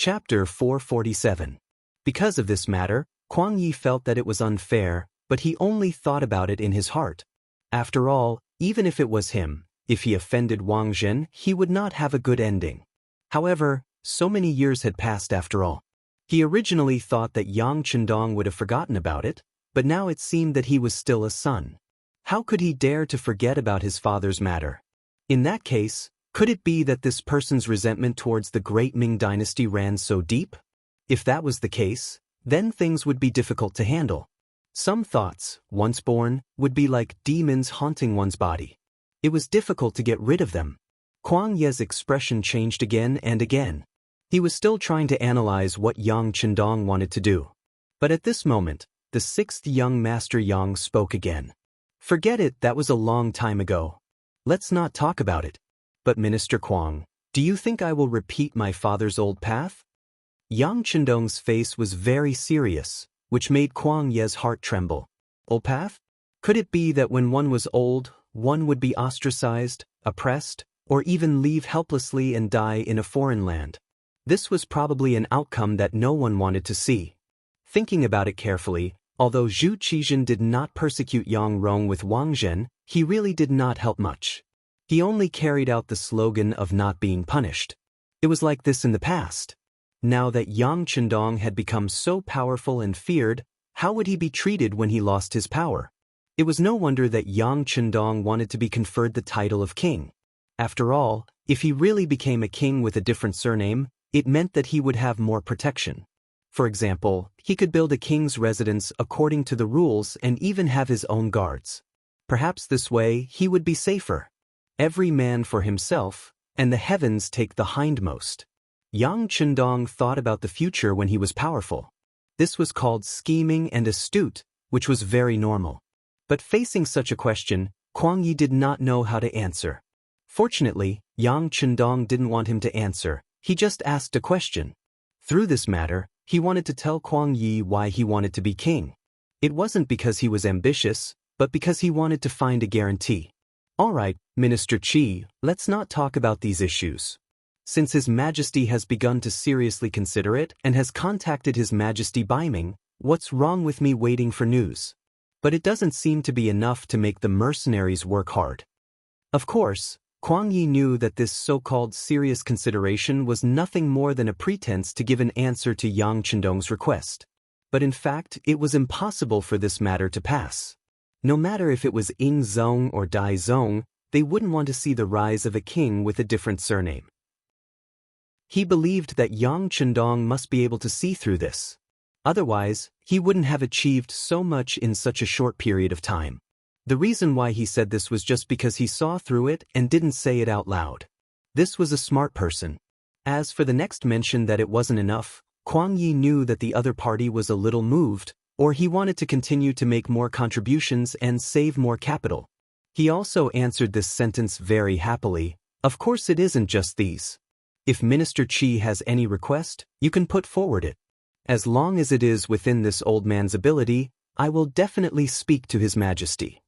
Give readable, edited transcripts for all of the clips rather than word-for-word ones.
Chapter 447. Because of this matter, Kuang Yi felt that it was unfair, but he only thought about it in his heart. After all, even if it was him, if he offended Wang Zhen, he would not have a good ending. However, so many years had passed after all. He originally thought that Yang Chendong would have forgotten about it, but now it seemed that he was still a son. How could he dare to forget about his father's matter? In that case, could it be that this person's resentment towards the great Ming dynasty ran so deep? If that was the case, then things would be difficult to handle. Some thoughts, once born, would be like demons haunting one's body. It was difficult to get rid of them. Kuang Ye's expression changed again and again. He was still trying to analyze what Yang Chendong wanted to do. But at this moment, the sixth young master Yang spoke again. Forget it, that was a long time ago. Let's not talk about it. But Minister Kuang, do you think I will repeat my father's old path? Yang Chendong's face was very serious, which made Kuang Ye's heart tremble. Old path? Could it be that when one was old, one would be ostracized, oppressed, or even leave helplessly and die in a foreign land? This was probably an outcome that no one wanted to see. Thinking about it carefully, although Zhu Qizhen did not persecute Yang Rong with Wang Zhen, he really did not help much. He only carried out the slogan of not being punished. It was like this in the past. Now that Yang Chendong had become so powerful and feared, how would he be treated when he lost his power? It was no wonder that Yang Chendong wanted to be conferred the title of king. After all, if he really became a king with a different surname, it meant that he would have more protection. For example, he could build a king's residence according to the rules and even have his own guards. Perhaps this way he would be safer. Every man for himself, and the heavens take the hindmost. Yang Chendong thought about the future when he was powerful. This was called scheming and astute, which was very normal. But facing such a question, Kuang Yi did not know how to answer. Fortunately, Yang Chendong didn't want him to answer, he just asked a question. Through this matter, he wanted to tell Kuang Yi why he wanted to be king. It wasn't because he was ambitious, but because he wanted to find a guarantee. All right, Minister Qi, let's not talk about these issues. Since His Majesty has begun to seriously consider it and has contacted His Majesty Baiming, what's wrong with me waiting for news? But it doesn't seem to be enough to make the mercenaries work hard. Of course, Kuang Yi knew that this so-called serious consideration was nothing more than a pretense to give an answer to Yang Chendong's request. But in fact, it was impossible for this matter to pass. No matter if it was Ying Zong or Dai Zong, they wouldn't want to see the rise of a king with a different surname. He believed that Yang Chendong must be able to see through this. Otherwise, he wouldn't have achieved so much in such a short period of time. The reason why he said this was just because he saw through it and didn't say it out loud. This was a smart person. As for the next mention that it wasn't enough, Kuang Yi knew that the other party was a little moved, or he wanted to continue to make more contributions and save more capital. He also answered this sentence very happily. Of course it isn't just these. If Minister Qi has any request, you can put forward it. As long as it is within this old man's ability, I will definitely speak to His Majesty.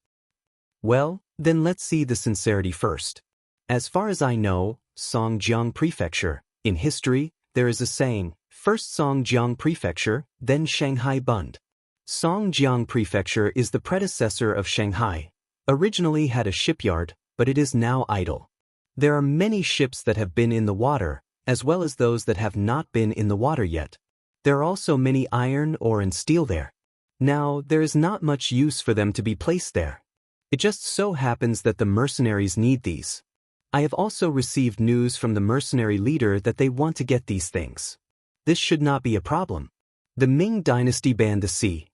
Well, then let's see the sincerity first. As far as I know, Songjiang Prefecture, in history, there is a saying, first Songjiang Prefecture, then Shanghai Bund. Songjiang Prefecture is the predecessor of Shanghai. Originally had a shipyard, but it is now idle. There are many ships that have been in the water, as well as those that have not been in the water yet. There are also many iron, ore and steel there. Now, there is not much use for them to be placed there. It just so happens that the mercenaries need these. I have also received news from the mercenary leader that they want to get these things. This should not be a problem. The Ming dynasty banned the sea.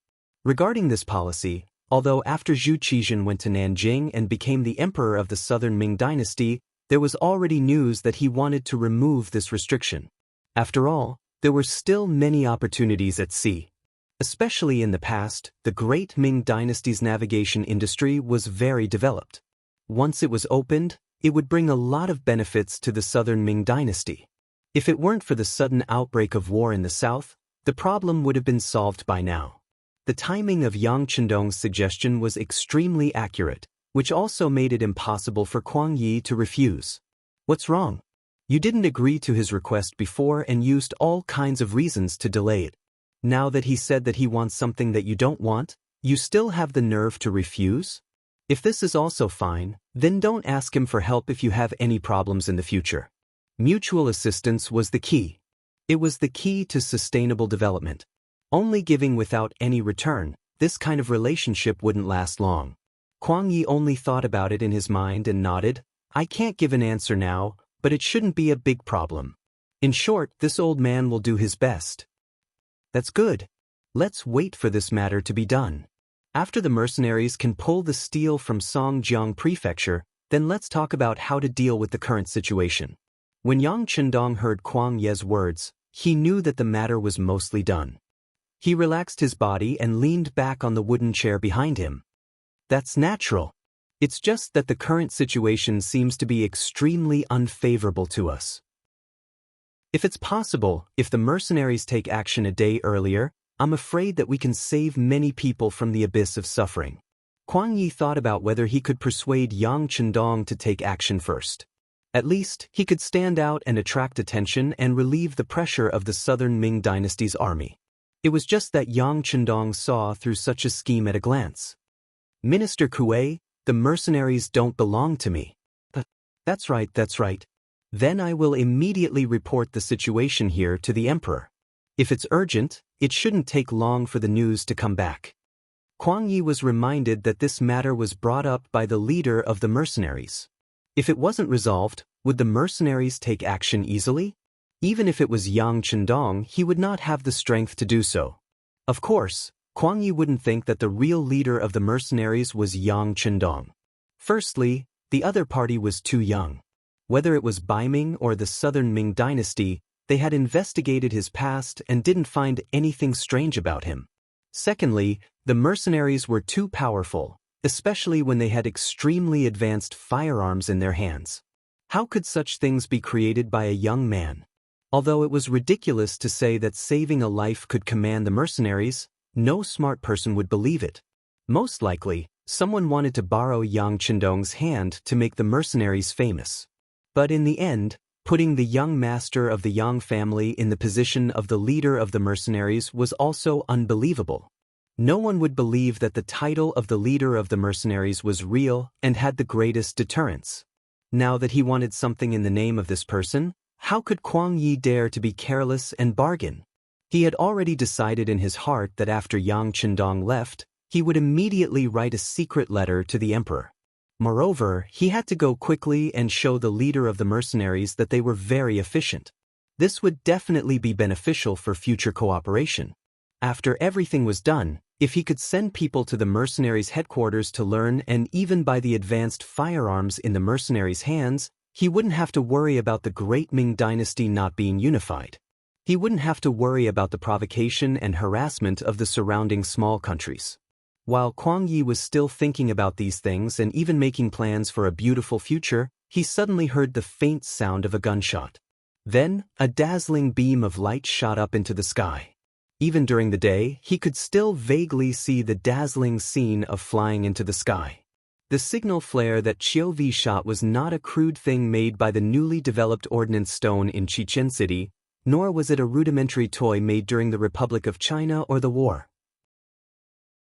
Regarding this policy, although after Zhu Qizhen went to Nanjing and became the emperor of the southern Ming dynasty, there was already news that he wanted to remove this restriction. After all, there were still many opportunities at sea. Especially in the past, the great Ming dynasty's navigation industry was very developed. Once it was opened, it would bring a lot of benefits to the southern Ming dynasty. If it weren't for the sudden outbreak of war in the south, the problem would have been solved by now. The timing of Yang Chendong's suggestion was extremely accurate, which also made it impossible for Kuang Yi to refuse. What's wrong? You didn't agree to his request before and used all kinds of reasons to delay it. Now that he said that he wants something that you don't want, you still have the nerve to refuse? If this is also fine, then don't ask him for help if you have any problems in the future. Mutual assistance was the key. It was the key to sustainable development. Only giving without any return, this kind of relationship wouldn't last long. Kwang Yi only thought about it in his mind and nodded. I can't give an answer now, but it shouldn't be a big problem. In short, this old man will do his best. That's good. Let's wait for this matter to be done. After the mercenaries can pull the steel from Songjiang Prefecture, then let's talk about how to deal with the current situation. When Yang Chendong heard Kwang Ye's words, he knew that the matter was mostly done. He relaxed his body and leaned back on the wooden chair behind him. That's natural. It's just that the current situation seems to be extremely unfavorable to us. If it's possible, if the mercenaries take action a day earlier, I'm afraid that we can save many people from the abyss of suffering. Kwang Yi thought about whether he could persuade Yang Chendong to take action first. At least, he could stand out and attract attention and relieve the pressure of the southern Ming dynasty's army. It was just that Yang Chendong saw through such a scheme at a glance. Minister Kuei, the mercenaries don't belong to me. That's right. Then I will immediately report the situation here to the emperor. If it's urgent, it shouldn't take long for the news to come back. Kwang Yi was reminded that this matter was brought up by the leader of the mercenaries. If it wasn't resolved, would the mercenaries take action easily? Even if it was Yang Chendong, he would not have the strength to do so. Of course, Kwang Yi wouldn't think that the real leader of the mercenaries was Yang Chendong. Firstly, the other party was too young. Whether it was Baiming or the southern Ming dynasty, they had investigated his past and didn't find anything strange about him. Secondly, the mercenaries were too powerful, especially when they had extremely advanced firearms in their hands. How could such things be created by a young man? Although it was ridiculous to say that saving a life could command the mercenaries, no smart person would believe it. Most likely, someone wanted to borrow Yang Chendong's hand to make the mercenaries famous. But in the end, putting the young master of the Yang family in the position of the leader of the mercenaries was also unbelievable. No one would believe that the title of the leader of the mercenaries was real and had the greatest deterrence. Now that he wanted something in the name of this person, how could Kwang Yi dare to be careless and bargain? He had already decided in his heart that after Yang Chendong left, he would immediately write a secret letter to the emperor. Moreover, he had to go quickly and show the leader of the mercenaries that they were very efficient. This would definitely be beneficial for future cooperation. After everything was done, if he could send people to the mercenaries' headquarters to learn and even buy the advanced firearms in the mercenaries' hands, he wouldn't have to worry about the great Ming dynasty not being unified. He wouldn't have to worry about the provocation and harassment of the surrounding small countries. While Kwang Yi was still thinking about these things and even making plans for a beautiful future, he suddenly heard the faint sound of a gunshot. Then, a dazzling beam of light shot up into the sky. Even during the day, he could still vaguely see the dazzling scene of flying into the sky. The signal flare that Chiu Vi shot was not a crude thing made by the newly developed ordnance stone in Chichen City, nor was it a rudimentary toy made during the Republic of China or the war.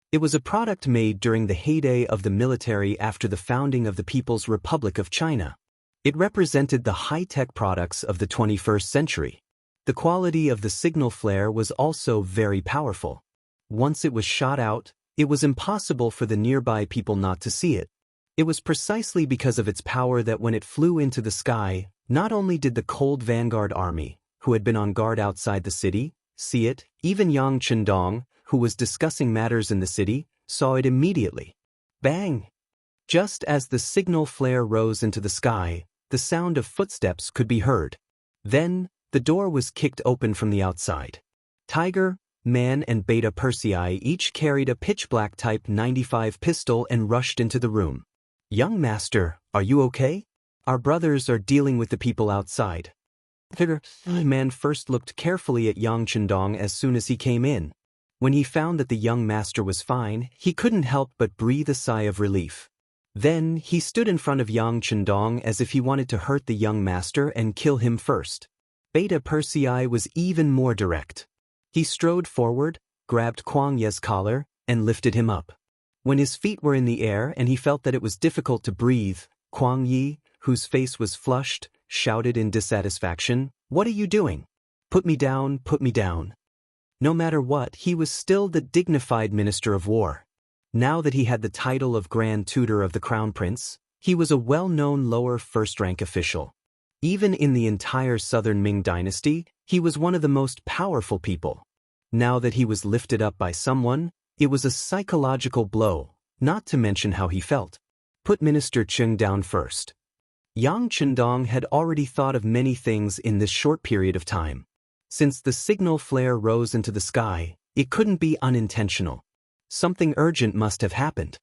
It was a product made during the heyday of the military after the founding of the People's Republic of China. It represented the high-tech products of the 21st century. The quality of the signal flare was also very powerful. Once it was shot out, it was impossible for the nearby people not to see it. It was precisely because of its power that when it flew into the sky, not only did the Cold Vanguard Army, who had been on guard outside the city, see it, even Yang Chendong, who was discussing matters in the city, saw it immediately. Bang! Just as the signal flare rose into the sky, the sound of footsteps could be heard. Then, the door was kicked open from the outside. Tiger, Man and Beta Persei each carried a pitch-black Type 95 pistol and rushed into the room. Young master, are you okay? Our brothers are dealing with the people outside. The man first looked carefully at Yang Chendong as soon as he came in. When he found that the young master was fine, he couldn't help but breathe a sigh of relief. Then, he stood in front of Yang Chendong as if he wanted to hurt the young master and kill him first. Beta Persei was even more direct. He strode forward, grabbed Kuang Ye's collar, and lifted him up. When his feet were in the air and he felt that it was difficult to breathe, Kuang Yi, whose face was flushed, shouted in dissatisfaction, "What are you doing? Put me down, put me down." No matter what, he was still the dignified Minister of War. Now that he had the title of Grand Tutor of the Crown Prince, he was a well-known lower first-rank official. Even in the entire southern Ming dynasty, he was one of the most powerful people. Now that he was lifted up by someone, it was a psychological blow, not to mention how he felt. Put Minister Cheng down first. Yang Chendong had already thought of many things in this short period of time. Since the signal flare rose into the sky, it couldn't be unintentional. Something urgent must have happened.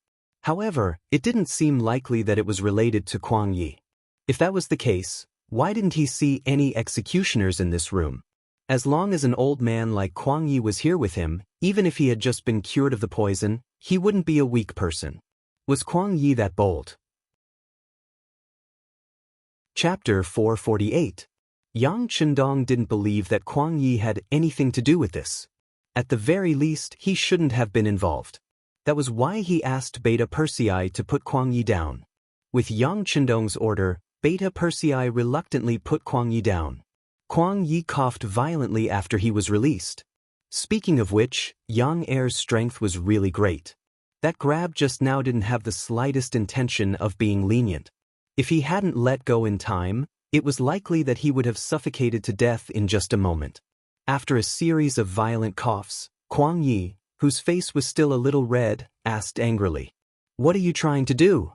However, it didn't seem likely that it was related to Kuang Yi. If that was the case, why didn't he see any executioners in this room? As long as an old man like Kuang Yi was here with him, even if he had just been cured of the poison, he wouldn't be a weak person. Was Kuang Yi that bold? Chapter 448. Yang Chendong didn't believe that Kuang Yi had anything to do with this. At the very least, he shouldn't have been involved. That was why he asked Beta Persei to put Kuang Yi down. With Yang Chendong's order, Beta Persei reluctantly put Kuang Yi down. Kuang Yi coughed violently after he was released. Speaking of which, Yang Heir's strength was really great. That grab just now didn't have the slightest intention of being lenient. If he hadn't let go in time, it was likely that he would have suffocated to death in just a moment. After a series of violent coughs, Kuang Yi, whose face was still a little red, asked angrily, "What are you trying to do?"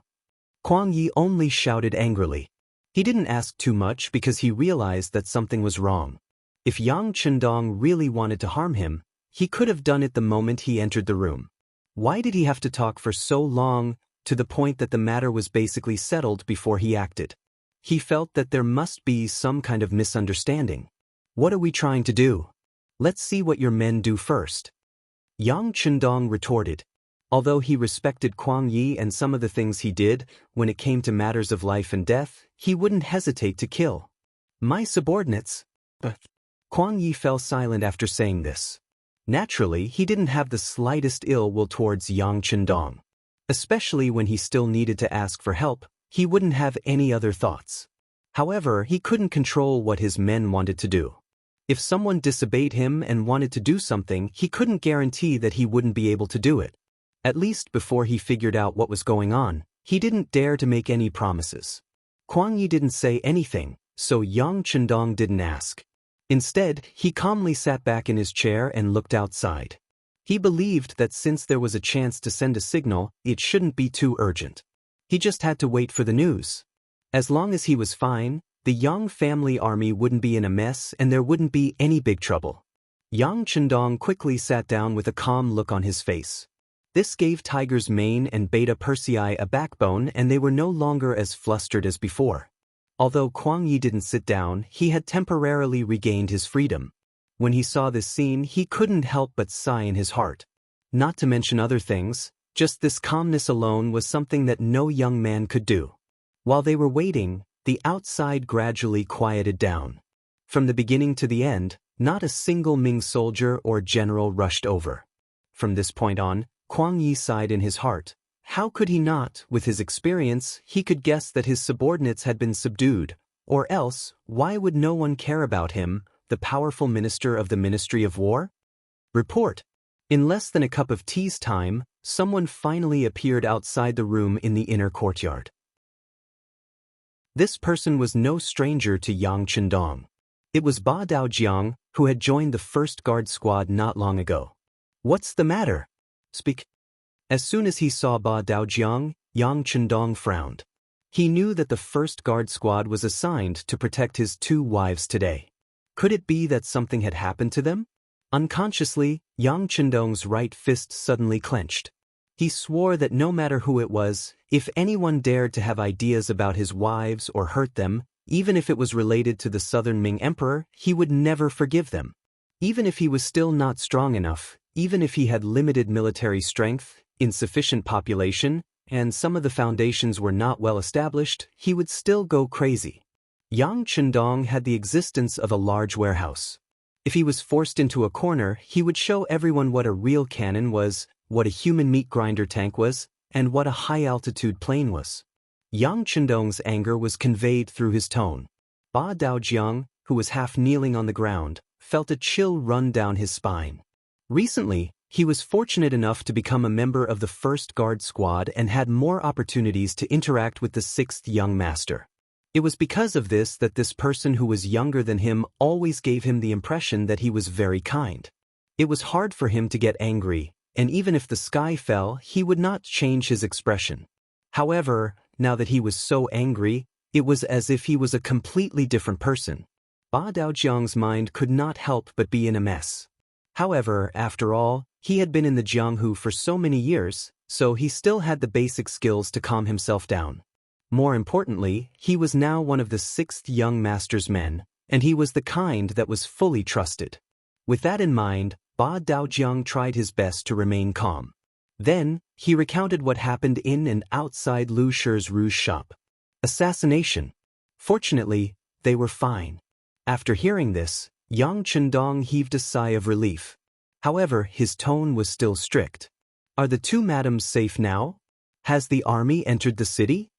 Kuang Yi only shouted angrily. He didn't ask too much because he realized that something was wrong. If Yang Chendong really wanted to harm him, he could have done it the moment he entered the room. Why did he have to talk for so long, to the point that the matter was basically settled before he acted? He felt that there must be some kind of misunderstanding. "What are we trying to do? Let's see what your men do first." Yang Chendong retorted. Although he respected Kuang Yi and some of the things he did, when it came to matters of life and death, he wouldn't hesitate to kill. "My subordinates?" But Kuang Yi fell silent after saying this. Naturally, he didn't have the slightest ill will towards Yang Chendong. Especially when he still needed to ask for help, he wouldn't have any other thoughts. However, he couldn't control what his men wanted to do. If someone disobeyed him and wanted to do something, he couldn't guarantee that he wouldn't be able to do it. At least before he figured out what was going on, he didn't dare to make any promises. Kuang Yi didn't say anything, so Yang Chendong didn't ask. Instead, he calmly sat back in his chair and looked outside. He believed that since there was a chance to send a signal, it shouldn't be too urgent. He just had to wait for the news. As long as he was fine, the Yang family army wouldn't be in a mess and there wouldn't be any big trouble. Yang Chendong quickly sat down with a calm look on his face. This gave Tiger's Mane and Beta Persei a backbone and they were no longer as flustered as before. Although Kuang Yi didn't sit down, he had temporarily regained his freedom. When he saw this scene, he couldn't help but sigh in his heart. Not to mention other things, just this calmness alone was something that no young man could do. While they were waiting, the outside gradually quieted down. From the beginning to the end, not a single Ming soldier or general rushed over. From this point on, Kuang Yi sighed in his heart. How could he not? With his experience, he could guess that his subordinates had been subdued. Or else, why would no one care about him, the powerful minister of the Ministry of War? Report. In less than a cup of tea's time, someone finally appeared outside the room in the inner courtyard. This person was no stranger to Yang Chendong. It was Ba Daojiang, who had joined the first guard squad not long ago. "What's the matter? Speak." As soon as he saw Ba Daojiang, Yang Chendong frowned. He knew that the first guard squad was assigned to protect his 2 wives today. Could it be that something had happened to them? Unconsciously, Yang Chendong's right fist suddenly clenched. He swore that no matter who it was, if anyone dared to have ideas about his wives or hurt them, even if it was related to the Southern Ming Emperor, he would never forgive them. Even if he was still not strong enough, even if he had limited military strength, insufficient population, and some of the foundations were not well established, he would still go crazy. Yang Chendong had the existence of a large warehouse. If he was forced into a corner, he would show everyone what a real cannon was, what a human meat grinder tank was, and what a high-altitude plane was. Yang Chendong's anger was conveyed through his tone. Ba Daojiang, who was half kneeling on the ground, felt a chill run down his spine. Recently, he was fortunate enough to become a member of the 1st Guard Squad and had more opportunities to interact with the 6th young master. It was because of this that this person who was younger than him always gave him the impression that he was very kind. It was hard for him to get angry, and even if the sky fell, he would not change his expression. However, now that he was so angry, it was as if he was a completely different person. Ba Daojiang's mind could not help but be in a mess. However, after all, he had been in the Jianghu for so many years, so he still had the basic skills to calm himself down. More importantly, he was now one of the 6th young master's men, and he was the kind that was fully trusted. With that in mind, Ba Daojiang tried his best to remain calm. Then, he recounted what happened in and outside Lu Shi's rouge shop. Assassination. Fortunately, they were fine. After hearing this, Yang Chendong heaved a sigh of relief. However, his tone was still strict. Are the 2 madams safe now? Has the army entered the city?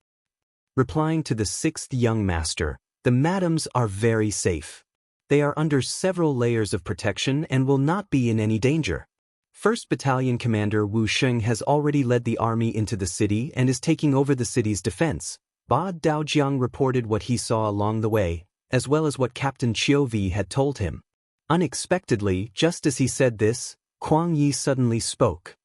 Replying to the 6th young master, the madams are very safe. They are under several layers of protection and will not be in any danger. 1st Battalion Commander Wu Sheng has already led the army into the city and is taking over the city's defense. Ba Daojiang reported what he saw along the way, as well as what Captain Chiu Vi had told him. Unexpectedly, just as he said this, Kuang Yi suddenly spoke.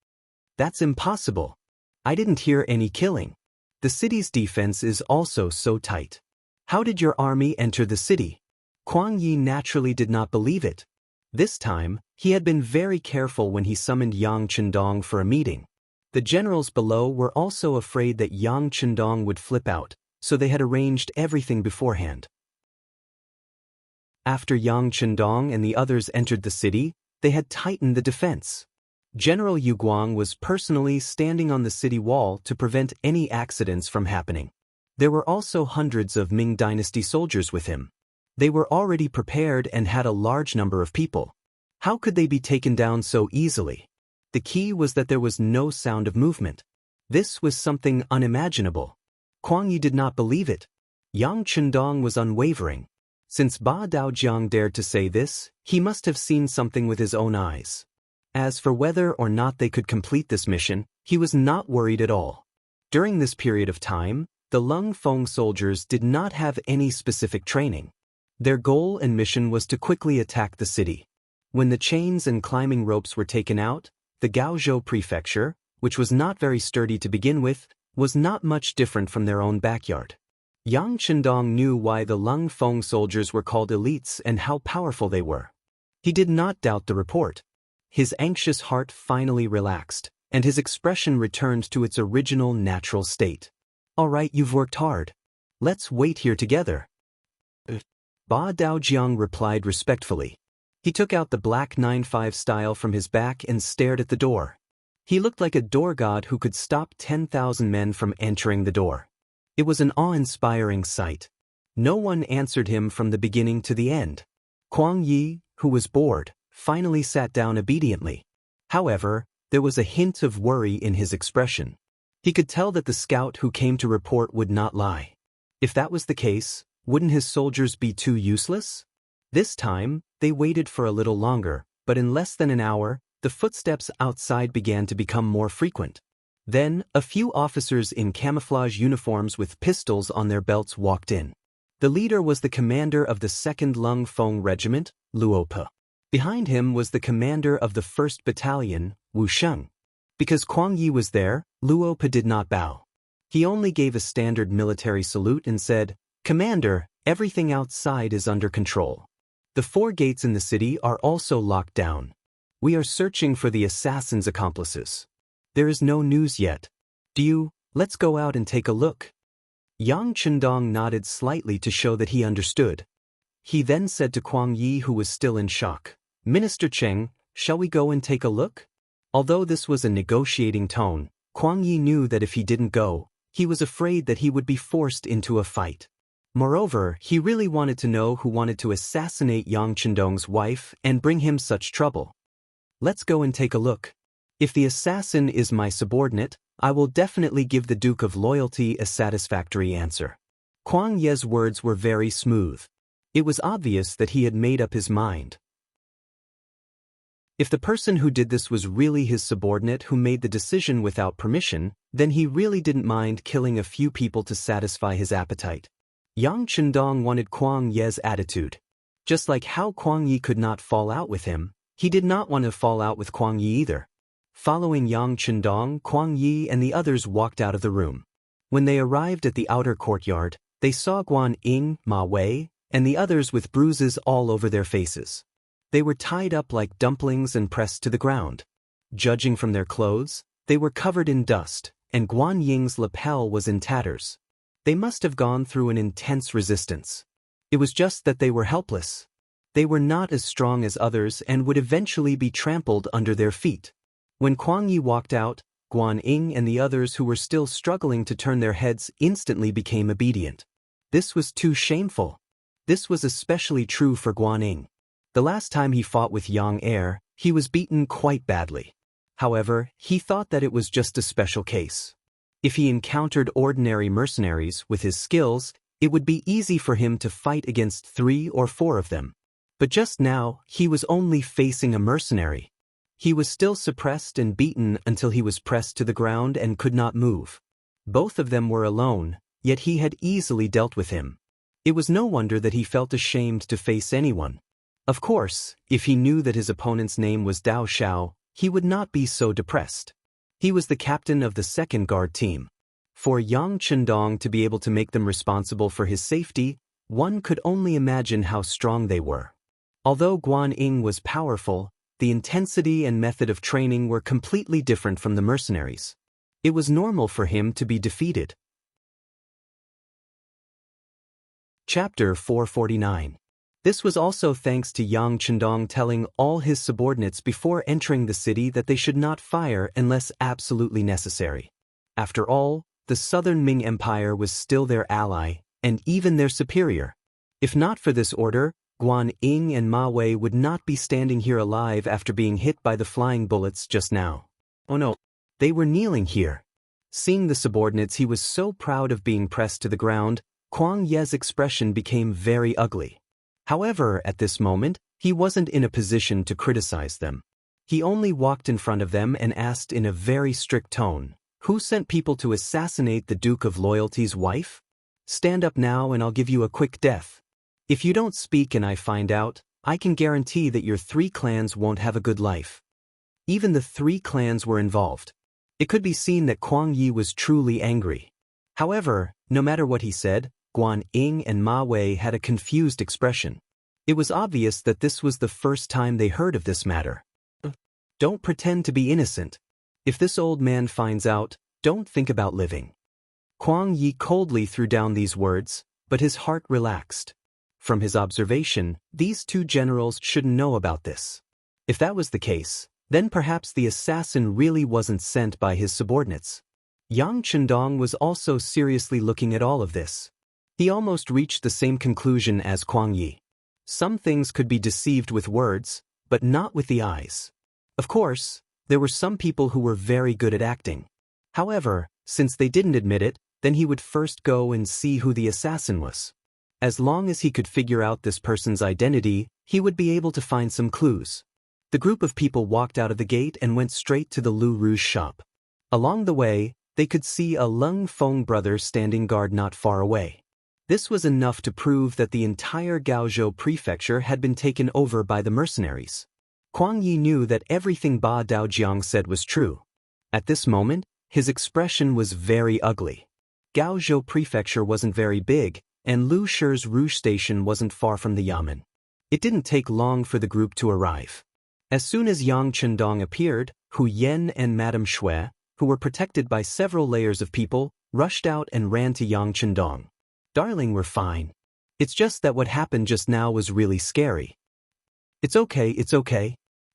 That's impossible. I didn't hear any killing. The city's defense is also so tight. How did your army enter the city? Kuang Yi naturally did not believe it. This time, he had been very careful when he summoned Yang Chendong for a meeting. The generals below were also afraid that Yang Chendong would flip out, so they had arranged everything beforehand. After Yang Chendong and the others entered the city, they had tightened the defense. General Yu Guang was personally standing on the city wall to prevent any accidents from happening. There were also hundreds of Ming Dynasty soldiers with him. They were already prepared and had a large number of people. How could they be taken down so easily? The key was that there was no sound of movement. This was something unimaginable. Kuang Yi did not believe it. Yang Chendong was unwavering. Since Ba Daojiang dared to say this, he must have seen something with his own eyes. As for whether or not they could complete this mission, he was not worried at all. During this period of time, the Lung Feng soldiers did not have any specific training. Their goal and mission was to quickly attack the city. When the chains and climbing ropes were taken out, the Gaozhou prefecture, which was not very sturdy to begin with, was not much different from their own backyard. Yang Chendong knew why the Lung Feng soldiers were called elites and how powerful they were. He did not doubt the report. His anxious heart finally relaxed, and his expression returned to its original natural state. All right, you've worked hard. Let's wait here together. Ba Daojiang replied respectfully. He took out the black 9.5 style from his back and stared at the door. He looked like a door god who could stop 10,000 men from entering the door. It was an awe-inspiring sight. No one answered him from the beginning to the end. Kuang Yi, who was bored, finally sat down obediently. However, there was a hint of worry in his expression. He could tell that the scout who came to report would not lie. If that was the case, wouldn't his soldiers be too useless? This time, they waited for a little longer, but in less than an hour, the footsteps outside began to become more frequent. Then, a few officers in camouflage uniforms with pistols on their belts walked in. The leader was the commander of the 2nd Lung Feng Regiment, Luope. Behind him was the commander of the 1st Battalion, Wu Sheng. Because Kuang Yi was there, Luope did not bow. He only gave a standard military salute and said, "Commander, everything outside is under control. The 4 gates in the city are also locked down. We are searching for the assassin's accomplices. There is no news yet. Let's go out and take a look." Yang Chendong nodded slightly to show that he understood. He then said to Kuang Yi, who was still in shock, "Minister Cheng, shall we go and take a look?" Although this was a negotiating tone, Kwang Yi knew that if he didn't go, he was afraid that he would be forced into a fight. Moreover, he really wanted to know who wanted to assassinate Yang Chendong's wife and bring him such trouble. Let's go and take a look. If the assassin is my subordinate, I will definitely give the Duke of Loyalty a satisfactory answer. Kwang Ye's words were very smooth. It was obvious that he had made up his mind. If the person who did this was really his subordinate who made the decision without permission, then he really didn't mind killing a few people to satisfy his appetite. Yang Chendong wanted Kwang Ye's attitude. Just like how Kwang Yi could not fall out with him, he did not want to fall out with Kwang Yi either. Following Yang Chendong, Kwang Yi and the others walked out of the room. When they arrived at the outer courtyard, they saw Guan Ying, Ma Wei, and the others with bruises all over their faces. They were tied up like dumplings and pressed to the ground. Judging from their clothes, they were covered in dust, and Guan Ying's lapel was in tatters. They must have gone through an intense resistance. It was just that they were helpless. They were not as strong as others and would eventually be trampled under their feet. When Kwang Yi walked out, Guan Ying and the others who were still struggling to turn their heads instantly became obedient. This was too shameful. This was especially true for Guan Ying. The last time he fought with Yang Er, he was beaten quite badly. However, he thought that it was just a special case. If he encountered ordinary mercenaries with his skills, it would be easy for him to fight against 3 or 4 of them. But just now, he was only facing a mercenary. He was still suppressed and beaten until he was pressed to the ground and could not move. Both of them were alone, yet he had easily dealt with him. It was no wonder that he felt ashamed to face anyone. Of course, if he knew that his opponent's name was Dao Xiao, he would not be so depressed. He was the captain of the second guard team. For Yang Chendong to be able to make them responsible for his safety, one could only imagine how strong they were. Although Guan Ying was powerful, the intensity and method of training were completely different from the mercenaries. It was normal for him to be defeated. Chapter 449. This was also thanks to Yang Chendong telling all his subordinates before entering the city that they should not fire unless absolutely necessary. After all, the Southern Ming Empire was still their ally, and even their superior. If not for this order, Guan Ying and Ma Wei would not be standing here alive after being hit by the flying bullets just now. Oh no, they were kneeling here. Seeing the subordinates, he was so proud of being pressed to the ground, Kwang Ye's expression became very ugly. However, at this moment, he wasn't in a position to criticize them. He only walked in front of them and asked in a very strict tone, "Who sent people to assassinate the Duke of Loyalty's wife? Stand up now and I'll give you a quick death. If you don't speak and I find out, I can guarantee that your 3 clans won't have a good life." Even the 3 clans were involved. It could be seen that Kwang Yi was truly angry. However, no matter what he said, Guan Ying and Ma Wei had a confused expression. It was obvious that this was the first time they heard of this matter. Don't pretend to be innocent. If this old man finds out, don't think about living. Kwang Yi coldly threw down these words, but his heart relaxed. From his observation, these 2 generals shouldn't know about this. If that was the case, then perhaps the assassin really wasn't sent by his subordinates. Yang Chendong was also seriously looking at all of this. He almost reached the same conclusion as Kwang Yi. Some things could be deceived with words, but not with the eyes. Of course, there were some people who were very good at acting. However, since they didn't admit it, then he would first go and see who the assassin was. As long as he could figure out this person's identity, he would be able to find some clues. The group of people walked out of the gate and went straight to the Lu Rouge shop. Along the way, they could see a Lung Feng brother standing guard not far away. This was enough to prove that the entire Gaozhou prefecture had been taken over by the mercenaries. Kwang Yi knew that everything Ba Daojiang said was true. At this moment, his expression was very ugly. Gaozhou prefecture wasn't very big, and Lu Shi's Rouge station wasn't far from the yamen. It didn't take long for the group to arrive. As soon as Yang Chendong appeared, Hu Yen and Madame Shui, who were protected by several layers of people, rushed out and ran to Yang Chendong. "Darling, we're fine. It's just that what happened just now was really scary." It's okay.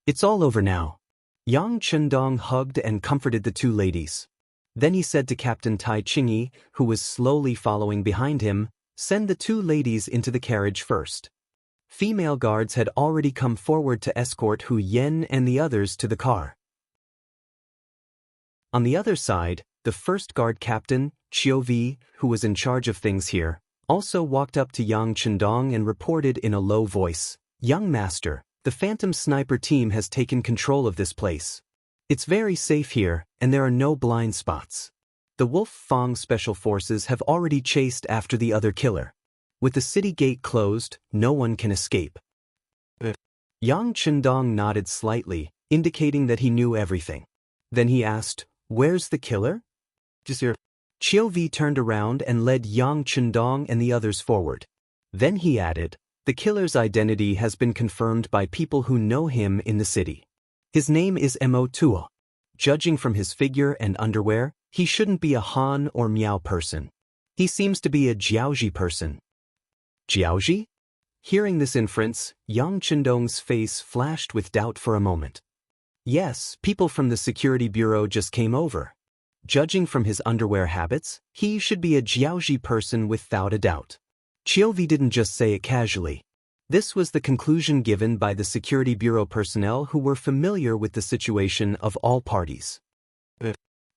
It's all over now." Yang Chendong hugged and comforted the 2 ladies. Then he said to Captain Tai Chingy, who was slowly following behind him, "Send the two ladies into the carriage first." Female guards had already come forward to escort Hu Yen and the others to the car. On the other side, the first guard captain, Chiu Vi, who was in charge of things here, also walked up to Yang Chendong and reported in a low voice, "Young master, the Phantom Sniper team has taken control of this place. It's very safe here, and there are no blind spots. The Wolf Fang Special Forces have already chased after the other killer. With the city gate closed, no one can escape." Yang Chendong nodded slightly, indicating that he knew everything. Then he asked, "Where's the killer?" Chiu Vi turned around and led Yang Chendong and the others forward. Then he added, "The killer's identity has been confirmed by people who know him in the city. His name is Mo Tuo. Judging from his figure and underwear, he shouldn't be a Han or Miao person. He seems to be a Jiaoji person." Jiaoji? Hearing this inference, Yang Chendong's face flashed with doubt for a moment. Yes, people from the security bureau just came over. Judging from his underwear habits, he should be a Jiaoji person without a doubt. Chiu Vi didn't just say it casually. This was the conclusion given by the security bureau personnel who were familiar with the situation of all parties.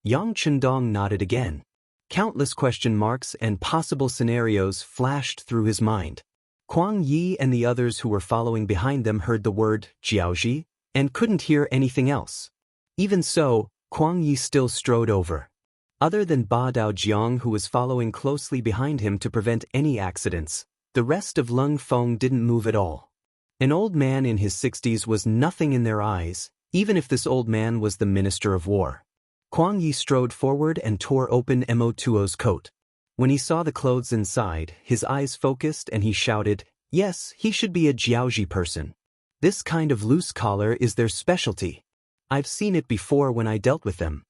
Yang Chendong nodded again. Countless question marks and possible scenarios flashed through his mind. Kuang Yi and the others who were following behind them heard the word Jiaoji and couldn't hear anything else. Even so, Kuang Yi still strode over. Other than Ba Daojiang, who was following closely behind him to prevent any accidents, the rest of Lung Feng didn't move at all. An old man in his 60s was nothing in their eyes, even if this old man was the Minister of War. Kuang Yi strode forward and tore open Mo Tuo's coat. When he saw the clothes inside, his eyes focused and he shouted, "Yes, he should be a Jiaoji person. This kind of loose collar is their specialty. I've seen it before when I dealt with them."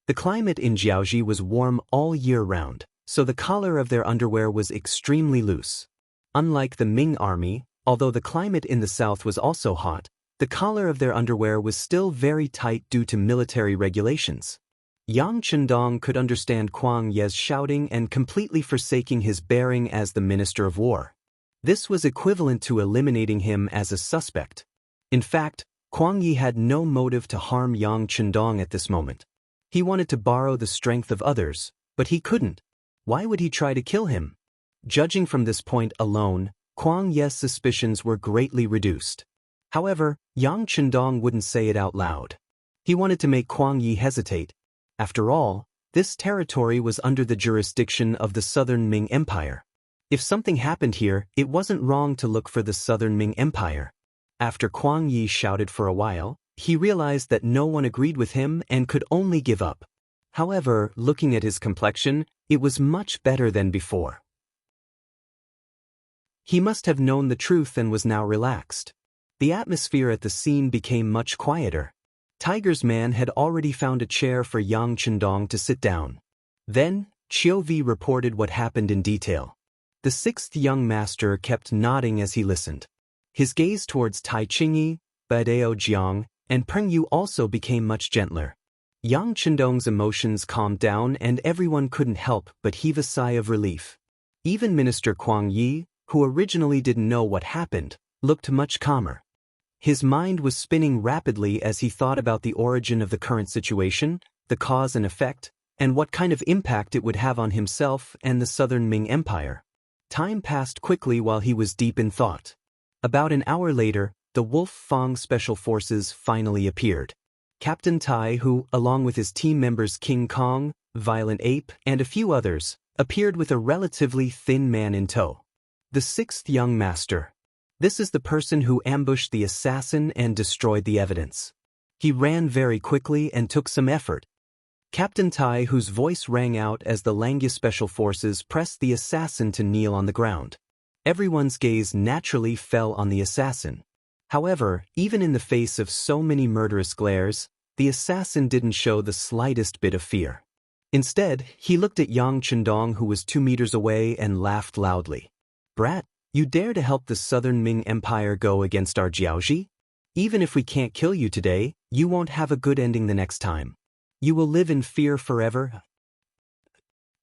The climate in Jiaoji was warm all year round, so the collar of their underwear was extremely loose. Unlike the Ming army, although the climate in the south was also hot, the collar of their underwear was still very tight due to military regulations. Yang Chendong could understand Kuang Ye's shouting and completely forsaking his bearing as the Minister of War. This was equivalent to eliminating him as a suspect. In fact, Kuang Yi had no motive to harm Yang Chendong at this moment. He wanted to borrow the strength of others, but he couldn't. Why would he try to kill him? Judging from this point alone, Kuang Ye's suspicions were greatly reduced. However, Yang Chendong wouldn't say it out loud. He wanted to make Kuang Yi hesitate. After all, this territory was under the jurisdiction of the Southern Ming Empire. If something happened here, it wasn't wrong to look for the Southern Ming Empire. After Kuang Yi shouted for a while, he realized that no one agreed with him and could only give up. However, looking at his complexion, it was much better than before. He must have known the truth and was now relaxed. The atmosphere at the scene became much quieter. Tiger's man had already found a chair for Yang Chendong to sit down. Then, Chiu Vi reported what happened in detail. The sixth young master kept nodding as he listened. His gaze towards Tai Chingy, Ba Daojiang, and Peng Yu also became much gentler. Yang Chendong's emotions calmed down and everyone couldn't help but heave a sigh of relief. Even Minister Kuang Yi, who originally didn't know what happened, looked much calmer. His mind was spinning rapidly as he thought about the origin of the current situation, the cause and effect, and what kind of impact it would have on himself and the Southern Ming Empire. Time passed quickly while he was deep in thought. About an hour later, the Wolf Fang Special Forces finally appeared. Captain Tai, who, along with his team members King Kong, Violent Ape, and a few others, appeared with a relatively thin man in tow. The sixth young master. This is the person who ambushed the assassin and destroyed the evidence. He ran very quickly and took some effort. Captain Tai, whose voice rang out as the Langya Special Forces pressed the assassin to kneel on the ground. Everyone's gaze naturally fell on the assassin. However, even in the face of so many murderous glares, the assassin didn't show the slightest bit of fear. Instead, he looked at Yang Chendong, who was 2 meters away, and laughed loudly. "Brat, you dare to help the Southern Ming Empire go against our Jiaoji? Even if we can't kill you today, you won't have a good ending the next time." You will live in fear forever?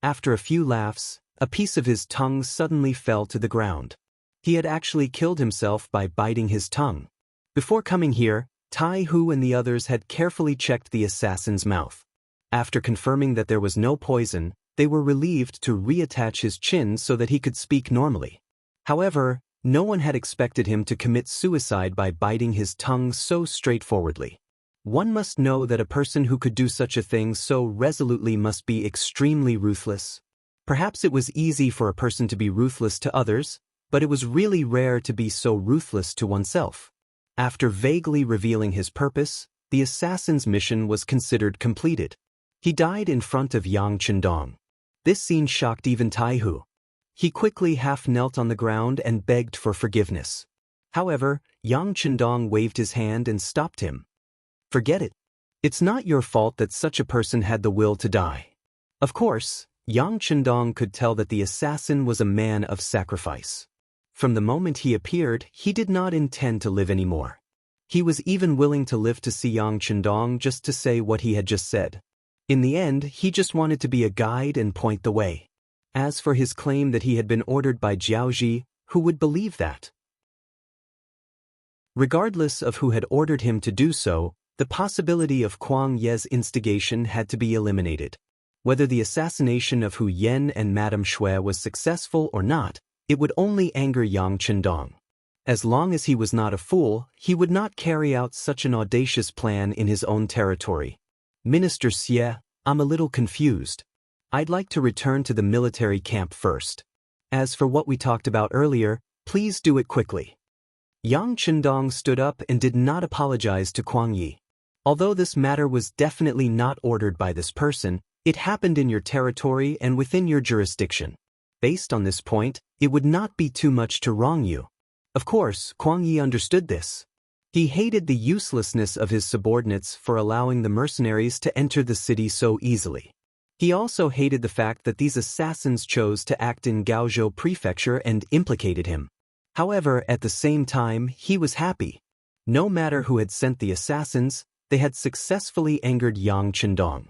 After a few laughs, a piece of his tongue suddenly fell to the ground. He had actually killed himself by biting his tongue. Before coming here, Tai Hu and the others had carefully checked the assassin's mouth. After confirming that there was no poison, they were relieved to reattach his chin so that he could speak normally. However, no one had expected him to commit suicide by biting his tongue so straightforwardly. One must know that a person who could do such a thing so resolutely must be extremely ruthless. Perhaps it was easy for a person to be ruthless to others, but it was really rare to be so ruthless to oneself. After vaguely revealing his purpose, the assassin's mission was considered completed. He died in front of Yang Chendong. This scene shocked even Tai Hu. He quickly half-knelt on the ground and begged for forgiveness. However, Yang Chendong waved his hand and stopped him. Forget it. It's not your fault that such a person had the will to die. Of course, Yang Chendong could tell that the assassin was a man of sacrifice. From the moment he appeared, he did not intend to live anymore. He was even willing to live to see Yang Chendong just to say what he had just said. In the end, he just wanted to be a guide and point the way. As for his claim that he had been ordered by Jiaoji, who would believe that? Regardless of who had ordered him to do so, the possibility of Kuang Ye's instigation had to be eliminated. Whether the assassination of Hu Yen and Madame Shui was successful or not, it would only anger Yang Chendong. As long as he was not a fool, he would not carry out such an audacious plan in his own territory. Minister Xie, I'm a little confused. I'd like to return to the military camp first. As for what we talked about earlier, please do it quickly. Yang Chendong stood up and did not apologize to Kuang Yi. Although this matter was definitely not ordered by this person, it happened in your territory and within your jurisdiction. Based on this point, it would not be too much to wrong you. Of course, Kuang Yi understood this. He hated the uselessness of his subordinates for allowing the mercenaries to enter the city so easily. He also hated the fact that these assassins chose to act in Gaozhou Prefecture and implicated him. However, at the same time, he was happy. No matter who had sent the assassins, they had successfully angered Yang Chendong.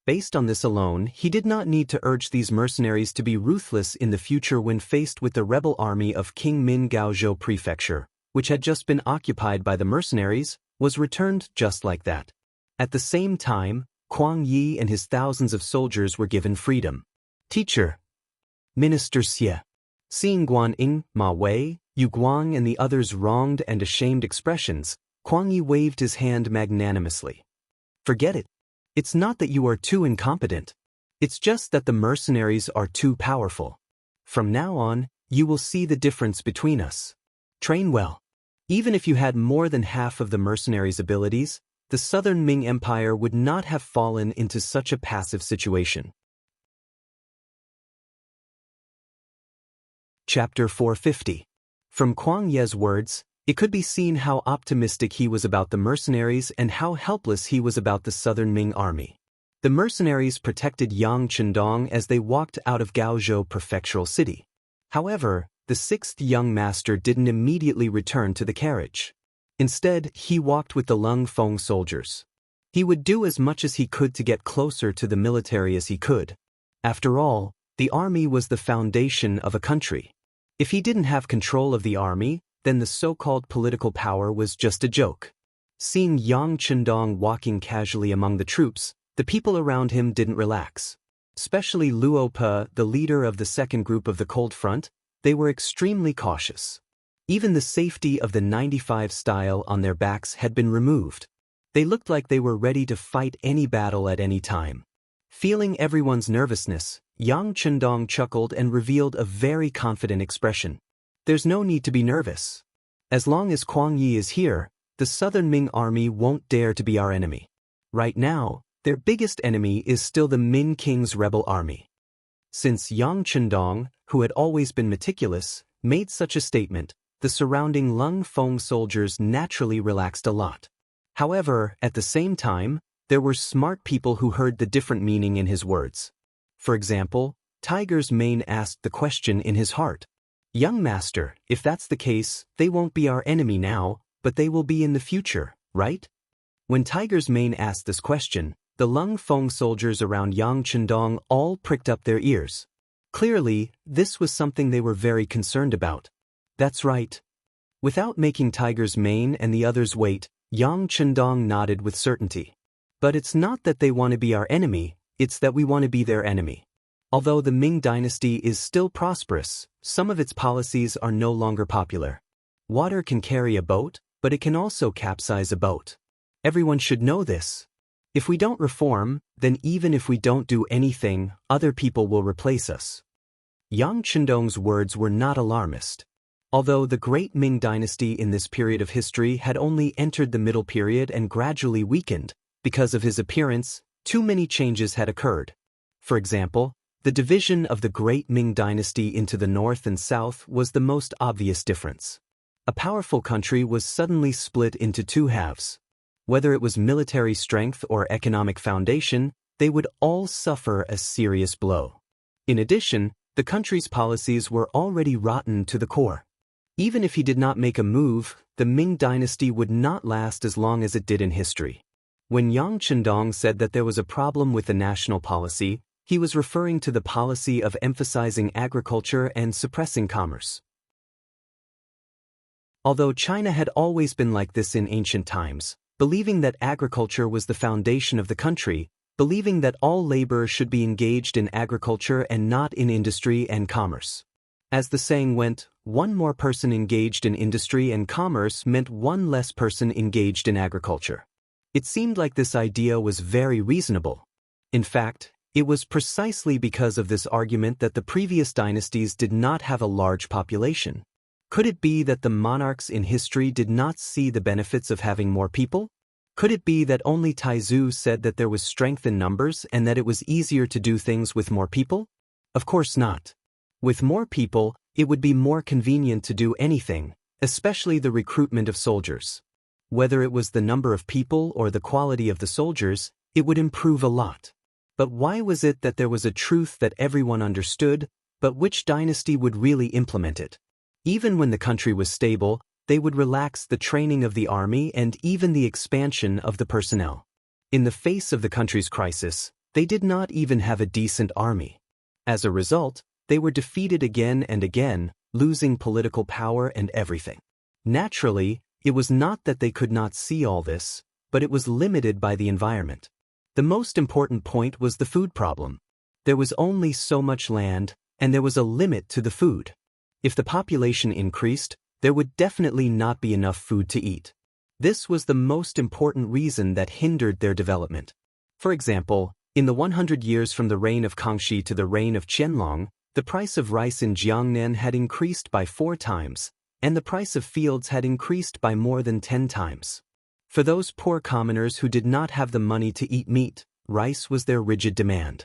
Based on this alone, he did not need to urge these mercenaries to be ruthless in the future when faced with the rebel army of King Min. Gaozhou Prefecture, which had just been occupied by the mercenaries, was returned just like that. At the same time, Kuang Yi and his thousands of soldiers were given freedom. Teacher. Minister Xie. Seeing Guan Ying, Ma Wei, Yu Guang and the others' wronged and ashamed expressions, Kuang Yi waved his hand magnanimously. Forget it. It's not that you are too incompetent. It's just that the mercenaries are too powerful. From now on, you will see the difference between us. Train well. Even if you had more than half of the mercenaries' abilities, the Southern Ming Empire would not have fallen into such a passive situation. Chapter 450. From Kuang Ye's words, it could be seen how optimistic he was about the mercenaries and how helpless he was about the Southern Ming army. The mercenaries protected Yang Chendong as they walked out of Gaozhou Prefectural City. However, the sixth young master didn't immediately return to the carriage. Instead, he walked with the Lung Feng soldiers. He would do as much as he could to get closer to the military as he could. After all, the army was the foundation of a country. If he didn't have control of the army, then the so-called political power was just a joke. Seeing Yang Chendong walking casually among the troops, the people around him didn't relax. Especially Luo Pe, the leader of the second group of the Cold Front, they were extremely cautious. Even the safety of the 95 style on their backs had been removed. They looked like they were ready to fight any battle at any time. Feeling everyone's nervousness, Yang Chendong chuckled and revealed a very confident expression. There's no need to be nervous. As long as Kuang Yi is here, the Southern Ming army won't dare to be our enemy. Right now, their biggest enemy is still the Min King's rebel army. Since Yang Chendong, who had always been meticulous, made such a statement, the surrounding Lung Feng soldiers naturally relaxed a lot. However, at the same time, there were smart people who heard the different meaning in his words. For example, Tiger's Mane asked the question in his heart. Young master, if that's the case, they won't be our enemy now, but they will be in the future, right? When Tiger's Mane asked this question, the Lung Feng soldiers around Yang Chendong all pricked up their ears. Clearly, this was something they were very concerned about. That's right. Without making Tiger's mane and the others wait, Yang Chendong nodded with certainty. But it's not that they want to be our enemy, it's that we want to be their enemy. Although the Ming dynasty is still prosperous, some of its policies are no longer popular. Water can carry a boat, but it can also capsize a boat. Everyone should know this. If we don't reform, then even if we don't do anything, other people will replace us. Yang Chendong's words were not alarmist. Although the great Ming dynasty in this period of history had only entered the middle period and gradually weakened, because of his appearance, too many changes had occurred. For example, the division of the great Ming dynasty into the north and south was the most obvious difference. A powerful country was suddenly split into two halves. Whether it was military strength or economic foundation, they would all suffer a serious blow. In addition, the country's policies were already rotten to the core. Even if he did not make a move, the Ming dynasty would not last as long as it did in history. When Yang Chendong said that there was a problem with the national policy, he was referring to the policy of emphasizing agriculture and suppressing commerce. Although China had always been like this in ancient times, believing that agriculture was the foundation of the country, believing that all labor should be engaged in agriculture and not in industry and commerce. As the saying went, one more person engaged in industry and commerce meant one less person engaged in agriculture. It seemed like this idea was very reasonable. In fact, it was precisely because of this argument that the previous dynasties did not have a large population. Could it be that the monarchs in history did not see the benefits of having more people? Could it be that only Taizu said that there was strength in numbers and that it was easier to do things with more people? Of course not. With more people, it would be more convenient to do anything, especially the recruitment of soldiers. Whether it was the number of people or the quality of the soldiers, it would improve a lot. But why was it that there was a truth that everyone understood, but which dynasty would really implement it? Even when the country was stable, they would relax the training of the army and even the expansion of the personnel. In the face of the country's crisis, they did not even have a decent army. As a result, they were defeated again and again, losing political power and everything. Naturally, it was not that they could not see all this, but it was limited by the environment. The most important point was the food problem. There was only so much land, and there was a limit to the food. If the population increased, there would definitely not be enough food to eat. This was the most important reason that hindered their development. For example, in the 100 years from the reign of Kangxi to the reign of Qianlong, the price of rice in Jiangnan had increased by 4 times, and the price of fields had increased by more than 10 times. For those poor commoners who did not have the money to eat meat, rice was their rigid demand.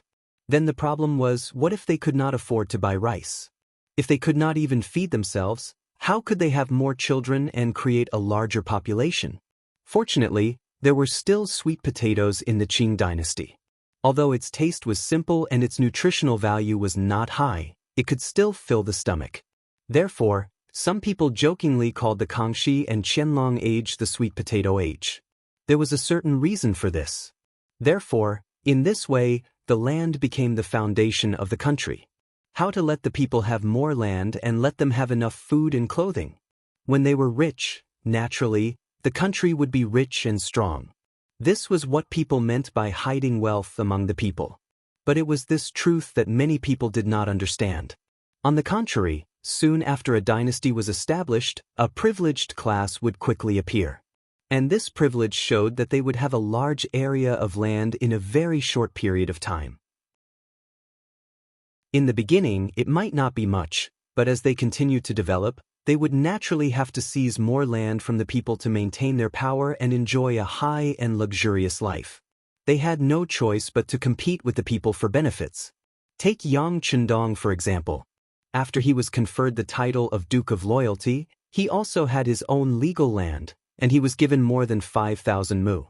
Then the problem was, what if they could not afford to buy rice? If they could not even feed themselves, how could they have more children and create a larger population? Fortunately, there were still sweet potatoes in the Qing dynasty. Although its taste was simple and its nutritional value was not high, it could still fill the stomach. Therefore, some people jokingly called the Kangxi and Qianlong age the sweet potato age. There was a certain reason for this. Therefore, in this way, the land became the foundation of the country. How to let the people have more land and let them have enough food and clothing. When they were rich, naturally, the country would be rich and strong. This was what people meant by hiding wealth among the people. But it was this truth that many people did not understand. On the contrary, soon after a dynasty was established, a privileged class would quickly appear. And this privilege showed that they would have a large area of land in a very short period of time. In the beginning, it might not be much, but as they continued to develop, they would naturally have to seize more land from the people to maintain their power and enjoy a high and luxurious life. They had no choice but to compete with the people for benefits. Take Yang Chendong for example. After he was conferred the title of Duke of Loyalty, he also had his own legal land, and he was given more than 5,000 mu.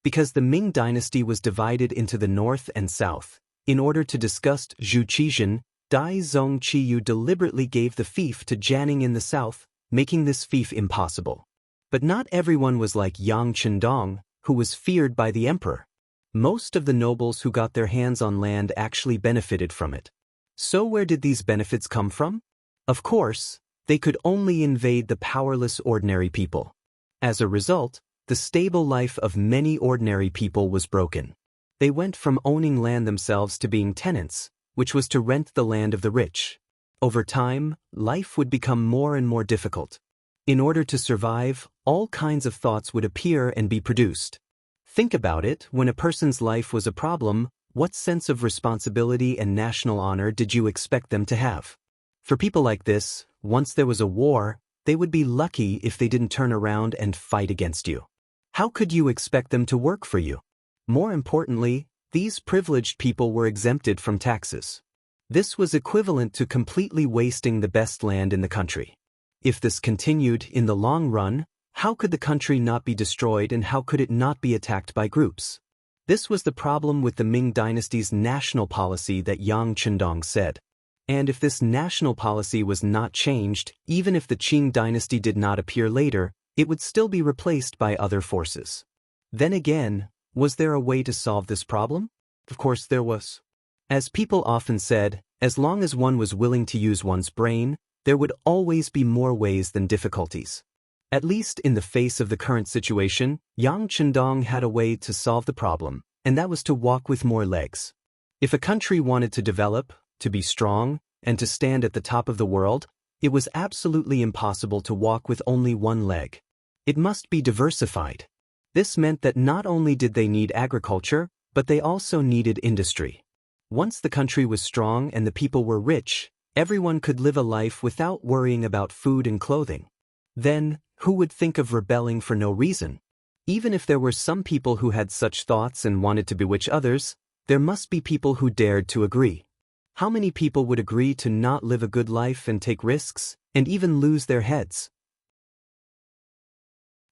Because the Ming dynasty was divided into the north and south, in order to discuss Zhu Qizhen, Dai Zong Qiyu deliberately gave the fief to Jianing in the south, making this fief impossible. But not everyone was like Yang Chendong, who was feared by the emperor. Most of the nobles who got their hands on land actually benefited from it. So where did these benefits come from? Of course, they could only invade the powerless ordinary people. As a result, the stable life of many ordinary people was broken. They went from owning land themselves to being tenants, which was to rent the land of the rich. Over time, life would become more and more difficult. In order to survive, all kinds of thoughts would appear and be produced. Think about it, when a person's life was a problem, what sense of responsibility and national honor did you expect them to have? For people like this, once there was a war, they would be lucky if they didn't turn around and fight against you. How could you expect them to work for you? More importantly, these privileged people were exempted from taxes. This was equivalent to completely wasting the best land in the country. If this continued in the long run, how could the country not be destroyed and how could it not be attacked by groups? This was the problem with the Ming dynasty's national policy that Yang Chendong said. And if this national policy was not changed, even if the Qing dynasty did not appear later, it would still be replaced by other forces. Then again, was there a way to solve this problem? Of course there was. As people often said, as long as one was willing to use one's brain, there would always be more ways than difficulties. At least in the face of the current situation, Yang Chendong had a way to solve the problem, and that was to walk with more legs. If a country wanted to develop, to be strong, and to stand at the top of the world, it was absolutely impossible to walk with only one leg. It must be diversified. This meant that not only did they need agriculture, but they also needed industry. Once the country was strong and the people were rich, everyone could live a life without worrying about food and clothing. Then, who would think of rebelling for no reason? Even if there were some people who had such thoughts and wanted to bewitch others, there must be people who dared to agree. How many people would agree to not live a good life and take risks, and even lose their heads?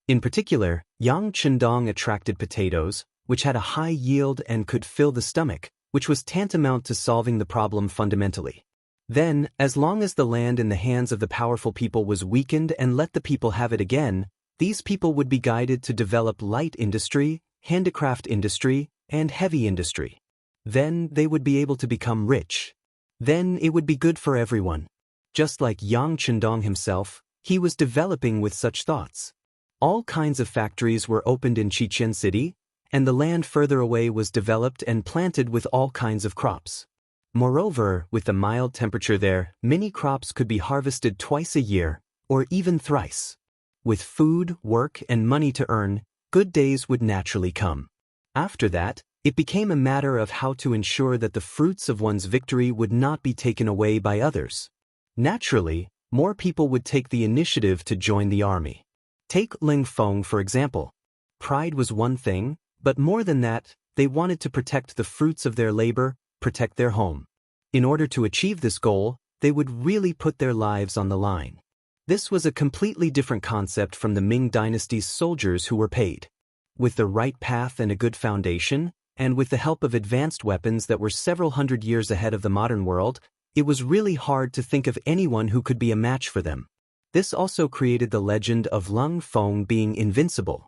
In particular, Yang Chendong attracted potatoes, which had a high yield and could fill the stomach, which was tantamount to solving the problem fundamentally. Then, as long as the land in the hands of the powerful people was weakened and let the people have it again, these people would be guided to develop light industry, handicraft industry, and heavy industry. Then they would be able to become rich. Then it would be good for everyone. Just like Yang Chendong himself, he was developing with such thoughts. All kinds of factories were opened in Chichen City, and the land further away was developed and planted with all kinds of crops. Moreover, with the mild temperature there, many crops could be harvested twice a year, or even thrice. With food, work, and money to earn, good days would naturally come. After that, it became a matter of how to ensure that the fruits of one's victory would not be taken away by others. Naturally, more people would take the initiative to join the army. Take Ling Feng for example. Pride was one thing, but more than that, they wanted to protect the fruits of their labor, protect their home. In order to achieve this goal, they would really put their lives on the line. This was a completely different concept from the Ming dynasty's soldiers who were paid. With the right path and a good foundation, and with the help of advanced weapons that were several hundred years ahead of the modern world, it was really hard to think of anyone who could be a match for them. This also created the legend of Ling Feng being invincible.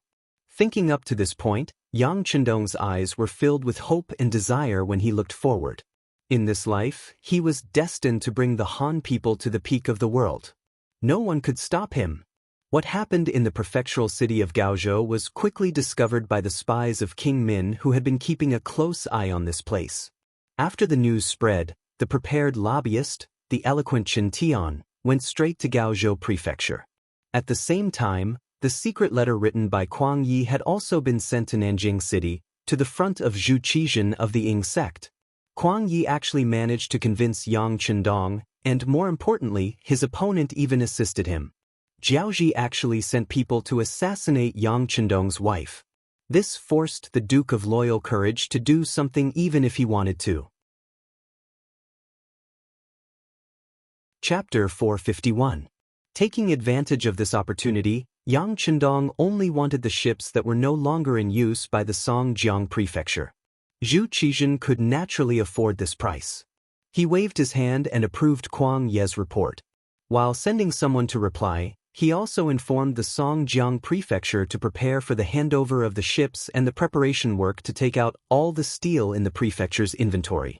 Thinking up to this point, Yang Chendong's eyes were filled with hope and desire when he looked forward. In this life, he was destined to bring the Han people to the peak of the world. No one could stop him. What happened in the prefectural city of Gaozhou was quickly discovered by the spies of King Min who had been keeping a close eye on this place. After the news spread, the prepared lobbyist, the eloquent Chen Tian, went straight to Gaozhou prefecture. At the same time, the secret letter written by Kuang Yi had also been sent to Nanjing City, to the front of Zhu Qizhen of the Ying sect. Kuang Yi actually managed to convince Yang Chendong, and more importantly, his opponent even assisted him. Jiaozhi actually sent people to assassinate Yang Chendong's wife. This forced the Duke of Loyal Courage to do something even if he wanted to. Chapter 451. Taking advantage of this opportunity, Yang Chendong only wanted the ships that were no longer in use by the Songjiang prefecture. Zhu Qizhen could naturally afford this price. He waved his hand and approved Kuang Ye's report. While sending someone to reply, He also informed the Songjiang prefecture to prepare for the handover of the ships and the preparation work to take out all the steel in the prefecture's inventory.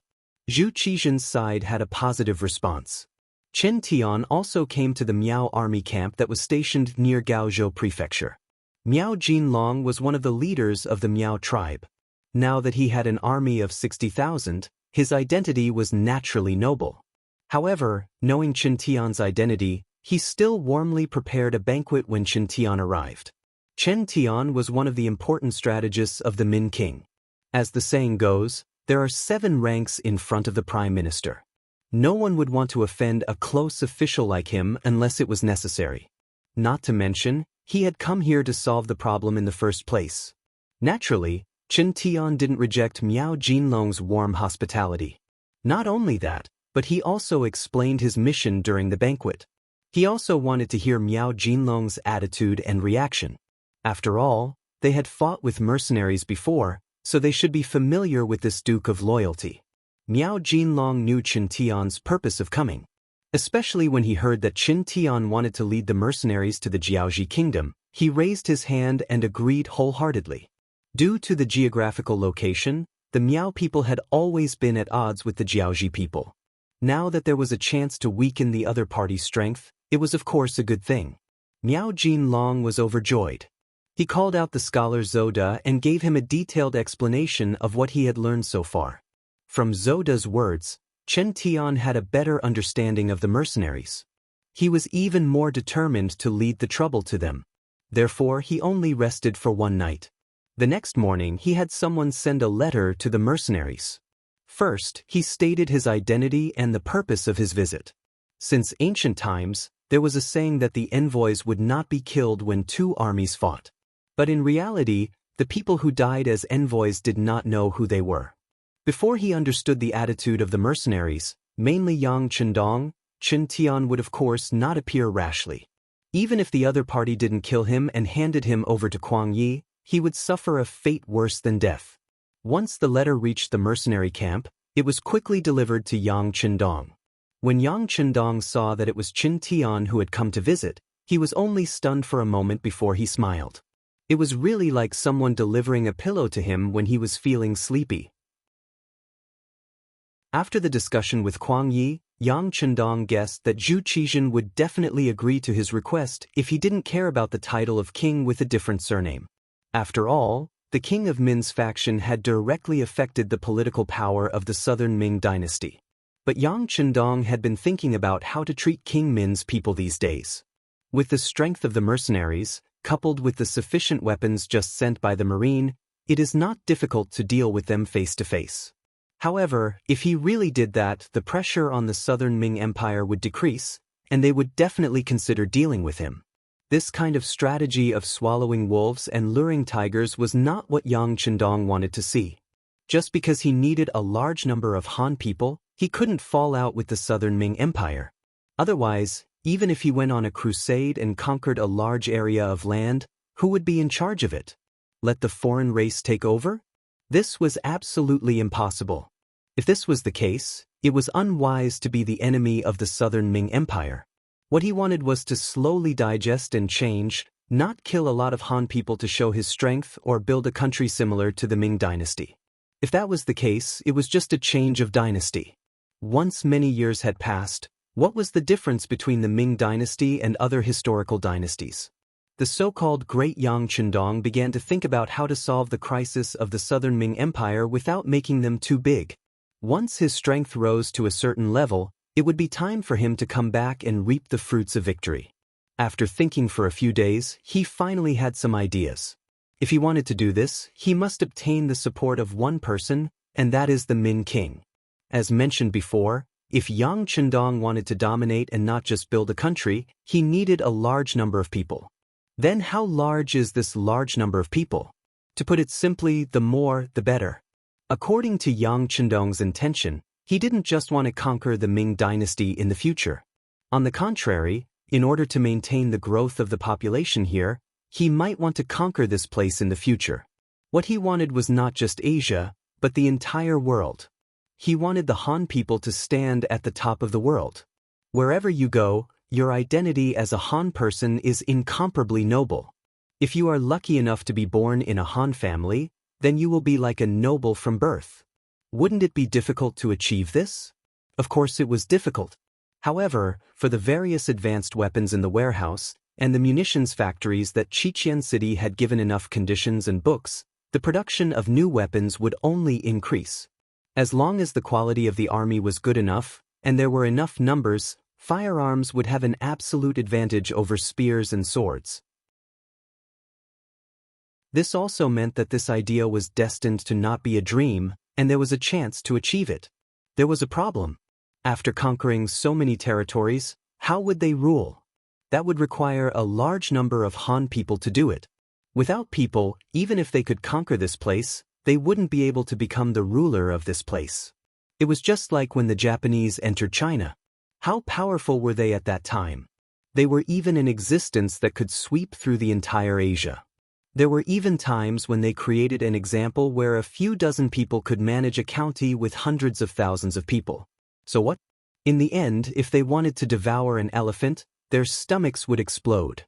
Zhu Qizhen's side had a positive response. Chen Tian also came to the Miao army camp that was stationed near Gaozhou prefecture. Miao Jinlong was one of the leaders of the Miao tribe. Now that he had an army of 60,000, his identity was naturally noble. However, knowing Chen Tian's identity, he still warmly prepared a banquet when Chen Tian arrived. Chen Tian was one of the important strategists of the Min King. As the saying goes, there are 7 ranks in front of the prime minister. No one would want to offend a close official like him unless it was necessary. Not to mention, he had come here to solve the problem in the first place. Naturally, Chen Tian didn't reject Miao Jinlong's warm hospitality. Not only that, but he also explained his mission during the banquet. He also wanted to hear Miao Jinlong's attitude and reaction. After all, they had fought with mercenaries before, so they should be familiar with this Duke of Loyalty. Miao Jinlong knew Chen Tian's purpose of coming. Especially when he heard that Chen Tian wanted to lead the mercenaries to the Jiaoji kingdom, he raised his hand and agreed wholeheartedly. Due to the geographical location, the Miao people had always been at odds with the Jiaoji people. Now that there was a chance to weaken the other party's strength, it was of course a good thing. Miao Jinlong was overjoyed. He called out the scholar Zoda and gave him a detailed explanation of what he had learned so far. From Zoda's words, Chen Tian had a better understanding of the mercenaries. He was even more determined to lead the trouble to them. Therefore, he only rested for one night. The next morning, he had someone send a letter to the mercenaries. First, he stated his identity and the purpose of his visit. Since ancient times, there was a saying that the envoys would not be killed when 2 armies fought. But in reality, the people who died as envoys did not know who they were. Before he understood the attitude of the mercenaries, mainly Yang Chendong, Chen Tian would of course not appear rashly. Even if the other party didn't kill him and handed him over to Kuang Yi, he would suffer a fate worse than death. Once the letter reached the mercenary camp, it was quickly delivered to Yang Chendong. When Yang Chendong saw that it was Chen Tian who had come to visit, he was only stunned for a moment before he smiled. It was really like someone delivering a pillow to him when he was feeling sleepy. After the discussion with Kuang Yi, Yang Chendong guessed that Zhu Qizhen would definitely agree to his request if he didn't care about the title of king with a different surname. After all, the king of Min's faction had directly affected the political power of the southern Ming dynasty. But Yang Chendong had been thinking about how to treat King Min's people these days. With the strength of the mercenaries, coupled with the sufficient weapons just sent by the marine, it is not difficult to deal with them face to face. However, if he really did that, the pressure on the southern Ming Empire would decrease, and they would definitely consider dealing with him. This kind of strategy of swallowing wolves and luring tigers was not what Yang Chendong wanted to see. Just because he needed a large number of Han people, he couldn't fall out with the southern Ming Empire. Otherwise, even if he went on a crusade and conquered a large area of land, who would be in charge of it? Let the foreign race take over? This was absolutely impossible. If this was the case, it was unwise to be the enemy of the southern Ming Empire. What he wanted was to slowly digest and change, not kill a lot of Han people to show his strength or build a country similar to the Ming dynasty. If that was the case, it was just a change of dynasty. Once many years had passed, what was the difference between the Ming dynasty and other historical dynasties? The so-called Great Yang Chendong began to think about how to solve the crisis of the southern Ming Empire without making them too big. Once his strength rose to a certain level, it would be time for him to come back and reap the fruits of victory. After thinking for a few days, he finally had some ideas. If he wanted to do this, he must obtain the support of one person, and that is the Min King. As mentioned before, if Yang Chendong wanted to dominate and not just build a country, he needed a large number of people. Then how large is this large number of people? To put it simply, the more, the better. According to Yang Chendong's intention, he didn't just want to conquer the Ming dynasty in the future. On the contrary, in order to maintain the growth of the population here, he might want to conquer this place in the future. What he wanted was not just Asia, but the entire world. He wanted the Han people to stand at the top of the world. Wherever you go, your identity as a Han person is incomparably noble. If you are lucky enough to be born in a Han family, then you will be like a noble from birth. Wouldn't it be difficult to achieve this? Of course it was difficult. However, for the various advanced weapons in the warehouse, and the munitions factories that Qiqian City had given enough conditions and books, the production of new weapons would only increase. As long as the quality of the army was good enough, and there were enough numbers, firearms would have an absolute advantage over spears and swords. This also meant that this idea was destined to not be a dream, and there was a chance to achieve it. There was a problem. After conquering so many territories, how would they rule? That would require a large number of Han people to do it. Without people, even if they could conquer this place, they wouldn't be able to become the ruler of this place. It was just like when the Japanese entered China. How powerful were they at that time? They were even in existence that could sweep through the entire Asia. There were even times when they created an example where a few dozen people could manage a county with hundreds of thousands of people. So what? In the end, if they wanted to devour an elephant, their stomachs would explode.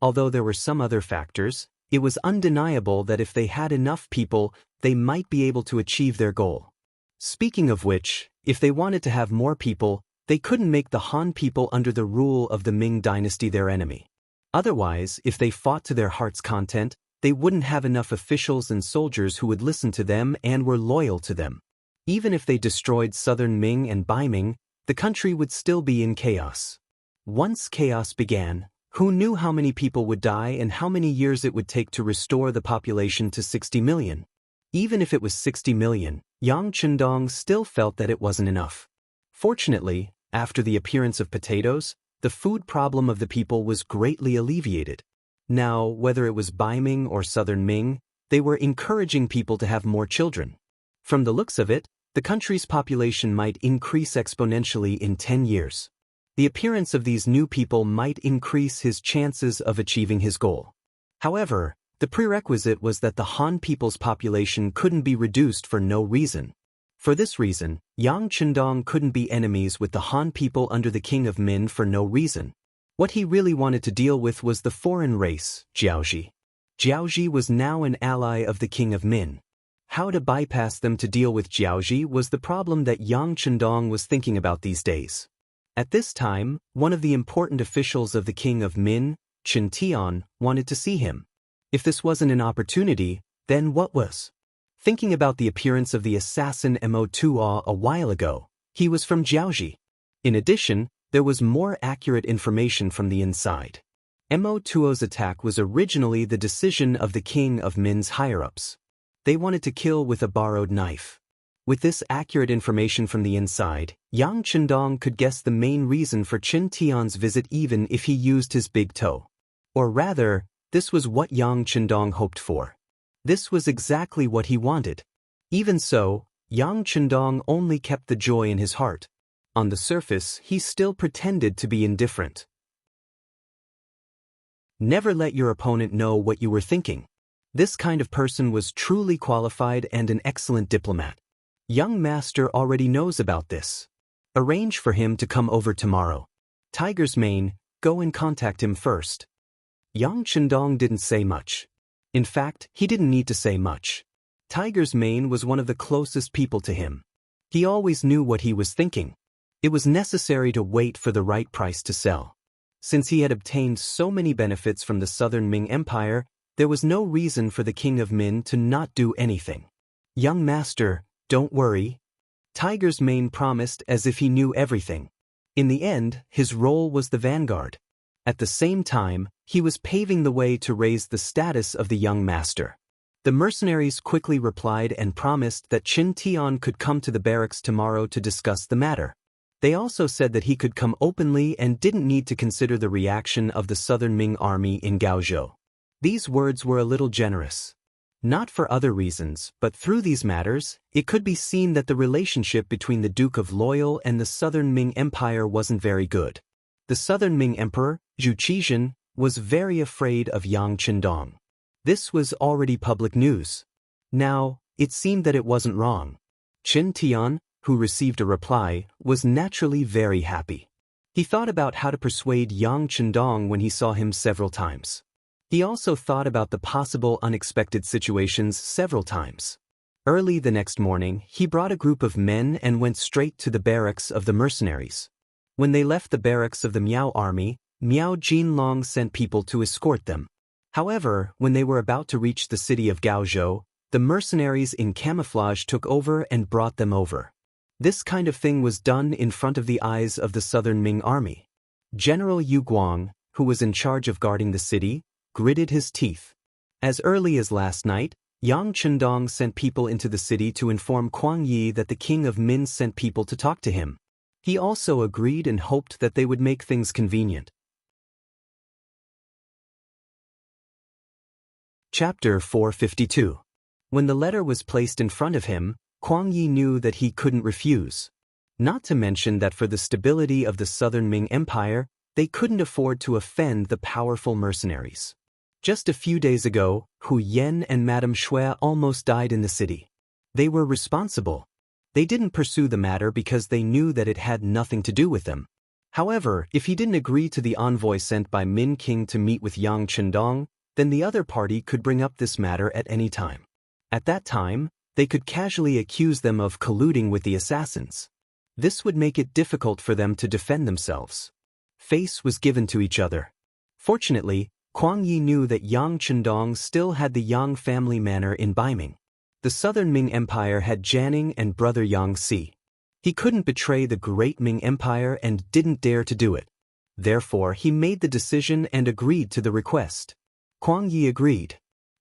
Although there were some other factors, it was undeniable that if they had enough people, they might be able to achieve their goal. Speaking of which, if they wanted to have more people, they couldn't make the Han people under the rule of the Ming dynasty their enemy. Otherwise, if they fought to their heart's content, they wouldn't have enough officials and soldiers who would listen to them and were loyal to them. Even if they destroyed southern Ming and Baiming, the country would still be in chaos. Once chaos began, who knew how many people would die and how many years it would take to restore the population to 60 million? Even if it was 60 million, Yang Chendong still felt that it wasn't enough. Fortunately, after the appearance of potatoes, the food problem of the people was greatly alleviated. Now, whether it was Baiming or southern Ming, they were encouraging people to have more children. From the looks of it, the country's population might increase exponentially in 10 years. The appearance of these new people might increase his chances of achieving his goal. However, the prerequisite was that the Han people's population couldn't be reduced for no reason. For this reason, Yang Chendong couldn't be enemies with the Han people under the king of Min for no reason. What he really wanted to deal with was the foreign race, Jiaozhi. Jiaozhi was now an ally of the king of Min. How to bypass them to deal with Jiaozhi was the problem that Yang Chendong was thinking about these days. At this time, one of the important officials of the king of Min, Chen Tian, wanted to see him. If this wasn't an opportunity, then what was? Thinking about the appearance of the assassin Mo Tuo a while ago, he was from Jiaozhi. In addition, there was more accurate information from the inside. Mo Tuo's attack was originally the decision of the king of Min's higher-ups. They wanted to kill with a borrowed knife. With this accurate information from the inside, Yang Chendong could guess the main reason for Chen Tian's visit even if he used his big toe. Or rather, this was what Yang Chendong hoped for. This was exactly what he wanted. Even so, Yang Chendong only kept the joy in his heart. On the surface, he still pretended to be indifferent. Never let your opponent know what you were thinking. This kind of person was truly qualified and an excellent diplomat. Young master already knows about this. Arrange for him to come over tomorrow. Tiger's Mane, go and contact him first. Yang Chendong didn't say much. In fact, he didn't need to say much. Tiger's Mane was one of the closest people to him. He always knew what he was thinking. It was necessary to wait for the right price to sell. Since he had obtained so many benefits from the southern Ming Empire, there was no reason for the king of Min to not do anything. Young master, don't worry. Tiger's Mane promised as if he knew everything. In the end, his role was the vanguard. At the same time, he was paving the way to raise the status of the young master. The mercenaries quickly replied and promised that Chen Tian could come to the barracks tomorrow to discuss the matter. They also said that he could come openly and didn't need to consider the reaction of the southern Ming army in Gaozhou. These words were a little generous. Not for other reasons, but through these matters, it could be seen that the relationship between the Duke of Loyal and the southern Ming Empire wasn't very good. The southern Ming Emperor, Zhu Qizhen, was very afraid of Yang Chendong. This was already public news. Now, it seemed that it wasn't wrong. Chen Tian, who received a reply, was naturally very happy. He thought about how to persuade Yang Chendong when he saw him several times. He also thought about the possible unexpected situations several times. Early the next morning, he brought a group of men and went straight to the barracks of the mercenaries. When they left the barracks of the Miao army, Miao Jinlong sent people to escort them. However, when they were about to reach the city of Gaozhou, the mercenaries in camouflage took over and brought them over. This kind of thing was done in front of the eyes of the Southern Ming army. General Yu Guang, who was in charge of guarding the city, gritted his teeth. As early as last night, Yang Chendong sent people into the city to inform Kuang Yi that the king of Min sent people to talk to him. He also agreed and hoped that they would make things convenient. Chapter 452. When the letter was placed in front of him, Kuang Yi knew that he couldn't refuse. Not to mention that for the stability of the Southern Ming Empire, they couldn't afford to offend the powerful mercenaries. Just a few days ago, Hu Yan and Madame Shui almost died in the city. They were responsible. They didn't pursue the matter because they knew that it had nothing to do with them. However, if he didn't agree to the envoy sent by Min King to meet with Yang Chendong, then the other party could bring up this matter at any time. At that time, they could casually accuse them of colluding with the assassins. This would make it difficult for them to defend themselves. Face was given to each other. Fortunately, Kuang Yi knew that Yang Chendong still had the Yang family manor in Baiming. The Southern Ming Empire had Jianing and brother Yang Si. He couldn't betray the great Ming Empire and didn't dare to do it. Therefore, he made the decision and agreed to the request. Kuang Yi agreed.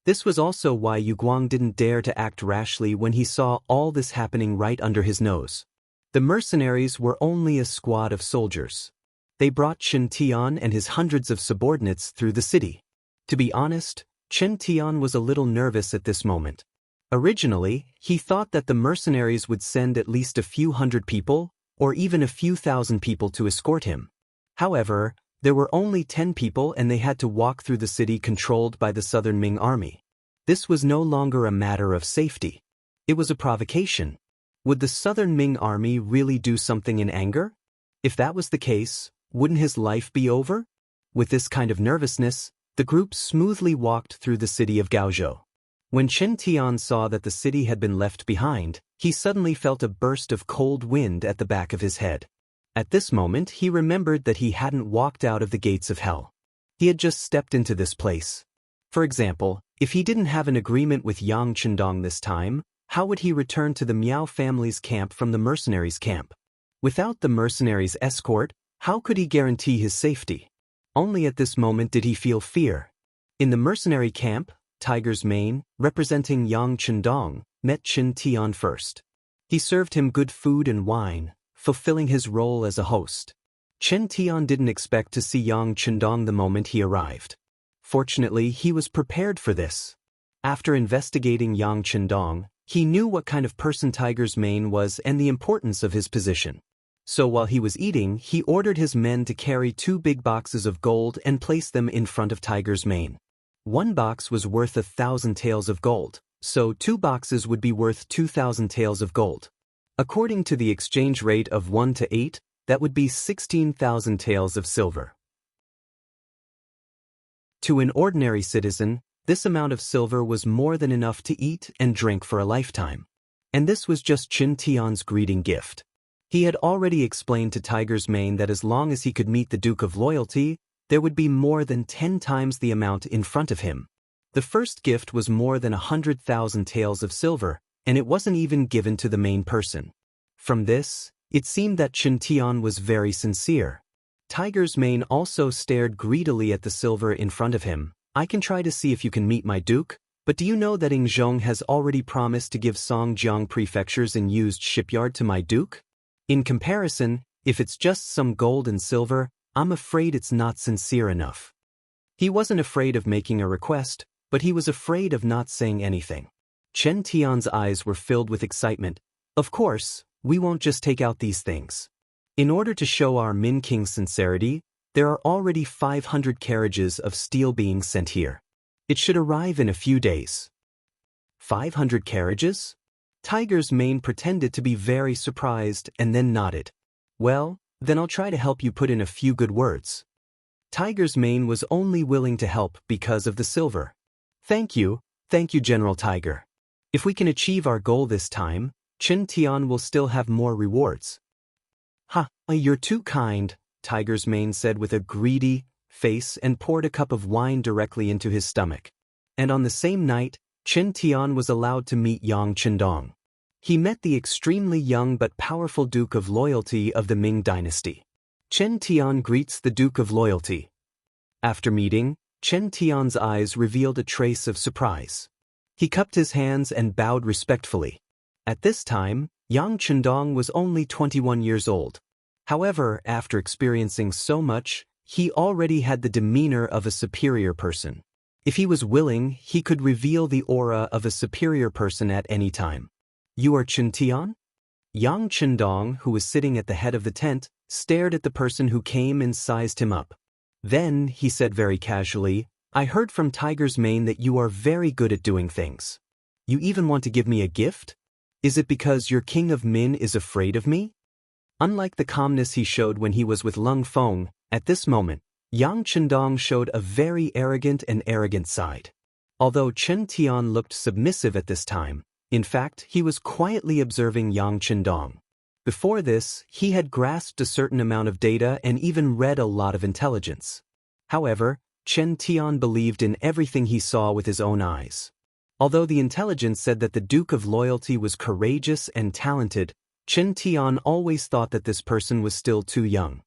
This was also why Yu Guang didn't dare to act rashly when he saw all this happening right under his nose. The mercenaries were only a squad of soldiers. They brought Chen Tian and his hundreds of subordinates through the city. To be honest, Chen Tian was a little nervous at this moment. Originally, he thought that the mercenaries would send at least a few hundred people, or even a few thousand people to escort him. However, there were only 10 people and they had to walk through the city controlled by the Southern Ming army. This was no longer a matter of safety. It was a provocation. Would the Southern Ming army really do something in anger? If that was the case, wouldn't his life be over? With this kind of nervousness, the group smoothly walked through the city of Gaozhou. When Chen Tian saw that the city had been left behind, he suddenly felt a burst of cold wind at the back of his head. At this moment, he remembered that he hadn't walked out of the gates of hell. He had just stepped into this place. For example, if he didn't have an agreement with Yang Chendong this time, how would he return to the Miao family's camp from the mercenaries' camp? Without the mercenaries' escort, how could he guarantee his safety? Only at this moment did he feel fear. In the mercenary camp, Tiger's Mane, representing Yang Chendong, met Chen Tian first. He served him good food and wine, fulfilling his role as a host. Chen Tian didn't expect to see Yang Chendong the moment he arrived. Fortunately, he was prepared for this. After investigating Yang Chendong, he knew what kind of person Tiger's Mane was and the importance of his position. So while he was eating, he ordered his men to carry 2 big boxes of gold and place them in front of Tiger's Mane. One box was worth 1,000 taels of gold, so 2 boxes would be worth 2,000 taels of gold. According to the exchange rate of 1 to 8, that would be 16,000 taels of silver. To an ordinary citizen, this amount of silver was more than enough to eat and drink for a lifetime. And this was just Chen Tian's greeting gift. He had already explained to Tiger's Mane that as long as he could meet the Duke of Loyalty, there would be more than 10 times the amount in front of him. The first gift was more than 100,000 taels of silver, and it wasn't even given to the main person. From this, it seemed that Chen Tian was very sincere. Tiger's Mane also stared greedily at the silver in front of him. I can try to see if you can meet my duke, but do you know that Yingzhong has already promised to give Songjiang prefectures in used shipyard to my duke? In comparison, if it's just some gold and silver, I'm afraid it's not sincere enough. He wasn't afraid of making a request, but he was afraid of not saying anything. Chen Tian's eyes were filled with excitement. Of course, we won't just take out these things. In order to show our Min King's sincerity, there are already 500 carriages of steel being sent here. It should arrive in a few days. 500 carriages? Tiger's Mane pretended to be very surprised and then nodded. Well, Then I'll try to help you put in a few good words. Tiger's mane was only willing to help because of the silver. Thank you, General Tiger. If we can achieve our goal this time, Chen Tian will still have more rewards. Ha, you're too kind, Tiger's mane said with a greedy face and poured a cup of wine directly into his stomach. And on the same night, Chen Tian was allowed to meet Yang Chendong. He met the extremely young but powerful Duke of Loyalty of the Ming Dynasty. Chen Tian greets the Duke of Loyalty. After meeting, Chen Tian's eyes revealed a trace of surprise. He cupped his hands and bowed respectfully. At this time, Yang Chendong was only 21 years old. However, after experiencing so much, he already had the demeanor of a superior person. If he was willing, he could reveal the aura of a superior person at any time. You are Chen Tian? Yang Chendong, who was sitting at the head of the tent, stared at the person who came and sized him up. Then, he said very casually, I heard from Tiger's mane that you are very good at doing things. You even want to give me a gift? Is it because your king of Min is afraid of me? Unlike the calmness he showed when he was with Lung Feng, at this moment, Yang Chendong showed a very arrogant side. Although Chen Tian looked submissive at this time, in fact, he was quietly observing Yang Chendong. Before this, he had grasped a certain amount of data and even read a lot of intelligence. However, Chen Tian believed in everything he saw with his own eyes. Although the intelligence said that the Duke of Loyalty was courageous and talented, Chen Tian always thought that this person was still too young.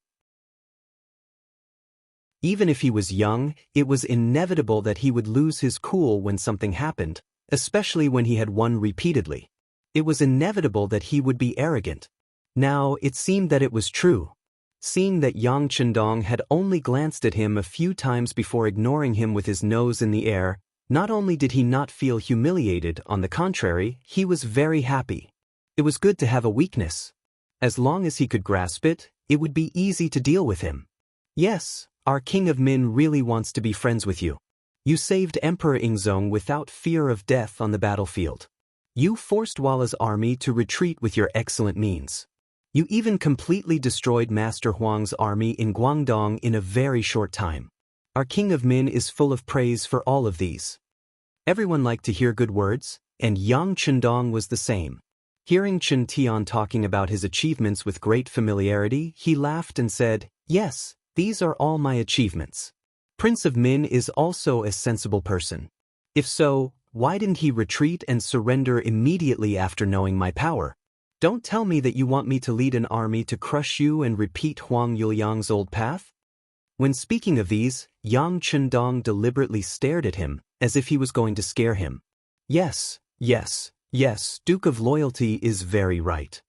Even if he was young, it was inevitable that he would lose his cool when something happened, especially when he had won repeatedly. It was inevitable that he would be arrogant. Now, it seemed that it was true. Seeing that Yang Chendong had only glanced at him a few times before ignoring him with his nose in the air, not only did he not feel humiliated, on the contrary, he was very happy. It was good to have a weakness. As long as he could grasp it, it would be easy to deal with him. Yes, our King of Min really wants to be friends with you. You saved Emperor Yingzong without fear of death on the battlefield. You forced Walla's army to retreat with your excellent means. You even completely destroyed Master Huang's army in Guangdong in a very short time. Our King of Min is full of praise for all of these. Everyone liked to hear good words, and Yang Chendong was the same. Hearing Chen Tian talking about his achievements with great familiarity, he laughed and said, Yes, these are all my achievements. Prince of Min is also a sensible person. If so, why didn't he retreat and surrender immediately after knowing my power? Don't tell me that you want me to lead an army to crush you and repeat Huang Yuliang's old path? When speaking of these, Yang Chendong deliberately stared at him, as if he was going to scare him. Yes, Duke of Loyalty is very right.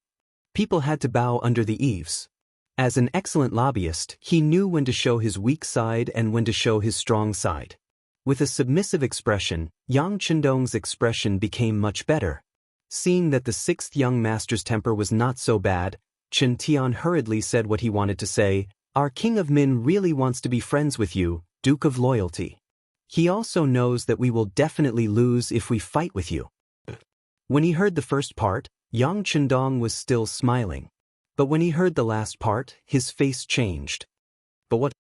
People had to bow under the eaves. As an excellent lobbyist, he knew when to show his weak side and when to show his strong side. With a submissive expression, Yang Chendong's expression became much better. Seeing that the sixth young master's temper was not so bad, Chen Tian hurriedly said what he wanted to say, Our King of Min really wants to be friends with you, Duke of Loyalty. He also knows that we will definitely lose if we fight with you. When he heard the first part, Yang Chendong was still smiling. But when he heard the last part, his face changed. But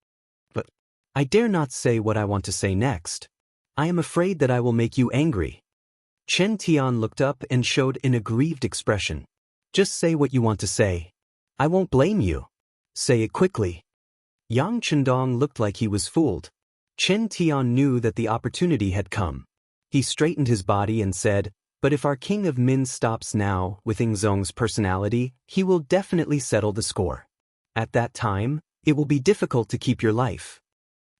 I dare not say what I want to say next. I am afraid that I will make you angry. Chen Tian looked up and showed an aggrieved expression. Just say what you want to say. I won't blame you. Say it quickly. Yang Chendong looked like he was fooled. Chen Tian knew that the opportunity had come. He straightened his body and said, But if our King of Min stops now, with Yingzong's personality, he will definitely settle the score. At that time, it will be difficult to keep your life.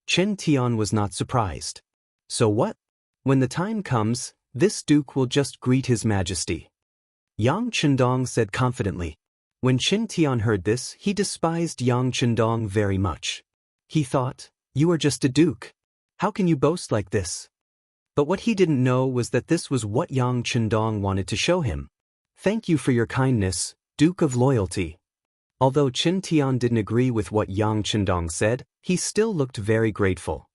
Chen Tian was not surprised. So what? When the time comes, this duke will just greet his majesty. Yang Chendong said confidently. When Chen Tian heard this, he despised Yang Chendong very much. He thought, You are just a duke. How can you boast like this? But what he didn't know was that this was what Yang Chendong wanted to show him. Thank you for your kindness, Duke of Loyalty. Although Chen Tian didn't agree with what Yang Chendong said, he still looked very grateful.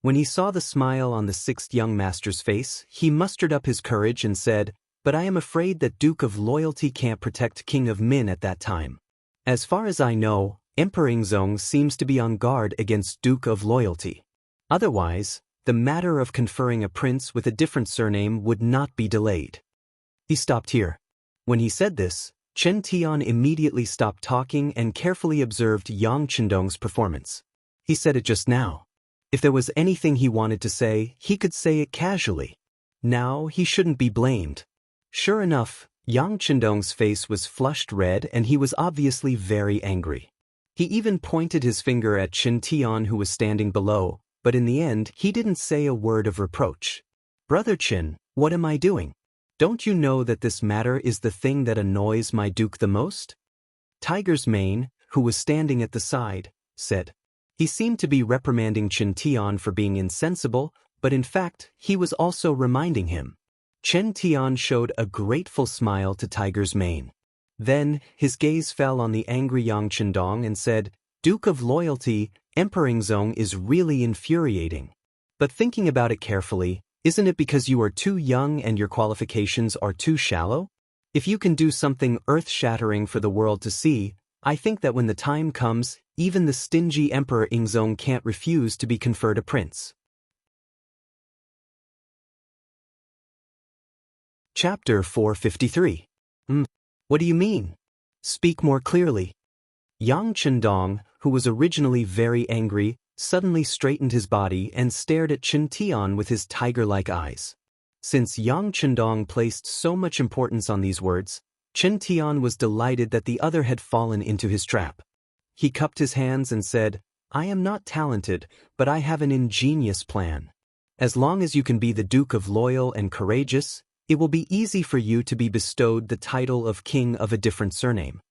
When he saw the smile on the sixth young master's face, he mustered up his courage and said, but I am afraid that Duke of Loyalty can't protect King of Min at that time. As far as I know, Emperor Ingzong seems to be on guard against Duke of Loyalty. Otherwise, the matter of conferring a prince with a different surname would not be delayed. He stopped here. When he said this, Chen Tian immediately stopped talking and carefully observed Yang Chendong's performance. He said it just now. If there was anything he wanted to say, he could say it casually. Now he shouldn't be blamed. Sure enough, Yang Chendong's face was flushed red and he was obviously very angry. He even pointed his finger at Chen Tian who was standing below, but in the end he didn't say a word of reproach. Brother Chen, what am I doing? Don't you know that this matter is the thing that annoys my duke the most? Tiger's Mane, who was standing at the side, said. He seemed to be reprimanding Chen Tian for being insensible, but in fact, he was also reminding him. Chen Tian showed a grateful smile to Tiger's Mane. Then, his gaze fell on the angry Yang Chendong and said, Duke of Loyalty, Emperor Ingzong is really infuriating. But thinking about it carefully, isn't it because you are too young and your qualifications are too shallow? If you can do something earth-shattering for the world to see, I think that when the time comes, even the stingy Emperor Ingzong can't refuse to be conferred a prince. Chapter 453. What do you mean? Speak more clearly. Yang Chendong, who was originally very angry, suddenly straightened his body and stared at Chen Tian with his tiger-like eyes. Since Yang Chendong placed so much importance on these words, Chen Tian was delighted that the other had fallen into his trap. He cupped his hands and said, I am not talented, but I have an ingenious plan. As long as you can be the Duke of Loyal and Courageous, it will be easy for you to be bestowed the title of King of a different surname.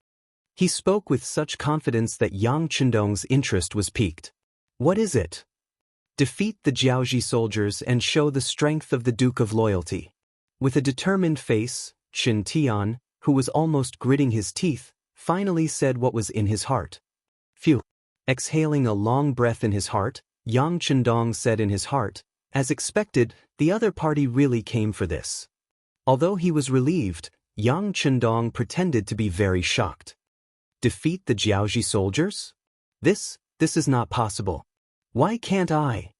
He spoke with such confidence that Yang Chendong's interest was piqued. What is it? Defeat the Jiaoji soldiers and show the strength of the Duke of Loyalty. With a determined face, Chen Tian, who was almost gritting his teeth, finally said what was in his heart. Phew. Exhaling a long breath in his heart, Yang Chendong said in his heart, as expected, the other party really came for this. Although he was relieved, Yang Chendong pretended to be very shocked. Defeat the Jiaoji soldiers? This is not possible. Why can't I?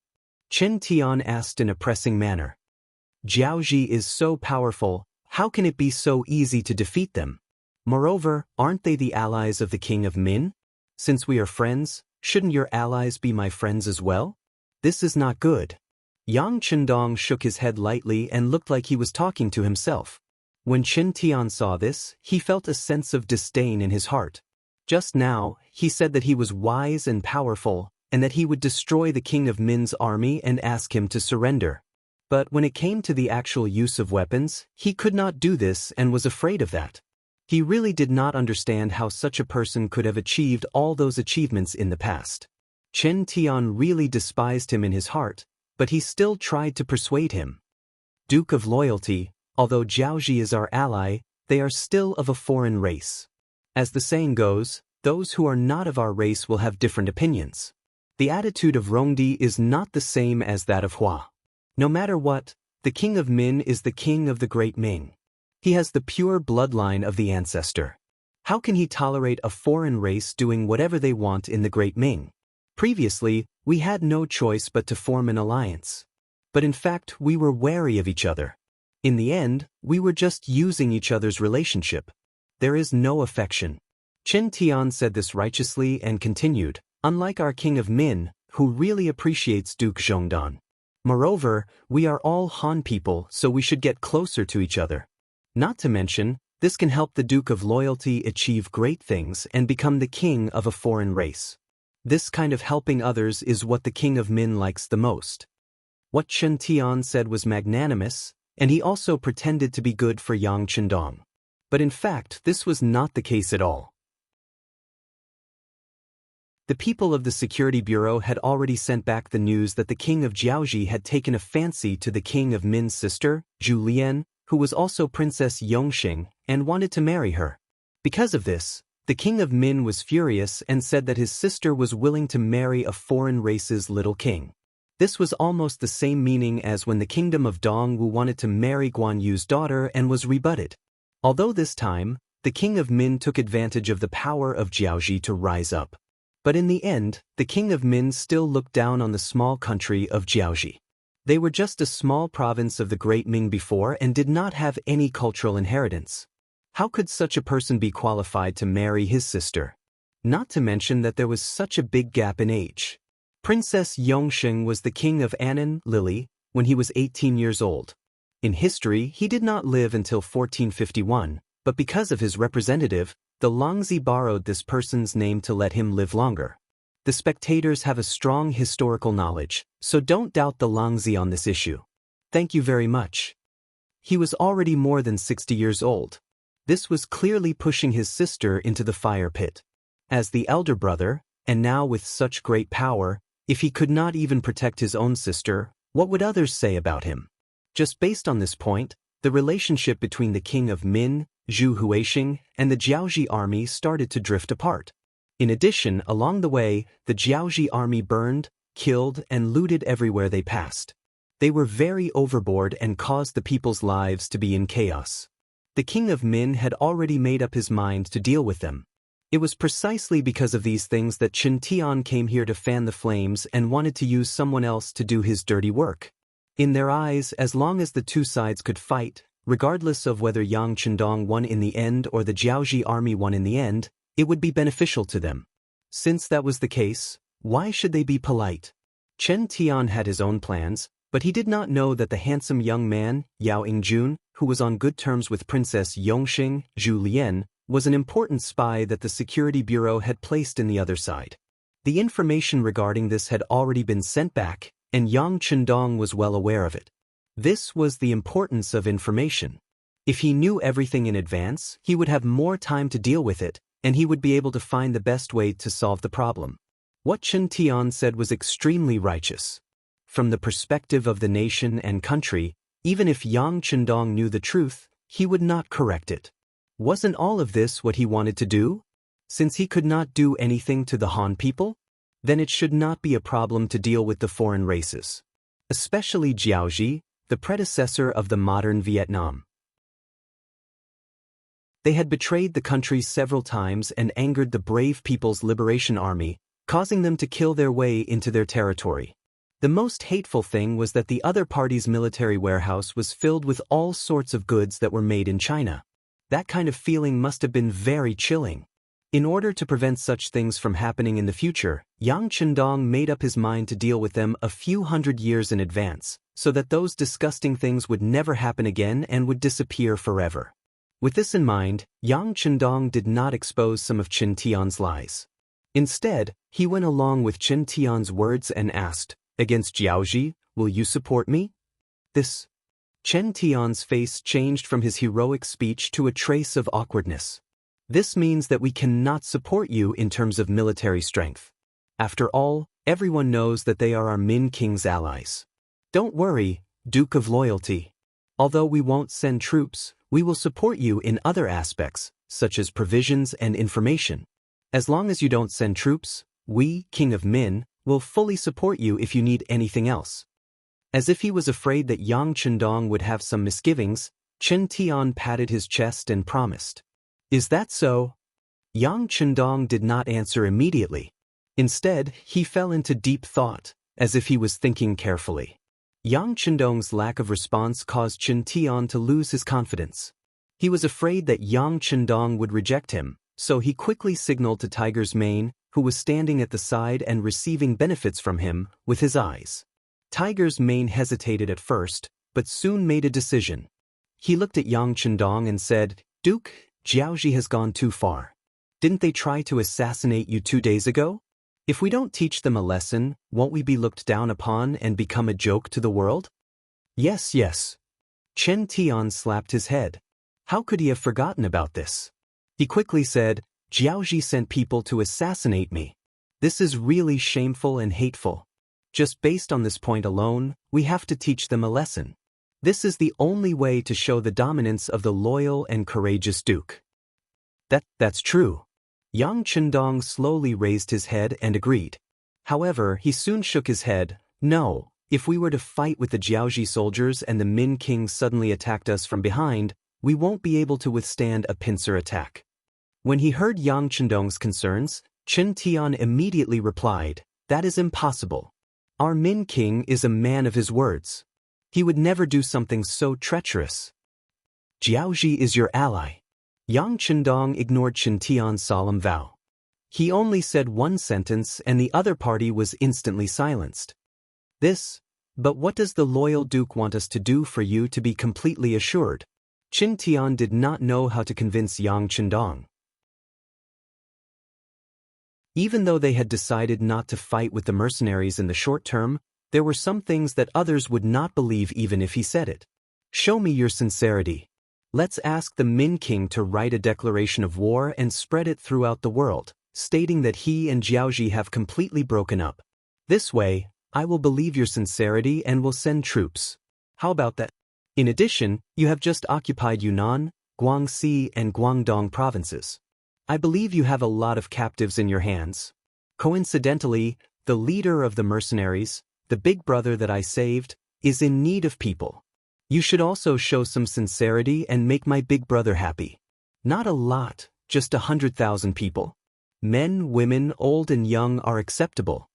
Chen Tian asked in a pressing manner. Jiaoji is so powerful, how can it be so easy to defeat them? Moreover, aren't they the allies of the King of Min? Since we are friends, shouldn't your allies be my friends as well? This is not good. Yang Chendong shook his head lightly and looked like he was talking to himself. When Chen Tian saw this, he felt a sense of disdain in his heart. Just now, he said that he was wise and powerful, and that he would destroy the King of Min's army and ask him to surrender. But when it came to the actual use of weapons, he could not do this and was afraid of that. He really did not understand how such a person could have achieved all those achievements in the past. Chen Tian really despised him in his heart, but he still tried to persuade him. Duke of Loyalty, although Jiaoji is our ally, they are still of a foreign race. As the saying goes, those who are not of our race will have different opinions. The attitude of Rongdi is not the same as that of Hua. No matter what, the King of Min is the king of the Great Ming. He has the pure bloodline of the ancestor. How can he tolerate a foreign race doing whatever they want in the Great Ming? Previously, we had no choice but to form an alliance. But in fact, we were wary of each other. In the end, we were just using each other's relationship. There is no affection. Chen Tian said this righteously and continued, unlike our King of Min, who really appreciates Duke Zhongdan. Moreover, we are all Han people, so we should get closer to each other. Not to mention, this can help the Duke of Loyalty achieve great things and become the king of a foreign race. This kind of helping others is what the King of Min likes the most. What Chen Tian said was magnanimous, and he also pretended to be good for Yang Chendong. But in fact, this was not the case at all. The people of the Security Bureau had already sent back the news that the King of Jiaoji had taken a fancy to the King of Min's sister, Zhu Lian, who was also Princess Yongxing, and wanted to marry her. Because of this, the King of Min was furious and said that his sister was willing to marry a foreign race's little king. This was almost the same meaning as when the kingdom of Dongwu wanted to marry Guan Yu's daughter and was rebutted. Although this time, the king of Min took advantage of the power of Jiaoji to rise up. But in the end, the king of Min still looked down on the small country of Jiaoji. They were just a small province of the Great Ming before and did not have any cultural inheritance. How could such a person be qualified to marry his sister? Not to mention that there was such a big gap in age. Princess Yongsheng was the king of Annan, Lily, when he was 18 years old. In history, he did not live until 1451, but because of his representative, the Longzi borrowed this person's name to let him live longer. The spectators have a strong historical knowledge, so don't doubt the Longzi on this issue. Thank you very much. He was already more than 60 years old. This was clearly pushing his sister into the fire pit. As the elder brother, and now with such great power, if he could not even protect his own sister, what would others say about him? Just based on this point, the relationship between the king of Min, Zhu Huixing, and the Jiaoji army started to drift apart. In addition, along the way, the Jiaoji army burned, killed, and looted everywhere they passed. They were very overboard and caused the people's lives to be in chaos. The king of Min had already made up his mind to deal with them. It was precisely because of these things that Chen Tian came here to fan the flames and wanted to use someone else to do his dirty work. In their eyes, as long as the two sides could fight, regardless of whether Yang Chendong won in the end or the Jiaoji army won in the end, it would be beneficial to them. Since that was the case, why should they be polite? Chen Tian had his own plans, but he did not know that the handsome young man, Yao Yingjun, who was on good terms with Princess Yongxing, Zhu Lian, was an important spy that the Security Bureau had placed in the other side. The information regarding this had already been sent back, and Yang Chendong was well aware of it. This was the importance of information. If he knew everything in advance, he would have more time to deal with it, and he would be able to find the best way to solve the problem. What Chen Tian said was extremely righteous. From the perspective of the nation and country, even if Yang Chendong knew the truth, he would not correct it. Wasn't all of this what he wanted to do? Since he could not do anything to the Han people, then it should not be a problem to deal with the foreign races. Especially Jiaoji, the predecessor of the modern Vietnam. They had betrayed the country several times and angered the brave People's Liberation Army, causing them to kill their way into their territory. The most hateful thing was that the other party's military warehouse was filled with all sorts of goods that were made in China. That kind of feeling must have been very chilling. In order to prevent such things from happening in the future, Yang Chendong made up his mind to deal with them a few hundred years in advance, so that those disgusting things would never happen again and would disappear forever. With this in mind, Yang Chendong did not expose some of Chen Tian's lies. Instead, he went along with Chen Tian's words and asked, "Against Jiaoji, will you support me?" Chen Tian's face changed from his heroic speech to a trace of awkwardness. This means that we cannot support you in terms of military strength. After all, everyone knows that they are our Min King's allies. Don't worry, Duke of Loyalty. Although we won't send troops, we will support you in other aspects, such as provisions and information. As long as you don't send troops, we, King of Min, will fully support you if you need anything else. As if he was afraid that Yang Chendong would have some misgivings, Chen Tian patted his chest and promised. Is that so? Yang Chendong did not answer immediately. Instead, he fell into deep thought, as if he was thinking carefully. Yang Chendong's lack of response caused Chen Tian to lose his confidence. He was afraid that Yang Chendong would reject him, so he quickly signaled to Tiger's Mane, who was standing at the side and receiving benefits from him, with his eyes. Tiger's Mane hesitated at first, but soon made a decision. He looked at Yang Chendong and said, "Duke, Jiaoji has gone too far. Didn't they try to assassinate you 2 days ago? If we don't teach them a lesson, won't we be looked down upon and become a joke to the world?" Yes. Chen Tian slapped his head. How could he have forgotten about this? He quickly said, "Jiaoji sent people to assassinate me. This is really shameful and hateful. Just based on this point alone, we have to teach them a lesson. This is the only way to show the dominance of the loyal and courageous Duke." That's true. Yang Chendong slowly raised his head and agreed. However, he soon shook his head, No, if we were to fight with the Jiaoji soldiers and the Min king suddenly attacked us from behind, we won't be able to withstand a pincer attack. When he heard Yang Chendong's concerns, Chen Tian immediately replied, "That is impossible. Our Min king is a man of his words. He would never do something so treacherous. Jiaoji is your ally." Yang Chendong ignored Chen Tian's solemn vow. He only said one sentence and the other party was instantly silenced. But what does the loyal duke want us to do for you to be completely assured? Chen Tian did not know how to convince Yang Chendong. Even though they had decided not to fight with the mercenaries in the short term, there were some things that others would not believe even if he said it. "Show me your sincerity. Let's ask the Min king to write a declaration of war and spread it throughout the world, stating that he and Jiaoji have completely broken up. This way, I will believe your sincerity and will send troops. How about that? In addition, you have just occupied Yunnan, Guangxi, and Guangdong provinces. I believe you have a lot of captives in your hands. Coincidentally, the leader of the mercenaries, the big brother that I saved, is in need of people. You should also show some sincerity and make my big brother happy. Not a lot, just 100,000 people. Men, women, old and young are acceptable."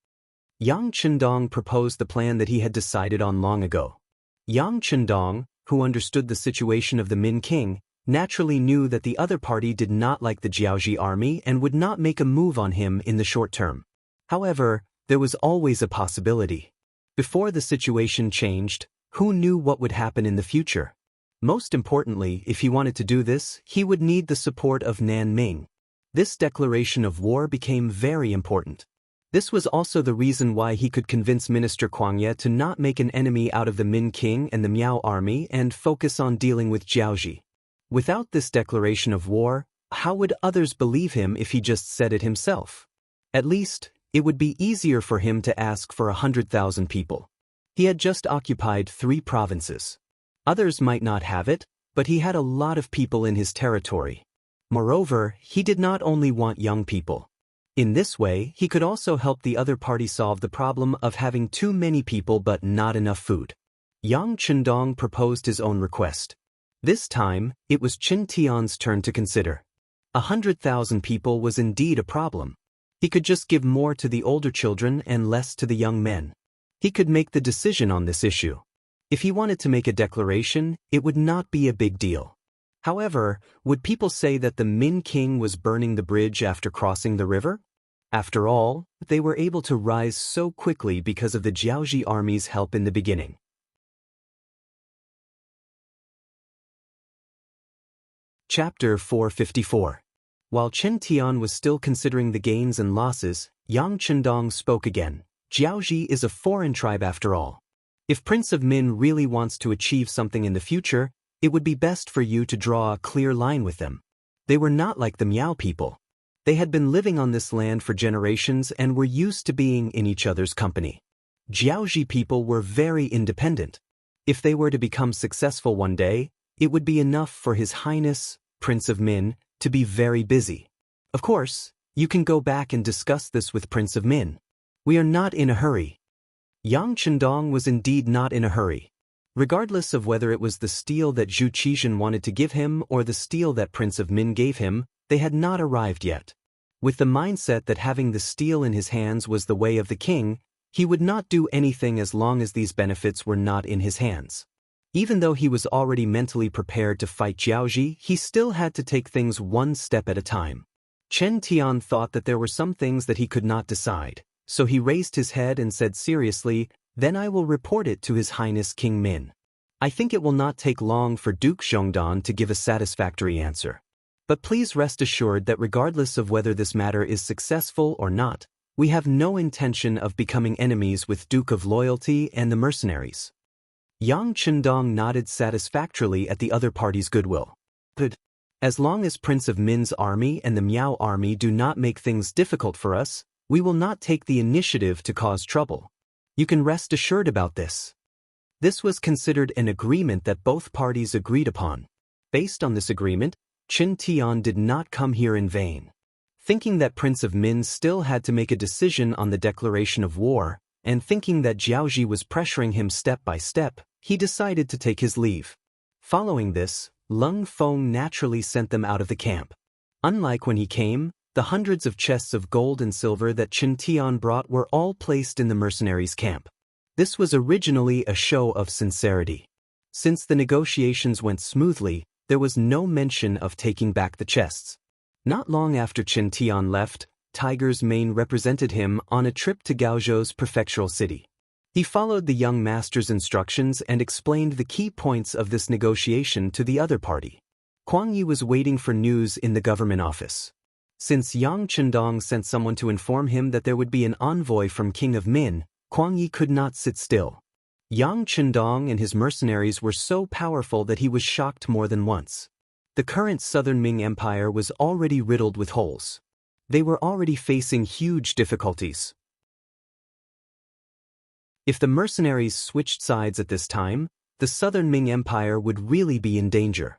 Yang Chendong proposed the plan that he had decided on long ago. Yang Chendong, who understood the situation of the Min king, naturally knew that the other party did not like the Jiaoji army and would not make a move on him in the short term. However, there was always a possibility. Before the situation changed, who knew what would happen in the future? Most importantly, if he wanted to do this, he would need the support of Nanming. This declaration of war became very important. This was also the reason why he could convince Minister Kuang Ye to not make an enemy out of the Min king and the Miao army and focus on dealing with Jiaoji. Without this declaration of war, how would others believe him if he just said it himself? At least, it would be easier for him to ask for 100,000 people. He had just occupied 3 provinces. Others might not have it, but he had a lot of people in his territory. Moreover, he did not only want young people. In this way, he could also help the other party solve the problem of having too many people but not enough food. Yang Chendong proposed his own request. This time, it was Chen Tian's turn to consider. 100,000 people was indeed a problem. He could just give more to the older children and less to the young men. He could make the decision on this issue. If he wanted to make a declaration, it would not be a big deal. However, would people say that the Min king was burning the bridge after crossing the river? After all, they were able to rise so quickly because of the Jiaoji army's help in the beginning. Chapter 454. While Chen Tian was still considering the gains and losses, Yang Chendong spoke again. Jiaoji is a foreign tribe after all. If Prince of Min really wants to achieve something in the future, it would be best for you to draw a clear line with them. They were not like the Miao people. They had been living on this land for generations and were used to being in each other's company. Jiaoji people were very independent. If they were to become successful one day, it would be enough for His Highness, Prince of Min, to be very busy. Of course, you can go back and discuss this with Prince of Min. We are not in a hurry. Yang Chendong was indeed not in a hurry. Regardless of whether it was the steel that Zhu Qizhen wanted to give him or the steel that Prince of Min gave him, they had not arrived yet. With the mindset that having the steel in his hands was the way of the king, he would not do anything as long as these benefits were not in his hands. Even though he was already mentally prepared to fight Jiaoji, he still had to take things one step at a time. Chen Tian thought that there were some things that he could not decide, so he raised his head and said seriously, "Then I will report it to His Highness King Min. I think it will not take long for Duke Zhongdan to give a satisfactory answer. But please rest assured that regardless of whether this matter is successful or not, we have no intention of becoming enemies with Duke of Loyalty and the mercenaries." Yang Chendong nodded satisfactorily at the other party's goodwill. "Good. As long as Prince of Min's army and the Miao army do not make things difficult for us, we will not take the initiative to cause trouble. You can rest assured about this." This was considered an agreement that both parties agreed upon. Based on this agreement, Chen Tian did not come here in vain. Thinking that Prince of Min still had to make a decision on the declaration of war, and thinking that Jiaoji was pressuring him step by step, he decided to take his leave. Following this, Leng Feng naturally sent them out of the camp. Unlike when he came, the hundreds of chests of gold and silver that Chen Tian brought were all placed in the mercenaries' camp. This was originally a show of sincerity. Since the negotiations went smoothly, there was no mention of taking back the chests. Not long after Chen Tian left, Tiger's Mane represented him on a trip to Gaozhou's prefectural city. He followed the young master's instructions and explained the key points of this negotiation to the other party. Kuang Yi was waiting for news in the government office. Since Yang Chendong sent someone to inform him that there would be an envoy from King of Min, Kuang Yi could not sit still. Yang Chendong and his mercenaries were so powerful that he was shocked more than once. The current southern Ming Empire was already riddled with holes. They were already facing huge difficulties. If the mercenaries switched sides at this time, the southern Ming Empire would really be in danger.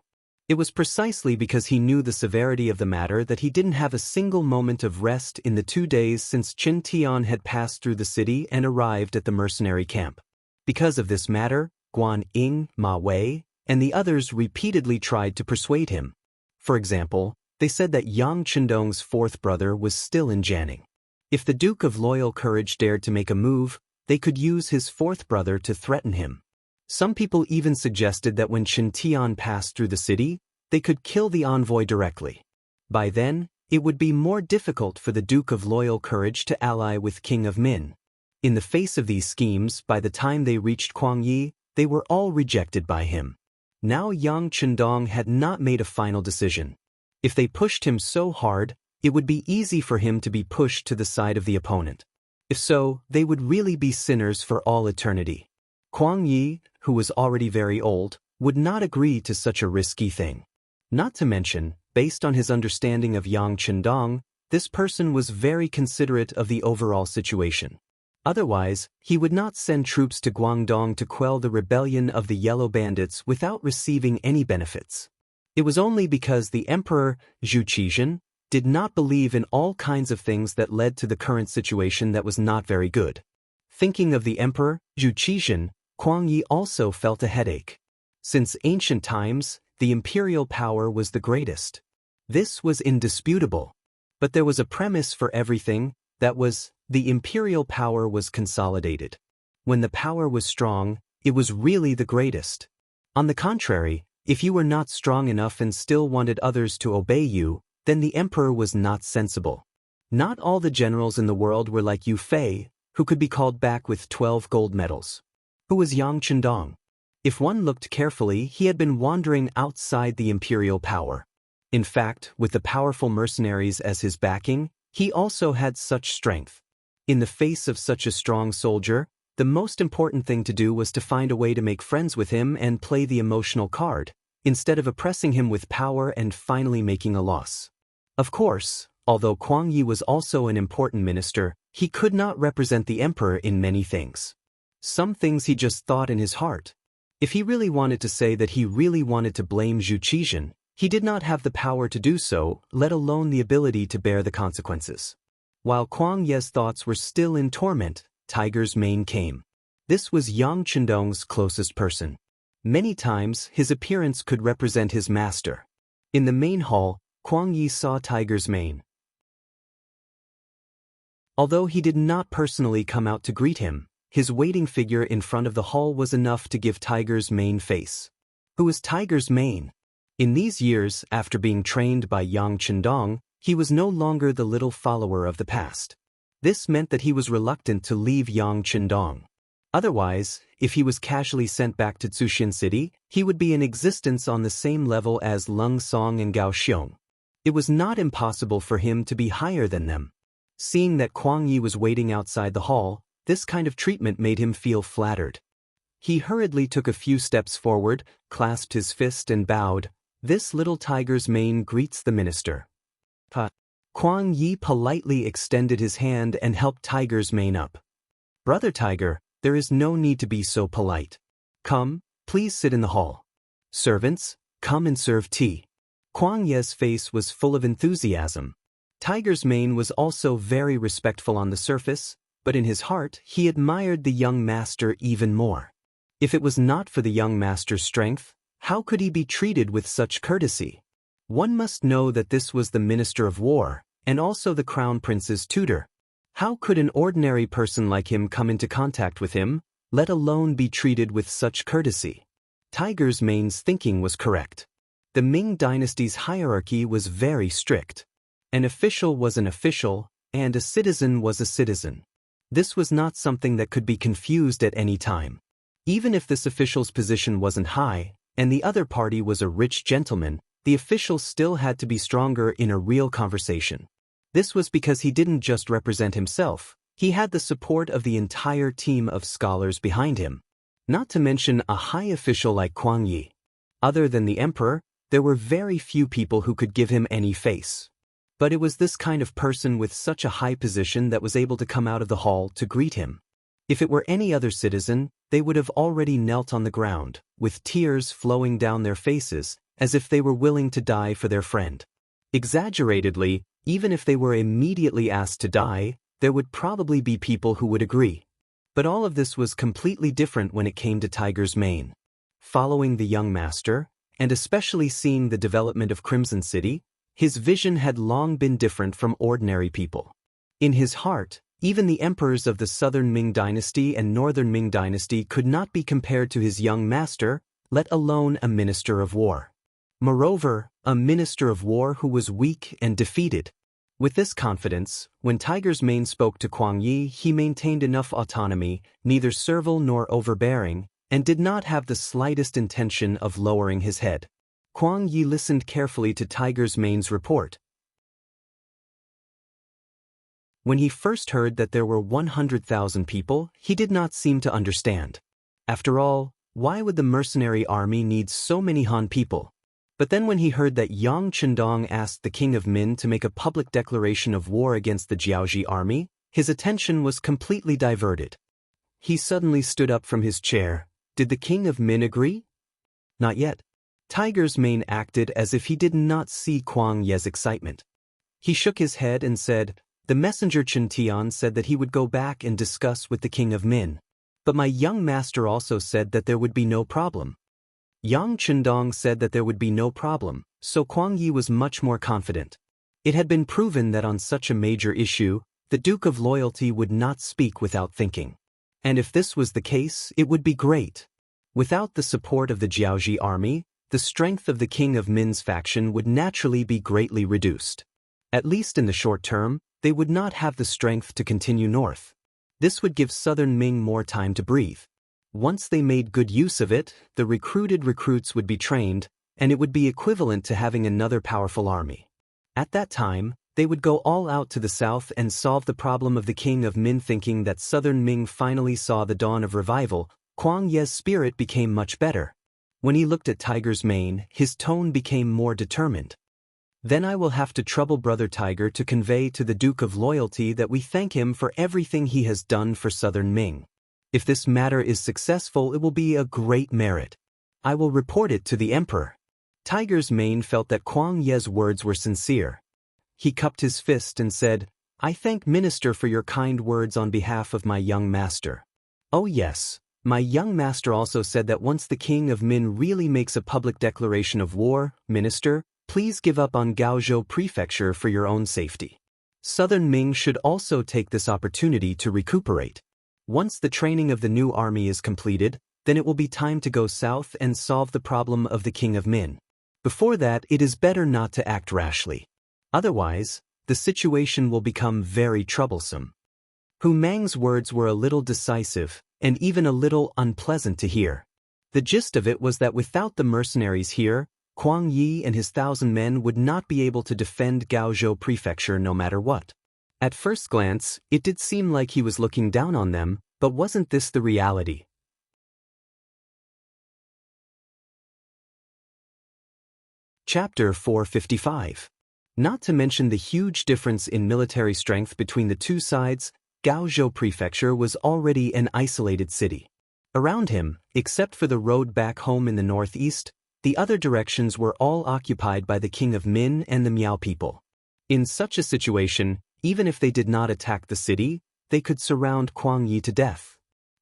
It was precisely because he knew the severity of the matter that he didn't have a single moment of rest in the 2 days since Chen Tian had passed through the city and arrived at the mercenary camp. Because of this matter, Guan Ying, Ma Wei, and the others repeatedly tried to persuade him. For example, they said that Yang Chendong's fourth brother was still in Jianing. If the Duke of Loyal Courage dared to make a move, they could use his fourth brother to threaten him. Some people even suggested that when Chen Tian passed through the city, they could kill the envoy directly. By then, it would be more difficult for the Duke of Loyal Courage to ally with King of Min. In the face of these schemes, by the time they reached Kuang Yi, they were all rejected by him. Now Yang Chendong had not made a final decision. If they pushed him so hard, it would be easy for him to be pushed to the side of the opponent. If so, they would really be sinners for all eternity. Kuang Yi, who was already very old, would not agree to such a risky thing. Not to mention, based on his understanding of Yang Chendong, this person was very considerate of the overall situation. Otherwise, he would not send troops to Guangdong to quell the rebellion of the Yellow Bandits without receiving any benefits. It was only because the Emperor, Zhu Qizhen, did not believe in all kinds of things that led to the current situation that was not very good. Thinking of the Emperor, Zhu Qizhen, Kuang Yi also felt a headache. Since ancient times, the imperial power was the greatest. This was indisputable. But there was a premise for everything, that was, the imperial power was consolidated. When the power was strong, it was really the greatest. On the contrary, if you were not strong enough and still wanted others to obey you, then the emperor was not sensible. Not all the generals in the world were like Yu Fei, who could be called back with 12 gold medals. Who was Yang Chendong? If one looked carefully, he had been wandering outside the imperial power. In fact, with the powerful mercenaries as his backing, he also had such strength. In the face of such a strong soldier, the most important thing to do was to find a way to make friends with him and play the emotional card, instead of oppressing him with power and finally making a loss. Of course, although Kuang Yi was also an important minister, he could not represent the emperor in many things. Some things he just thought in his heart. If he really wanted to say that he really wanted to blame Zhu Qizhen, he did not have the power to do so, let alone the ability to bear the consequences. While Kuang Ye's thoughts were still in torment, Tiger's Mane came. This was Yang Chendong's closest person. Many times, his appearance could represent his master. In the main hall, Kuang Yi saw Tiger's Mane. Although he did not personally come out to greet him, his waiting figure in front of the hall was enough to give Tiger's Mane face. Who was Tiger's Mane? In these years, after being trained by Yang Chendong, he was no longer the little follower of the past. This meant that he was reluctant to leave Yang Chendong. Otherwise, if he was casually sent back to Tsuxian City, he would be in existence on the same level as Leng Song and Gao Xiong. It was not impossible for him to be higher than them. Seeing that Kuang Yi was waiting outside the hall, this kind of treatment made him feel flattered. He hurriedly took a few steps forward, clasped his fist and bowed. "This little Tiger's Mane greets the minister." Kuang Yi politely extended his hand and helped Tiger's Mane up. "Brother Tiger, there is no need to be so polite. Come, please sit in the hall. Servants, come and serve tea." Kuang Ye's face was full of enthusiasm. Tiger's Mane was also very respectful on the surface, but in his heart he admired the young master even more. If it was not for the young master's strength, how could he be treated with such courtesy? One must know that this was the Minister of War, and also the Crown Prince's tutor. How could an ordinary person like him come into contact with him, let alone be treated with such courtesy? Tiger's Mane's thinking was correct. The Ming dynasty's hierarchy was very strict. An official was an official, and a citizen was a citizen. This was not something that could be confused at any time. Even if this official's position wasn't high, and the other party was a rich gentleman, the official still had to be stronger in a real conversation. This was because he didn't just represent himself, he had the support of the entire team of scholars behind him. Not to mention a high official like Kuang Yi. Other than the emperor, there were very few people who could give him any face. But it was this kind of person with such a high position that was able to come out of the hall to greet him. If it were any other citizen, they would have already knelt on the ground, with tears flowing down their faces, as if they were willing to die for their friend. Exaggeratedly, even if they were immediately asked to die, there would probably be people who would agree. But all of this was completely different when it came to Tiger's Mane. Following the young master, and especially seeing the development of Crimson City, his vision had long been different from ordinary people. In his heart, even the emperors of the Southern Ming dynasty and Northern Ming dynasty could not be compared to his young master, let alone a minister of war. Moreover, a minister of war who was weak and defeated. With this confidence, when Tiger's Mane spoke to Kuang Yi, he maintained enough autonomy, neither servile nor overbearing, and did not have the slightest intention of lowering his head. Kuang Yi listened carefully to Tiger's Mane's report. When he first heard that there were 100,000 people, he did not seem to understand. After all, why would the mercenary army need so many Han people? But then when he heard that Yang Chendong asked the king of Min to make a public declaration of war against the Jiaoji army, his attention was completely diverted. He suddenly stood up from his chair. Did the king of Min agree? Not yet. Tiger's Mane acted as if he did not see Kuang Ye's excitement. He shook his head and said, "The messenger Chen Tian said that he would go back and discuss with the king of Min. But my young master also said that there would be no problem." Yang Chendong said that there would be no problem, so Kuang Yi was much more confident. It had been proven that on such a major issue, the Duke of Loyalty would not speak without thinking. And if this was the case, it would be great. Without the support of the Jiaoji army, the strength of the king of Min's faction would naturally be greatly reduced. At least in the short term, they would not have the strength to continue north. This would give Southern Ming more time to breathe. Once they made good use of it, the recruited recruits would be trained, and it would be equivalent to having another powerful army. At that time, they would go all out to the south and solve the problem of the king of Min. Thinking that Southern Ming finally saw the dawn of revival, Kuang Ye's spirit became much better. When he looked at Tiger's Mane, his tone became more determined. "Then I will have to trouble Brother Tiger to convey to the Duke of Loyalty that we thank him for everything he has done for Southern Ming. If this matter is successful, it will be a great merit. I will report it to the emperor." Tiger's Mane felt that Kuang Ye's words were sincere. He cupped his fist and said, "I thank Minister for your kind words on behalf of my young master. Oh yes, my young master also said that once the king of Min really makes a public declaration of war, Minister, please give up on Gaozhou Prefecture for your own safety. Southern Ming should also take this opportunity to recuperate. Once the training of the new army is completed, then it will be time to go south and solve the problem of the king of Min. Before that, it is better not to act rashly. Otherwise, the situation will become very troublesome." Hu Mang's words were a little decisive, and even a little unpleasant to hear. The gist of it was that without the mercenaries here, Kuang Yi and his 1,000 men would not be able to defend Gaozhou Prefecture no matter what. At first glance, it did seem like he was looking down on them, but wasn't this the reality? Chapter 455. Not to mention the huge difference in military strength between the two sides, Gaozhou Prefecture was already an isolated city. Around him, except for the road back home in the northeast, the other directions were all occupied by the king of Min and the Miao people. In such a situation, even if they did not attack the city, they could surround Kuang Yi to death.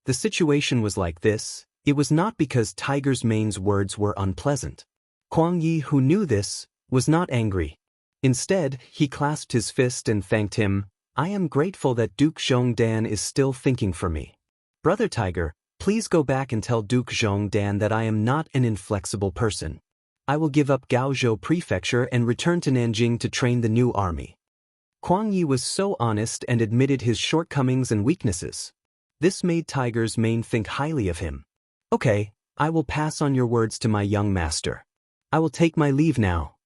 The situation was like this. It was not because Tiger's Mane's words were unpleasant. Kuang Yi, who knew this, was not angry. Instead, he clasped his fist and thanked him. I am grateful that Duke Zhongdan is still thinking for me. Brother Tiger, please go back and tell Duke Zhongdan that I am not an inflexible person. I will give up Gaozhou Prefecture and return to Nanjing to train the new army. Kuang Yi was so honest and admitted his shortcomings and weaknesses. This made Tiger's Mane think highly of him. Okay, I will pass on your words to my young master. I will take my leave now.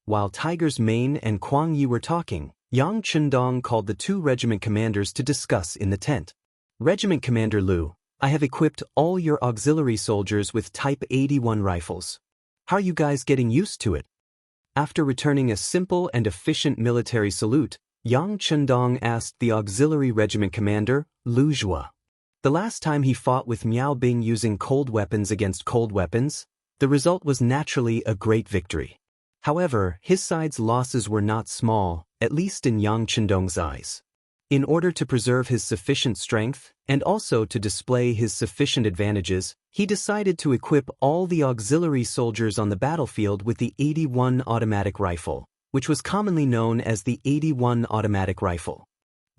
While Tiger's Mane and Kuang Yi were talking, Yang Chundong called the two regiment commanders to discuss in the tent. Regiment Commander Liu, I have equipped all your auxiliary soldiers with Type 81 rifles. How are you guys getting used to it? After returning a simple and efficient military salute, Yang Chundong asked the auxiliary regiment commander, Lu Zhua. The last time he fought with Miao Bing using cold weapons against cold weapons, the result was naturally a great victory. However, his side's losses were not small, at least in Yang Chundong's eyes. In order to preserve his sufficient strength, and also to display his sufficient advantages, he decided to equip all the auxiliary soldiers on the battlefield with the 81 automatic rifle, which was commonly known as the 81 automatic rifle.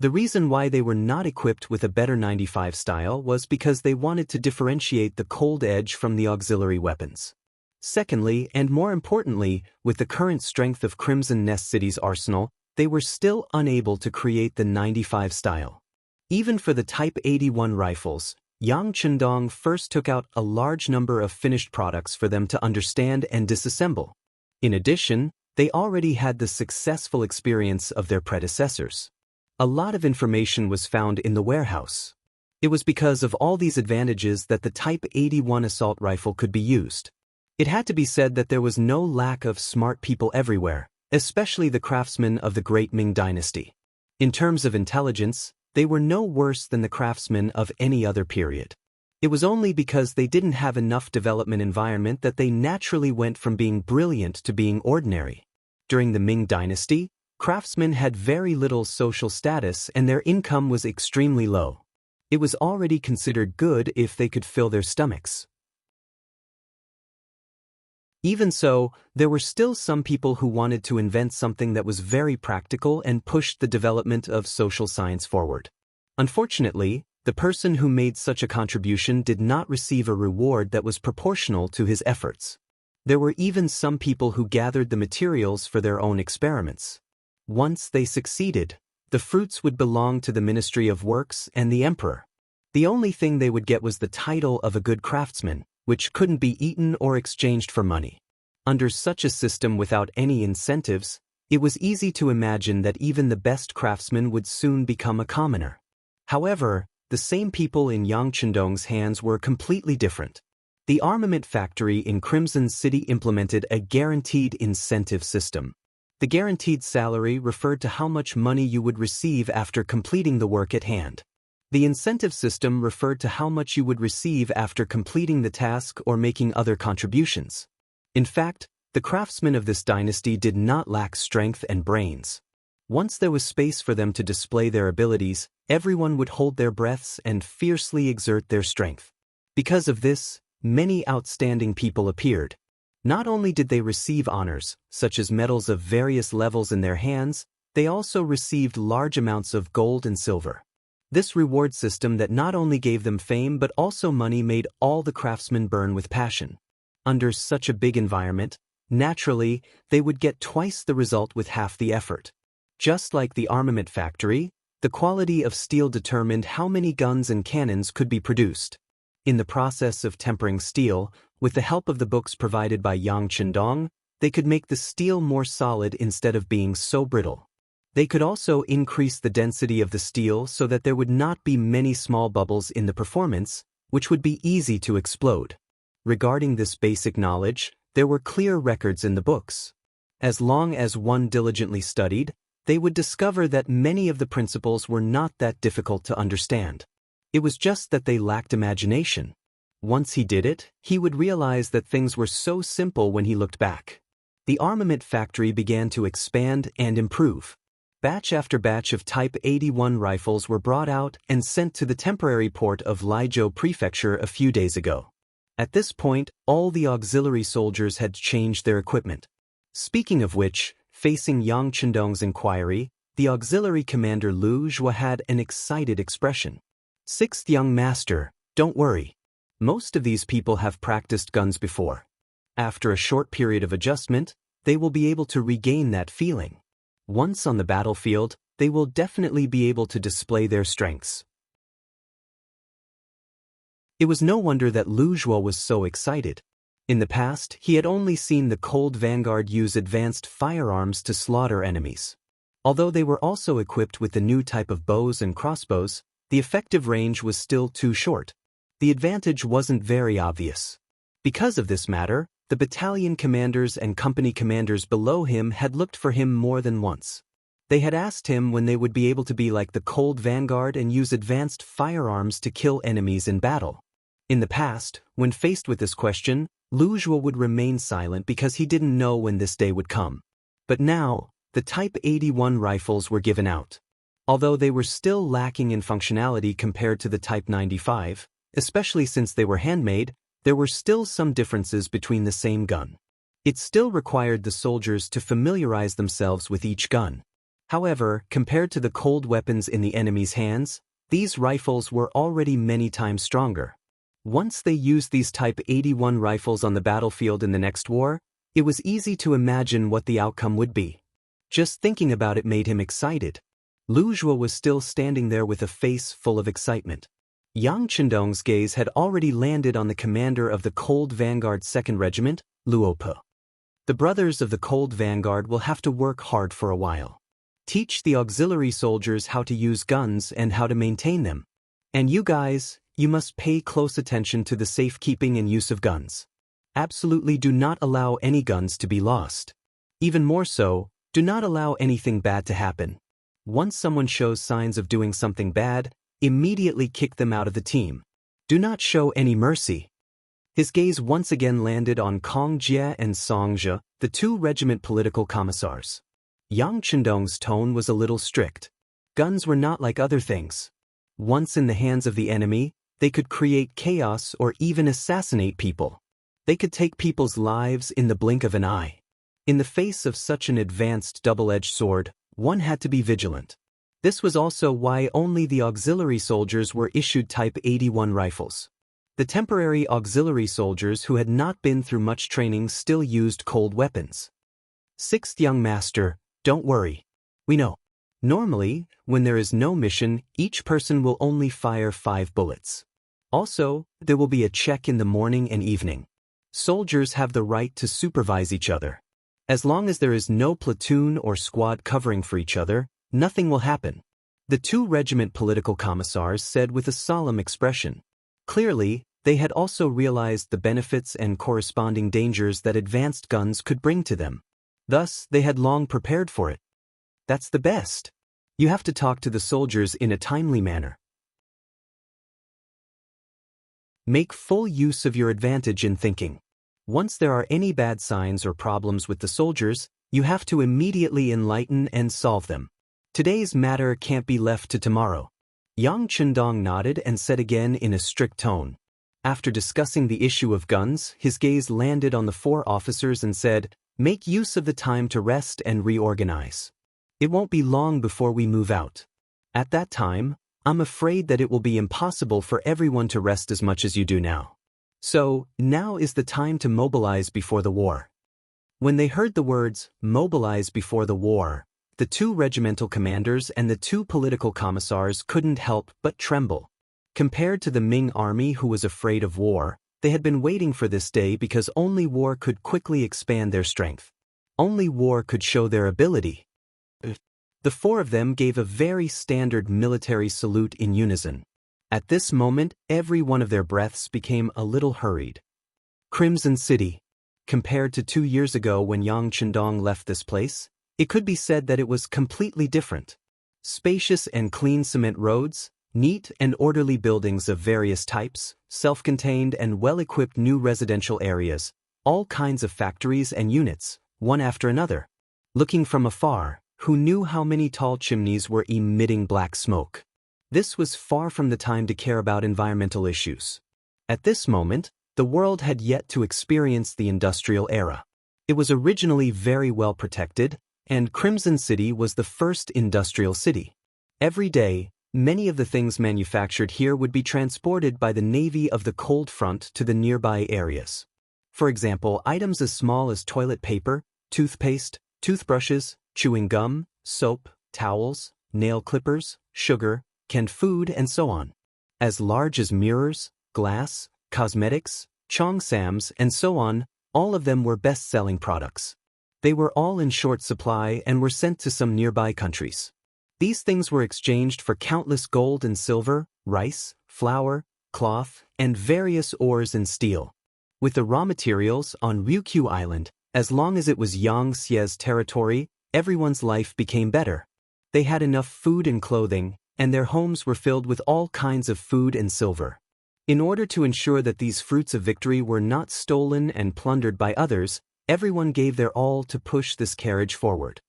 The reason why they were not equipped with a better 95 style was because they wanted to differentiate the cold edge from the auxiliary weapons. Secondly, and more importantly, with the current strength of Crimson Nest City's arsenal, they were still unable to create the 95 style. Even for the Type 81 rifles, Yang Chundong first took out a large number of finished products for them to understand and disassemble. In addition, they already had the successful experience of their predecessors. A lot of information was found in the warehouse. It was because of all these advantages that the Type 81 assault rifle could be used. It had to be said that there was no lack of smart people everywhere, especially the craftsmen of the Great Ming Dynasty. In terms of intelligence, they were no worse than the craftsmen of any other period. It was only because they didn't have enough development environment that they naturally went from being brilliant to being ordinary. During the Ming Dynasty, craftsmen had very little social status and their income was extremely low. It was already considered good if they could fill their stomachs. Even so, there were still some people who wanted to invent something that was very practical and pushed the development of social science forward. Unfortunately, the person who made such a contribution did not receive a reward that was proportional to his efforts. There were even some people who gathered the materials for their own experiments. Once they succeeded, the fruits would belong to the Ministry of Works and the Emperor. The only thing they would get was the title of a good craftsman, which couldn't be eaten or exchanged for money. Under such a system without any incentives, it was easy to imagine that even the best craftsman would soon become a commoner. However, the same people in Yang Chundong's hands were completely different. The armament factory in Crimson City implemented a guaranteed incentive system. The guaranteed salary referred to how much money you would receive after completing the work at hand. The incentive system referred to how much you would receive after completing the task or making other contributions. In fact, the craftsmen of this dynasty did not lack strength and brains. Once there was space for them to display their abilities, everyone would hold their breaths and fiercely exert their strength. Because of this, many outstanding people appeared. Not only did they receive honors, such as medals of various levels in their hands, they also received large amounts of gold and silver. This reward system that not only gave them fame but also money made all the craftsmen burn with passion. Under such a big environment, naturally, they would get twice the result with half the effort. Just like the armament factory, the quality of steel determined how many guns and cannons could be produced. In the process of tempering steel, with the help of the books provided by Yang Chundong, they could make the steel more solid instead of being so brittle. They could also increase the density of the steel so that there would not be many small bubbles in the performance, which would be easy to explode. Regarding this basic knowledge, there were clear records in the books. As long as one diligently studied, they would discover that many of the principles were not that difficult to understand. It was just that they lacked imagination. Once he did it, he would realize that things were so simple when he looked back. The armament factory began to expand and improve. batch after batch of Type 81 rifles were brought out and sent to the temporary port of Laizhou Prefecture a few days ago. At this point, all the auxiliary soldiers had changed their equipment. Speaking of which, facing Yang Chendong's inquiry, the auxiliary commander Lu Zhua had an excited expression. "Sixth young master, don't worry. Most of these people have practiced guns before. After a short period of adjustment, they will be able to regain that feeling. Once on the battlefield, they will definitely be able to display their strengths." It was no wonder that Lu Zhuo was so excited. In the past, he had only seen the Cold Vanguard use advanced firearms to slaughter enemies. Although they were also equipped with the new type of bows and crossbows, the effective range was still too short. The advantage wasn't very obvious. Because of this matter, the battalion commanders and company commanders below him had looked for him more than once. They had asked him when they would be able to be like the Cold Vanguard and use advanced firearms to kill enemies in battle. In the past, when faced with this question, Lu Zhuo would remain silent because he didn't know when this day would come. But now, the Type 81 rifles were given out. Although they were still lacking in functionality compared to the Type 95, especially since they were handmade, there were still some differences between the same gun. It still required the soldiers to familiarize themselves with each gun. However, compared to the cold weapons in the enemy's hands, these rifles were already many times stronger. Once they used these Type 81 rifles on the battlefield in the next war, it was easy to imagine what the outcome would be. Just thinking about it made him excited. Lu Zhuo was still standing there with a face full of excitement. Yang Chendong's gaze had already landed on the commander of the Cold Vanguard 2nd Regiment, Luo Pe. The brothers of the Cold Vanguard will have to work hard for a while. Teach the auxiliary soldiers how to use guns and how to maintain them. And you guys, you must pay close attention to the safekeeping and use of guns. Absolutely do not allow any guns to be lost. Even more so, do not allow anything bad to happen. Once someone shows signs of doing something bad, immediately kick them out of the team. Do not show any mercy. His gaze once again landed on Kong Jie and Song Zhe, the two regiment political commissars. Yang Chendong's tone was a little strict. Guns were not like other things. Once in the hands of the enemy, they could create chaos or even assassinate people. They could take people's lives in the blink of an eye. In the face of such an advanced double-edged sword, one had to be vigilant. This was also why only the auxiliary soldiers were issued Type 81 rifles. The temporary auxiliary soldiers who had not been through much training still used cold weapons. "Sixth young master, don't worry. We know. Normally, when there is no mission, each person will only fire 5 bullets. Also, there will be a check in the morning and evening. Soldiers have the right to supervise each other. As long as there is no platoon or squad covering for each other, nothing will happen," the two regiment political commissars said with a solemn expression. Clearly, they had also realized the benefits and corresponding dangers that advanced guns could bring to them. Thus, they had long prepared for it. That's the best. You have to talk to the soldiers in a timely manner. Make full use of your advantage in thinking. Once there are any bad signs or problems with the soldiers, you have to immediately enlighten and solve them. Today's matter can't be left to tomorrow. Yang Chendong nodded and said again in a strict tone. After discussing the issue of guns, his gaze landed on the 4 officers and said, "Make use of the time to rest and reorganize. It won't be long before we move out. At that time, I'm afraid that it will be impossible for everyone to rest as much as you do now. So, now is the time to mobilize before the war." When they heard the words, "mobilize before the war," the 2 regimental commanders and the 2 political commissars couldn't help but tremble. Compared to the Ming army who was afraid of war, they had been waiting for this day because only war could quickly expand their strength. Only war could show their ability. The 4 of them gave a very standard military salute in unison. At this moment, every one of their breaths became a little hurried. Crimson City. Compared to 2 years ago when Yang Chendong left this place, it could be said that it was completely different. Spacious and clean cement roads, neat and orderly buildings of various types, self-contained and well-equipped new residential areas, all kinds of factories and units, one after another. Looking from afar, who knew how many tall chimneys were emitting black smoke. This was far from the time to care about environmental issues. At this moment, the world had yet to experience the industrial era. It was originally very well protected, and Crimson City was the first industrial city. Every day, many of the things manufactured here would be transported by the Navy of the Cold Front to the nearby areas. For example, items as small as toilet paper, toothpaste, toothbrushes, chewing gum, soap, towels, nail clippers, sugar, canned food, and so on. As large as mirrors, glass, cosmetics, cheongsams, and so on, all of them were best-selling products. They were all in short supply and were sent to some nearby countries. These things were exchanged for countless gold and silver, rice, flour, cloth, and various ores and steel. With the raw materials on Ryukyu Island, as long as it was Yang Xie's territory, everyone's life became better. They had enough food and clothing, and their homes were filled with all kinds of food and silver. In order to ensure that these fruits of victory were not stolen and plundered by others, everyone gave their all to push this carriage forward.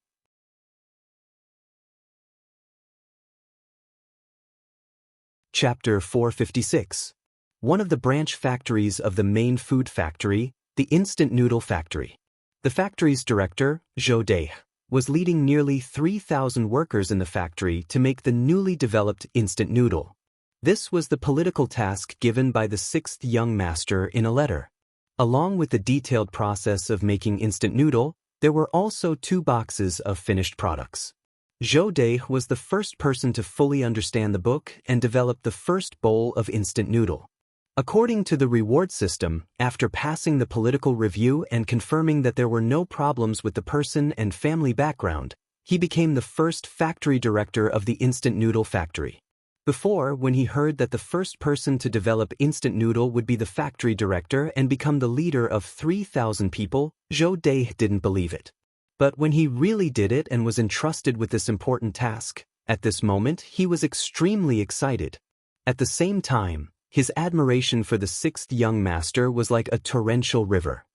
Chapter 456. One of the branch factories of the main food factory, the instant noodle factory. The factory's director, Zhou Dei, was leading nearly 3,000 workers in the factory to make the newly developed instant noodle. This was the political task given by the sixth young master in a letter. Along with the detailed process of making instant noodle, there were also 2 boxes of finished products. Zhou Dei was the first person to fully understand the book and develop the first bowl of instant noodle. According to the reward system, after passing the political review and confirming that there were no problems with the person and family background, he became the first factory director of the instant noodle factory. Before, when he heard that the first person to develop instant noodle would be the factory director and become the leader of 3,000 people, Zhou Dei didn't believe it. But when he really did it and was entrusted with this important task, at this moment he was extremely excited. At the same time, his admiration for the sixth young master was like a torrential river.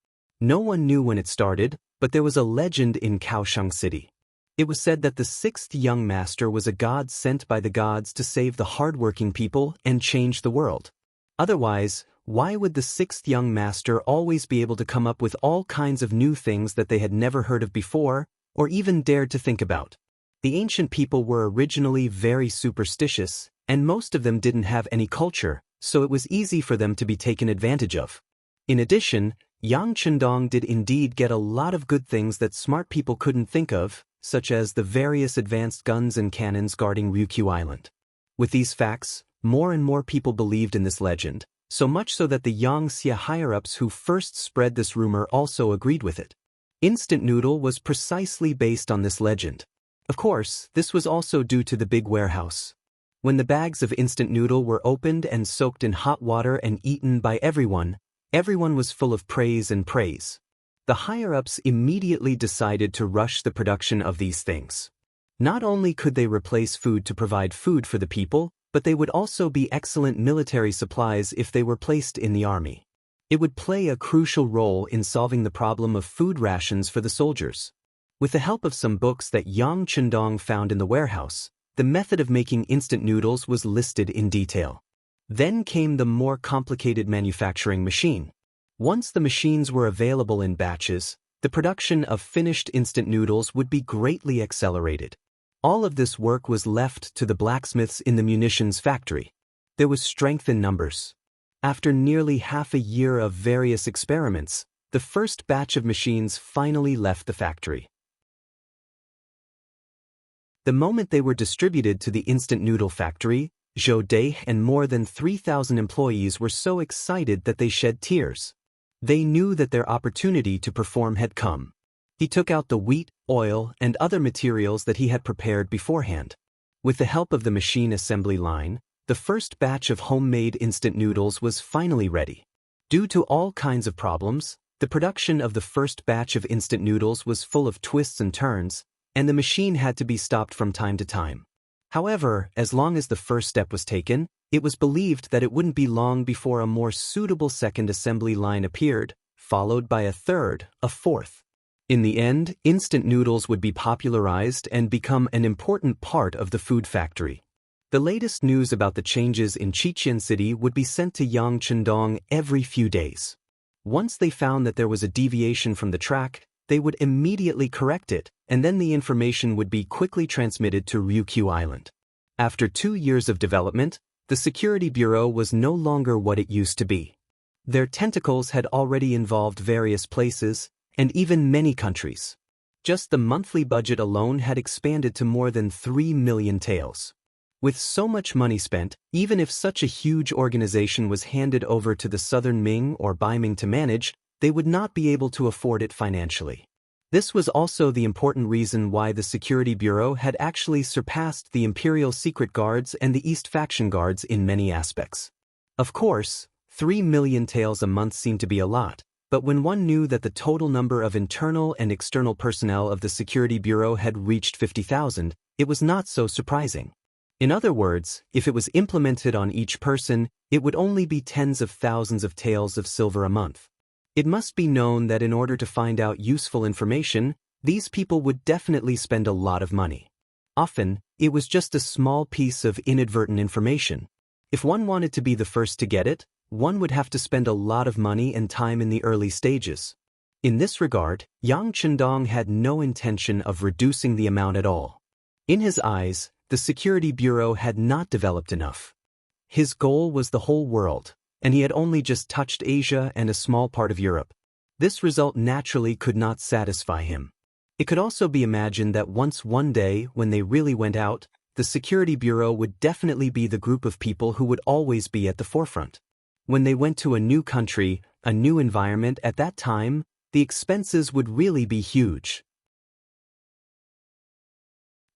No one knew when it started, but there was a legend in Kaohsiung City. It was said that the sixth young master was a god sent by the gods to save the hardworking people and change the world. Otherwise, why would the sixth young master always be able to come up with all kinds of new things that they had never heard of before, or even dared to think about? The ancient people were originally very superstitious, and most of them didn't have any culture, so it was easy for them to be taken advantage of. In addition, Yang Chendong did indeed get a lot of good things that smart people couldn't think of, such as the various advanced guns and cannons guarding Ryukyu Island. With these facts, more and more people believed in this legend, so much so that the Yangxia higher-ups who first spread this rumor also agreed with it. Instant noodle was precisely based on this legend. Of course, this was also due to the big warehouse. When the bags of instant noodle were opened and soaked in hot water and eaten by everyone was full of praise and praise. The higher-ups immediately decided to rush the production of these things. Not only could they replace food to provide food for the people, but they would also be excellent military supplies if they were placed in the army. It would play a crucial role in solving the problem of food rations for the soldiers. With the help of some books that Yang Chendong found in the warehouse, the method of making instant noodles was listed in detail. Then came the more complicated manufacturing machine. Once the machines were available in batches, the production of finished instant noodles would be greatly accelerated. All of this work was left to the blacksmiths in the munitions factory. There was strength in numbers. After nearly half a year of various experiments, the first batch of machines finally left the factory. The moment they were distributed to the instant noodle factory, Zhou Dei and more than 3,000 employees were so excited that they shed tears. They knew that their opportunity to perform had come. He took out the wheat, oil, and other materials that he had prepared beforehand. With the help of the machine assembly line, the first batch of homemade instant noodles was finally ready. Due to all kinds of problems, the production of the first batch of instant noodles was full of twists and turns, and the machine had to be stopped from time to time. However, as long as the first step was taken, it was believed that it wouldn't be long before a more suitable second assembly line appeared, followed by a third, a fourth. In the end, instant noodles would be popularized and become an important part of the food factory. The latest news about the changes in Chichen City would be sent to Yang Chendong every few days. Once they found that there was a deviation from the track, they would immediately correct it, and then the information would be quickly transmitted to Ryukyu Island. After 2 years of development, the Security Bureau was no longer what it used to be. Their tentacles had already involved various places, and even many countries. Just the monthly budget alone had expanded to more than 3 million taels. With so much money spent, even if such a huge organization was handed over to the Southern Ming or Beiming to manage, they would not be able to afford it financially. This was also the important reason why the Security Bureau had actually surpassed the Imperial Secret Guards and the East Faction Guards in many aspects. Of course, 3 million taels a month seemed to be a lot, but when one knew that the total number of internal and external personnel of the Security Bureau had reached 50,000, it was not so surprising. In other words, if it was implemented on each person, it would only be tens of thousands of taels of silver a month. It must be known that in order to find out useful information, these people would definitely spend a lot of money. Often, it was just a small piece of inadvertent information. If one wanted to be the first to get it, one would have to spend a lot of money and time in the early stages. In this regard, Yang Chendong had no intention of reducing the amount at all. In his eyes, the Security Bureau had not developed enough. His goal was the whole world, and he had only just touched Asia and a small part of Europe. This result naturally could not satisfy him. It could also be imagined that once one day, when they really went out, the Security Bureau would definitely be the group of people who would always be at the forefront. When they went to a new country, a new environment at that time, the expenses would really be huge.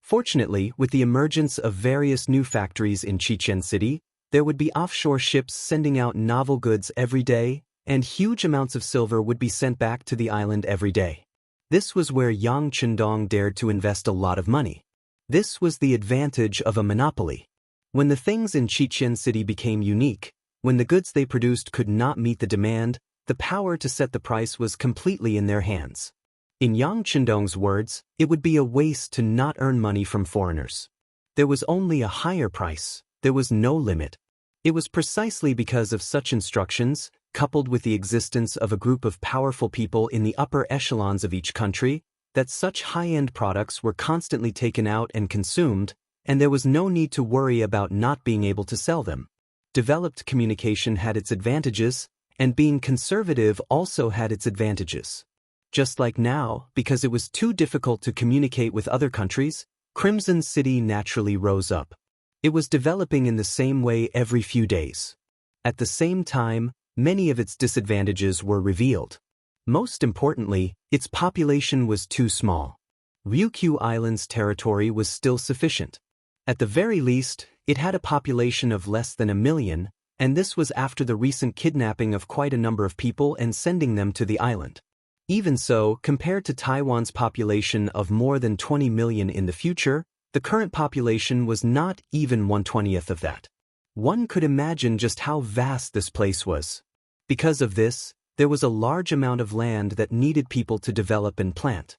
Fortunately, with the emergence of various new factories in Chichen City, there would be offshore ships sending out novel goods every day, and huge amounts of silver would be sent back to the island every day. This was where Yang Chendong dared to invest a lot of money. This was the advantage of a monopoly. When the things in Chichen City became unique, when the goods they produced could not meet the demand, the power to set the price was completely in their hands. In Yang Chendong's words, it would be a waste to not earn money from foreigners. There was only a higher price, there was no limit. It was precisely because of such instructions, coupled with the existence of a group of powerful people in the upper echelons of each country, that such high-end products were constantly taken out and consumed, and there was no need to worry about not being able to sell them. Developed communication had its advantages, and being conservative also had its advantages. Just like now, because it was too difficult to communicate with other countries, Crimson City naturally rose up. It was developing in the same way every few days. At the same time, many of its disadvantages were revealed. Most importantly, its population was too small. Ryukyu Island's territory was still sufficient. At the very least, it had a population of less than 1 million, and this was after the recent kidnapping of quite a number of people and sending them to the island. Even so, compared to Taiwan's population of more than 20 million in the future, the current population was not even 1/20th of that. One could imagine just how vast this place was. Because of this, there was a large amount of land that needed people to develop and plant.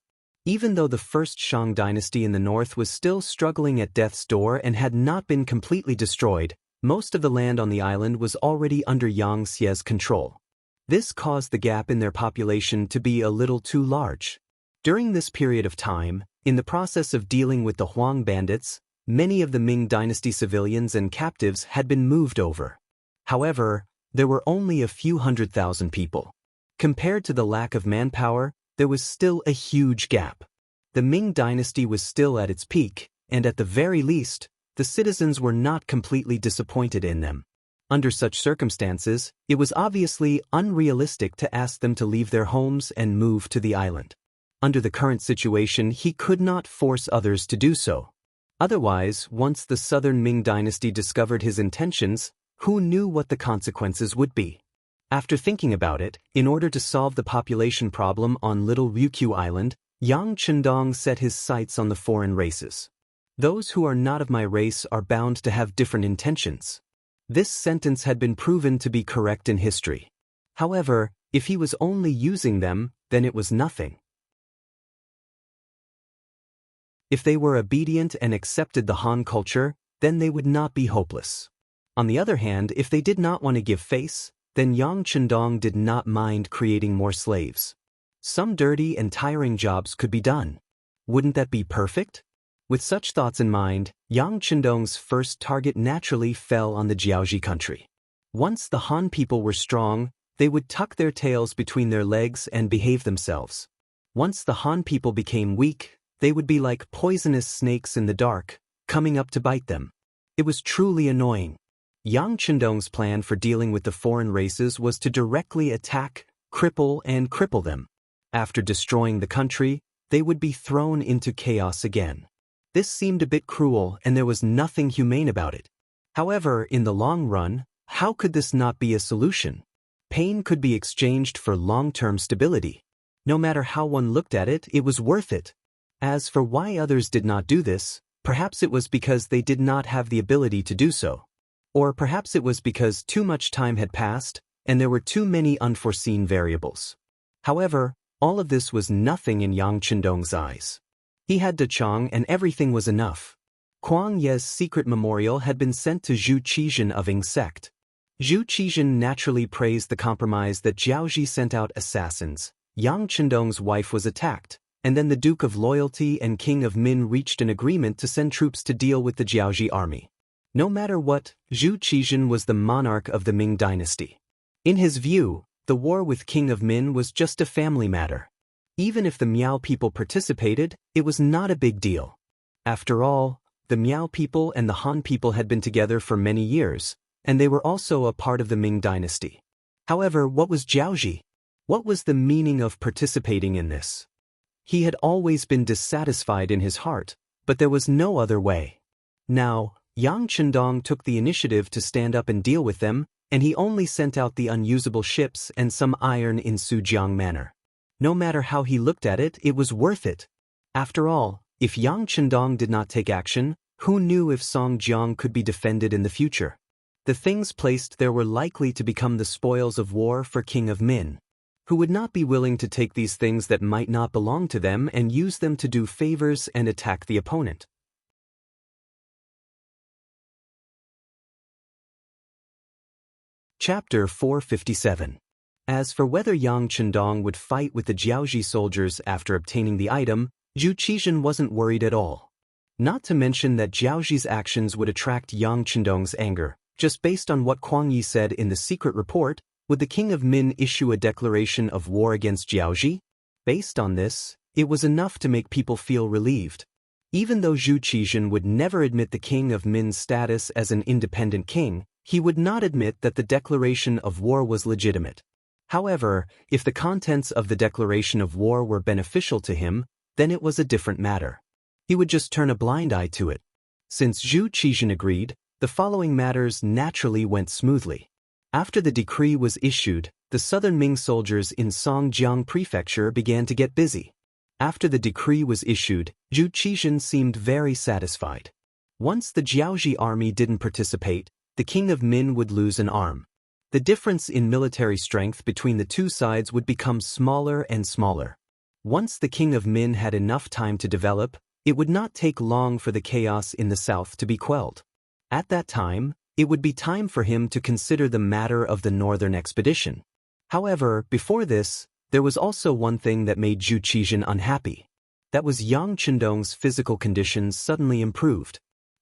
Even though the first Shang dynasty in the north was still struggling at death's door and had not been completely destroyed, most of the land on the island was already under Yang Xie's control. This caused the gap in their population to be a little too large. During this period of time, in the process of dealing with the Huang bandits, many of the Ming dynasty civilians and captives had been moved over. However, there were only a few 100,000 people. Compared to the lack of manpower, there was still a huge gap. The Ming dynasty was still at its peak, and at the very least, the citizens were not completely disappointed in them. Under such circumstances, it was obviously unrealistic to ask them to leave their homes and move to the island. Under the current situation, he could not force others to do so. Otherwise, once the Southern Ming dynasty discovered his intentions, who knew what the consequences would be? After thinking about it, in order to solve the population problem on Little Ryukyu Island, Yang Chendong set his sights on the foreign races. Those who are not of my race are bound to have different intentions. This sentence had been proven to be correct in history. However, if he was only using them, then it was nothing. If they were obedient and accepted the Han culture, then they would not be hopeless. On the other hand, if they did not want to give face, then Yang Chendong did not mind creating more slaves. Some dirty and tiring jobs could be done. Wouldn't that be perfect? With such thoughts in mind, Yang Chendong's first target naturally fell on the Jiaoji country. Once the Han people were strong, they would tuck their tails between their legs and behave themselves. Once the Han people became weak, they would be like poisonous snakes in the dark, coming up to bite them. It was truly annoying. Yang Chendong's plan for dealing with the foreign races was to directly attack, cripple them. After destroying the country, they would be thrown into chaos again. This seemed a bit cruel, and there was nothing humane about it. However, in the long run, how could this not be a solution? Pain could be exchanged for long-term stability. No matter how one looked at it, it was worth it. As for why others did not do this, perhaps it was because they did not have the ability to do so. Or perhaps it was because too much time had passed, and there were too many unforeseen variables. However, all of this was nothing in Yang Chendong's eyes. He had Dechang and everything was enough. Kuang Ye's secret memorial had been sent to Zhu Qizhen of Ying sect. Zhu Qizhen naturally praised the compromise that Jiaoji sent out assassins. Yang Chendong's wife was attacked, and then the Duke of Loyalty and King of Min reached an agreement to send troops to deal with the Jiaoji army. No matter what, Zhu Qizhen was the monarch of the Ming dynasty. In his view, the war with King of Min was just a family matter. Even if the Miao people participated, it was not a big deal. After all, the Miao people and the Han people had been together for many years, and they were also a part of the Ming dynasty. However, what was Jiaoji? What was the meaning of participating in this? He had always been dissatisfied in his heart, but there was no other way. Now, Yang Chendong took the initiative to stand up and deal with them, and he only sent out the unusable ships and some iron in Sujiang manor. No matter how he looked at it, it was worth it. After all, if Yang Chendong did not take action, who knew if Songjiang could be defended in the future? The things placed there were likely to become the spoils of war for King of Min, who would not be willing to take these things that might not belong to them and use them to do favors and attack the opponent. Chapter 457. As for whether Yang Chendong would fight with the Jiaoji soldiers after obtaining the item, Zhu Qizhen wasn't worried at all. Not to mention that Jiaoji's actions would attract Yang Chendong's anger. Just based on what Kuang Yi said in the secret report, would the King of Min issue a declaration of war against Jiaoji? Based on this, it was enough to make people feel relieved. Even though Zhu Qizhen would never admit the King of Min's status as an independent king, he would not admit that the declaration of war was legitimate. However, if the contents of the declaration of war were beneficial to him, then it was a different matter. He would just turn a blind eye to it. Since Zhu Qizhen agreed, the following matters naturally went smoothly. After the decree was issued, the southern Ming soldiers in Songjiang Prefecture began to get busy. After the decree was issued, Zhu Qizhen seemed very satisfied. Once the Jiaoji army didn't participate, the King of Min would lose an arm. The difference in military strength between the two sides would become smaller and smaller. Once the King of Min had enough time to develop, it would not take long for the chaos in the south to be quelled. At that time, it would be time for him to consider the matter of the northern expedition. However, before this, there was also one thing that made Zhu Qizhen unhappy. That was Yang Chendong's physical conditions suddenly improved.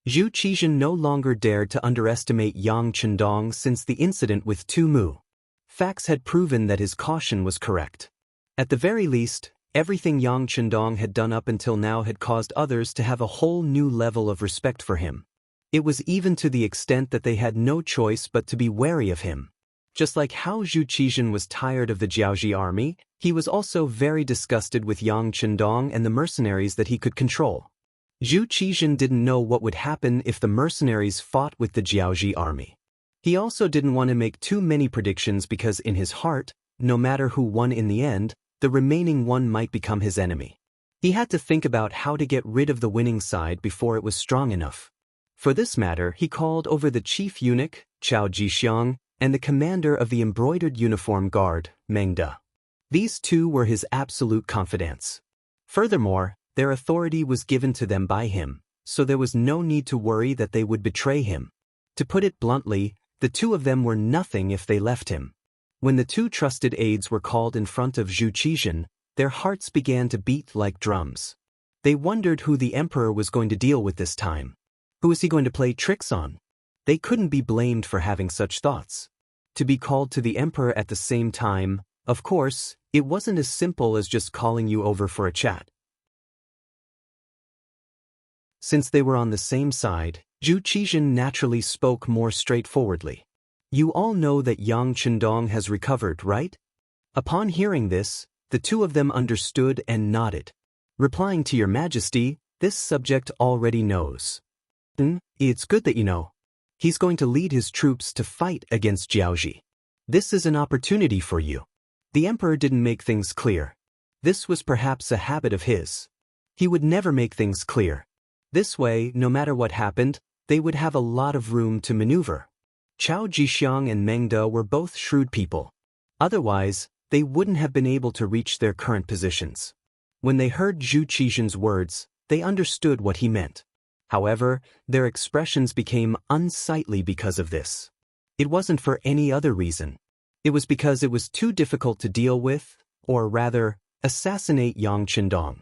Zhu Qizhen no longer dared to underestimate Yang Chendong since the incident with Tu Mu. Facts had proven that his caution was correct. At the very least, everything Yang Chendong had done up until now had caused others to have a whole new level of respect for him. It was even to the extent that they had no choice but to be wary of him. Just like how Zhu Qizhen was tired of the Jiaoji army, he was also very disgusted with Yang Chendong and the mercenaries that he could control. Zhu Qizhen didn't know what would happen if the mercenaries fought with the Jiaoji army. He also didn't want to make too many predictions because in his heart, no matter who won in the end, the remaining one might become his enemy. He had to think about how to get rid of the winning side before it was strong enough. For this matter, he called over the chief eunuch, Chao Jixiang, and the commander of the embroidered uniform guard, Meng De. These two were his absolute confidants. Furthermore, their authority was given to them by him, so there was no need to worry that they would betray him. To put it bluntly, the two of them were nothing if they left him. When the two trusted aides were called in front of Zhu Qizhen, their hearts began to beat like drums. They wondered who the emperor was going to deal with this time. Who was he going to play tricks on? They couldn't be blamed for having such thoughts. To be called to the emperor at the same time, of course, it wasn't as simple as just calling you over for a chat. Since they were on the same side, Zhu Qizhen naturally spoke more straightforwardly. You all know that Yang Chendong has recovered, right? Upon hearing this, the two of them understood and nodded. Replying to your majesty, this subject already knows. It's good that you know. He's going to lead his troops to fight against Jiaoji. This is an opportunity for you. The emperor didn't make things clear. This was perhaps a habit of his. He would never make things clear. This way, no matter what happened, they would have a lot of room to maneuver. Chao Jixiang and Meng De were both shrewd people. Otherwise, they wouldn't have been able to reach their current positions. When they heard Zhu Qizhen's words, they understood what he meant. However, their expressions became unsightly because of this. It wasn't for any other reason. It was because it was too difficult to deal with, or rather, assassinate Yang Chendong.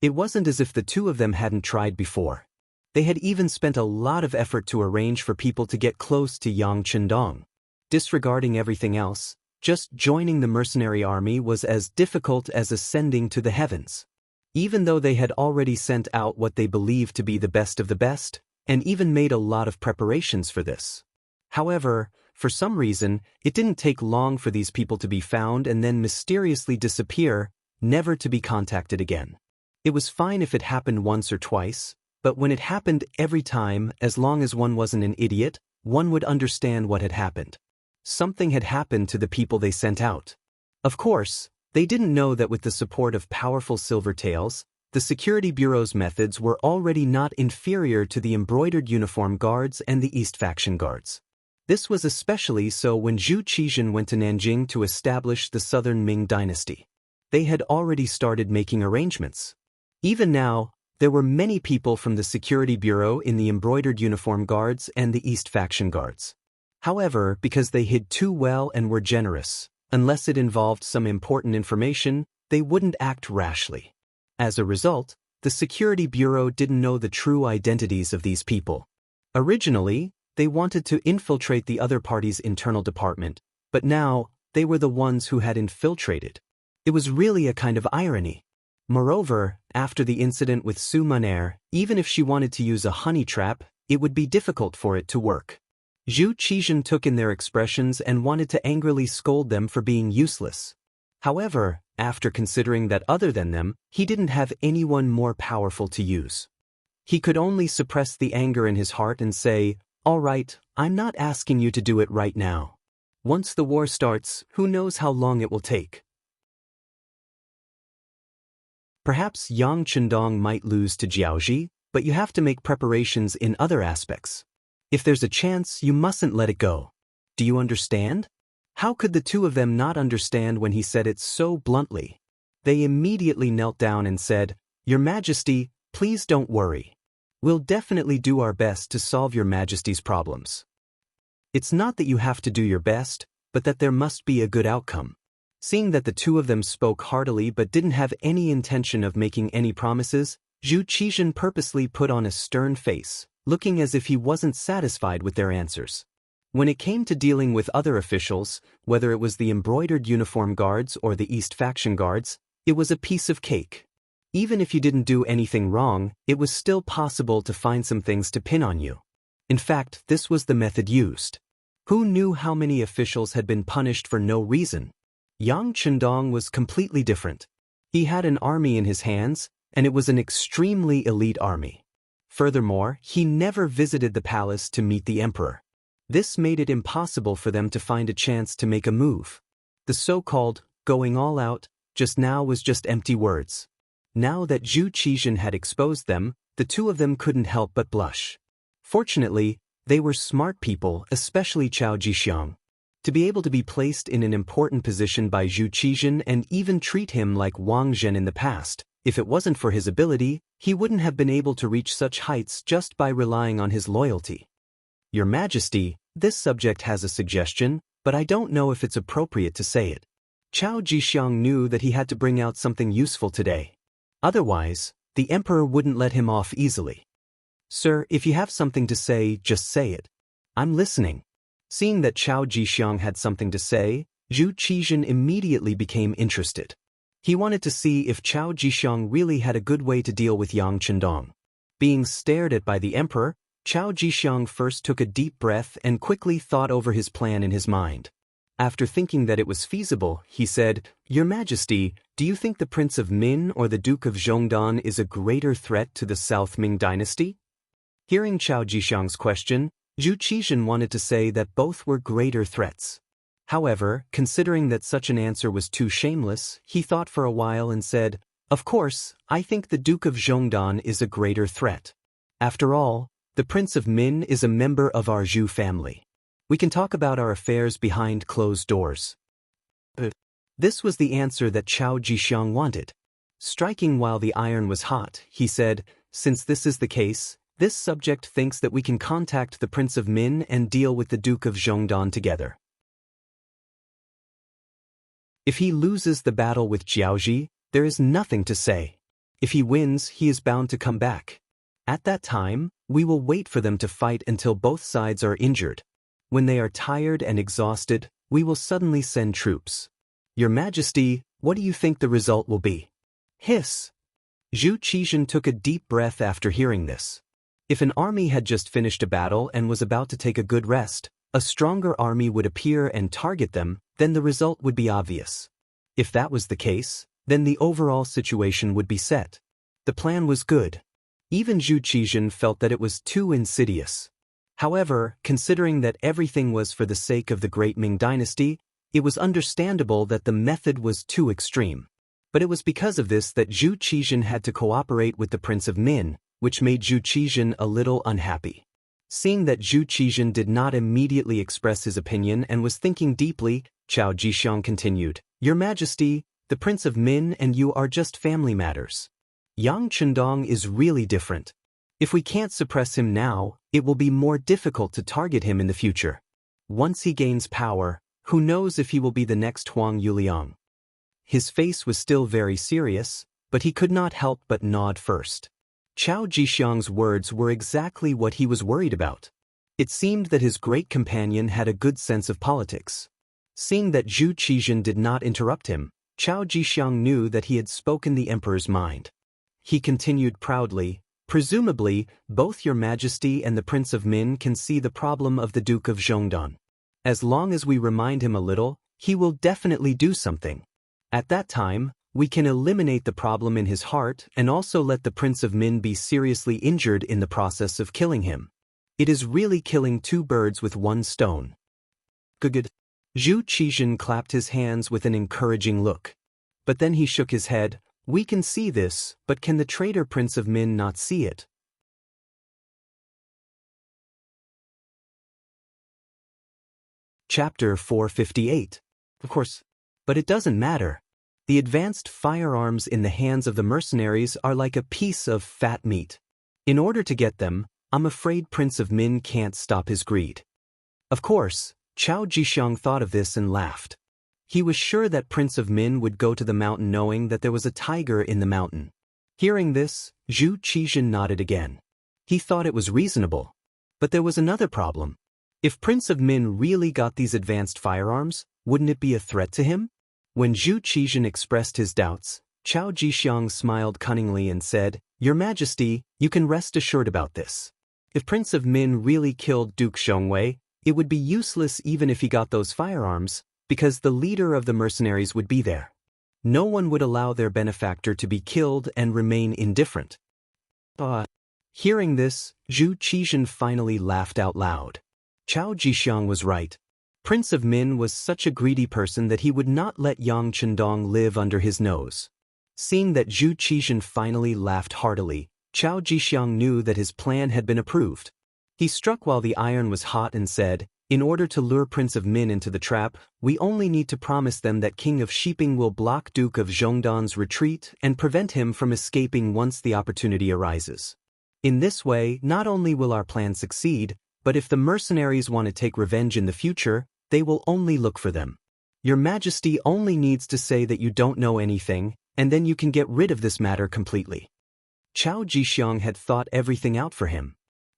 It wasn't as if the two of them hadn't tried before. They had even spent a lot of effort to arrange for people to get close to Yang Chendong. Disregarding everything else, just joining the mercenary army was as difficult as ascending to the heavens. Even though they had already sent out what they believed to be the best of the best, and even made a lot of preparations for this. However, for some reason, it didn't take long for these people to be found and then mysteriously disappear, never to be contacted again. It was fine if it happened once or twice, but when it happened every time, as long as one wasn't an idiot, one would understand what had happened. Something had happened to the people they sent out. Of course, they didn't know that with the support of powerful Silvertails, the Security Bureau's methods were already not inferior to the embroidered uniform guards and the East Faction guards. This was especially so when Zhu Qizhen went to Nanjing to establish the Southern Ming dynasty. They had already started making arrangements. Even now, there were many people from the Security Bureau in the embroidered uniform guards and the East Faction guards. However, because they hid too well and were generous, unless it involved some important information, they wouldn't act rashly. As a result, the Security Bureau didn't know the true identities of these people. Originally, they wanted to infiltrate the other party's internal department, but now, they were the ones who had infiltrated. It was really a kind of irony. Moreover, after the incident with Su Munaer, even if she wanted to use a honey trap, it would be difficult for it to work. Zhu Qizhen took in their expressions and wanted to angrily scold them for being useless. However, after considering that other than them, he didn't have anyone more powerful to use. He could only suppress the anger in his heart and say, "All right, I'm not asking you to do it right now. Once the war starts, who knows how long it will take." Perhaps Yang Chendong might lose to Jiaoji, but you have to make preparations in other aspects. If there's a chance, you mustn't let it go. Do you understand? How could the two of them not understand when he said it so bluntly? They immediately knelt down and said, "Your Majesty, please don't worry. We'll definitely do our best to solve your Majesty's problems." It's not that you have to do your best, but that there must be a good outcome. Seeing that the two of them spoke heartily but didn't have any intention of making any promises, Zhu Qizhen purposely put on a stern face, looking as if he wasn't satisfied with their answers. When it came to dealing with other officials, whether it was the embroidered uniform guards or the East Faction guards, it was a piece of cake. Even if you didn't do anything wrong, it was still possible to find some things to pin on you. In fact, this was the method used. Who knew how many officials had been punished for no reason? Yang Chendong was completely different. He had an army in his hands, and it was an extremely elite army. Furthermore, he never visited the palace to meet the emperor. This made it impossible for them to find a chance to make a move. The so-called going all out just now was just empty words. Now that Zhu Qizhen had exposed them, the two of them couldn't help but blush. Fortunately, they were smart people, especially Chao Jixiang. To be able to be placed in an important position by Zhu Qizhen and even treat him like Wang Zhen in the past, If it wasn't for his ability, he wouldn't have been able to reach such heights just by relying on his loyalty. Your Majesty, this subject has a suggestion, but I don't know if it's appropriate to say it. Chao Jixiang knew that he had to bring out something useful today. Otherwise, the emperor wouldn't let him off easily. Sir, if you have something to say, just say it. I'm listening. Seeing that Chao Jixiang had something to say, Zhu Qizhen immediately became interested. He wanted to see if Chao Jixiang really had a good way to deal with Yang Chendong. Being stared at by the emperor, Chao Jixiang first took a deep breath and quickly thought over his plan in his mind. After thinking that it was feasible, he said, Your Majesty, do you think the Prince of Min or the Duke of Zhongdan is a greater threat to the South Ming dynasty? Hearing Chao Jixiang's question, Zhu Qizhen wanted to say that both were greater threats. However, considering that such an answer was too shameless, he thought for a while and said, Of course, I think the Duke of Zhongdan is a greater threat. After all, the Prince of Min is a member of our Zhu family. We can talk about our affairs behind closed doors. This was the answer that Chao Jixiang wanted. Striking while the iron was hot, he said, Since this is the case, this subject thinks that we can contact the Prince of Min and deal with the Duke of Zhongdan together. If he loses the battle with Jiaoji, there is nothing to say. If he wins, he is bound to come back. At that time, we will wait for them to fight until both sides are injured. When they are tired and exhausted, we will suddenly send troops. Your Majesty, what do you think the result will be? Hiss. Zhu Qizhen took a deep breath after hearing this. If an army had just finished a battle and was about to take a good rest, a stronger army would appear and target them, then the result would be obvious. If that was the case, then the overall situation would be set. The plan was good. Even Zhu Qizhen felt that it was too insidious. However, considering that everything was for the sake of the great Ming dynasty, it was understandable that the method was too extreme. But it was because of this that Zhu Qizhen had to cooperate with the Prince of Min, which made Zhu Qizhen a little unhappy. Seeing that Zhu Qizhen did not immediately express his opinion and was thinking deeply, Chao Jixiang continued, Your Majesty, the Prince of Min and you are just family matters. Yang Chendong is really different. If we can't suppress him now, it will be more difficult to target him in the future. Once he gains power, who knows if he will be the next Huang Yuliang. His face was still very serious, but he could not help but nod first. Chao Jixiang's words were exactly what he was worried about. It seemed that his great companion had a good sense of politics. Seeing that Zhu Qizhen did not interrupt him, Chao Jixiang knew that he had spoken the emperor's mind. He continued proudly, Presumably, both Your Majesty and the Prince of Min can see the problem of the Duke of Zhongdan. As long as we remind him a little, he will definitely do something. At that time, we can eliminate the problem in his heart and also let the Prince of Min be seriously injured in the process of killing him. It is really killing two birds with one stone. Good. Zhu Qizhen clapped his hands with an encouraging look. But then he shook his head. We can see this, but can the traitor Prince of Min not see it? Chapter 458. Of course. But it doesn't matter. The advanced firearms in the hands of the mercenaries are like a piece of fat meat. In order to get them, I'm afraid Prince of Min can't stop his greed. Of course, Chao Jixiang thought of this and laughed. He was sure that Prince of Min would go to the mountain knowing that there was a tiger in the mountain. Hearing this, Zhu Qizhen nodded again. He thought it was reasonable. But there was another problem. If Prince of Min really got these advanced firearms, wouldn't it be a threat to him? When Zhu Qizhen expressed his doubts, Chao Jixiang smiled cunningly and said, Your Majesty, you can rest assured about this. If Prince of Min really killed Duke Xiongwei, it would be useless even if he got those firearms, because the leader of the mercenaries would be there. No one would allow their benefactor to be killed and remain indifferent. Hearing this, Zhu Qizhen finally laughed out loud. Chao Jixiang was right. Prince of Min was such a greedy person that he would not let Yang Chendong live under his nose. Seeing that Zhu Qizhen finally laughed heartily, Chao Jixiang knew that his plan had been approved. He struck while the iron was hot and said, In order to lure Prince of Min into the trap, we only need to promise them that King of Shiping will block Duke of Zhongdan's retreat and prevent him from escaping once the opportunity arises. In this way, not only will our plan succeed, but if the mercenaries want to take revenge in the future, they will only look for them. Your Majesty only needs to say that you don't know anything, and then you can get rid of this matter completely. Chao Jixiang had thought everything out for him.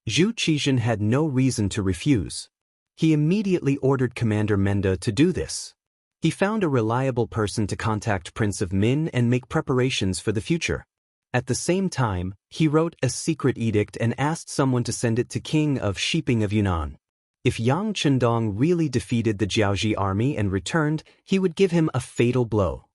Zhu Qizhen had no reason to refuse. He immediately ordered Commander Menda to do this. He found a reliable person to contact Prince of Min and make preparations for the future. At the same time, he wrote a secret edict and asked someone to send it to King of Shiping of Yunnan. If Yang Chendong really defeated the Jiaoji army and returned, he would give him a fatal blow.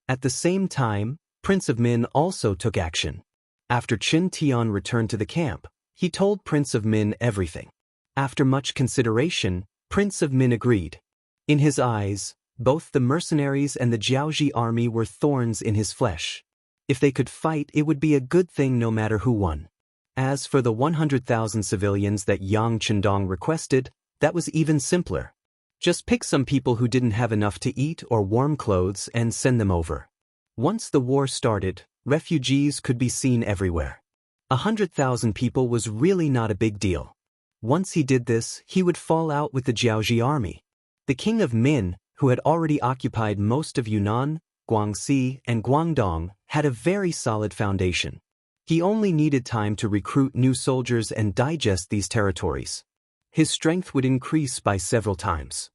At the same time, Prince of Min also took action. After Qin Tian returned to the camp, he told Prince of Min everything. After much consideration, Prince of Min agreed. In his eyes, both the mercenaries and the Jiaoji army were thorns in his flesh. If they could fight, it would be a good thing no matter who won. As for the 100,000 civilians that Yang Chendong requested, that was even simpler. Just pick some people who didn't have enough to eat or warm clothes and send them over. Once the war started, refugees could be seen everywhere. 100,000 people was really not a big deal. Once he did this, he would fall out with the Jiaoji army. The King of Min, who had already occupied most of Yunnan, Guangxi, and Guangdong, had a very solid foundation. He only needed time to recruit new soldiers and digest these territories. His strength would increase by several times.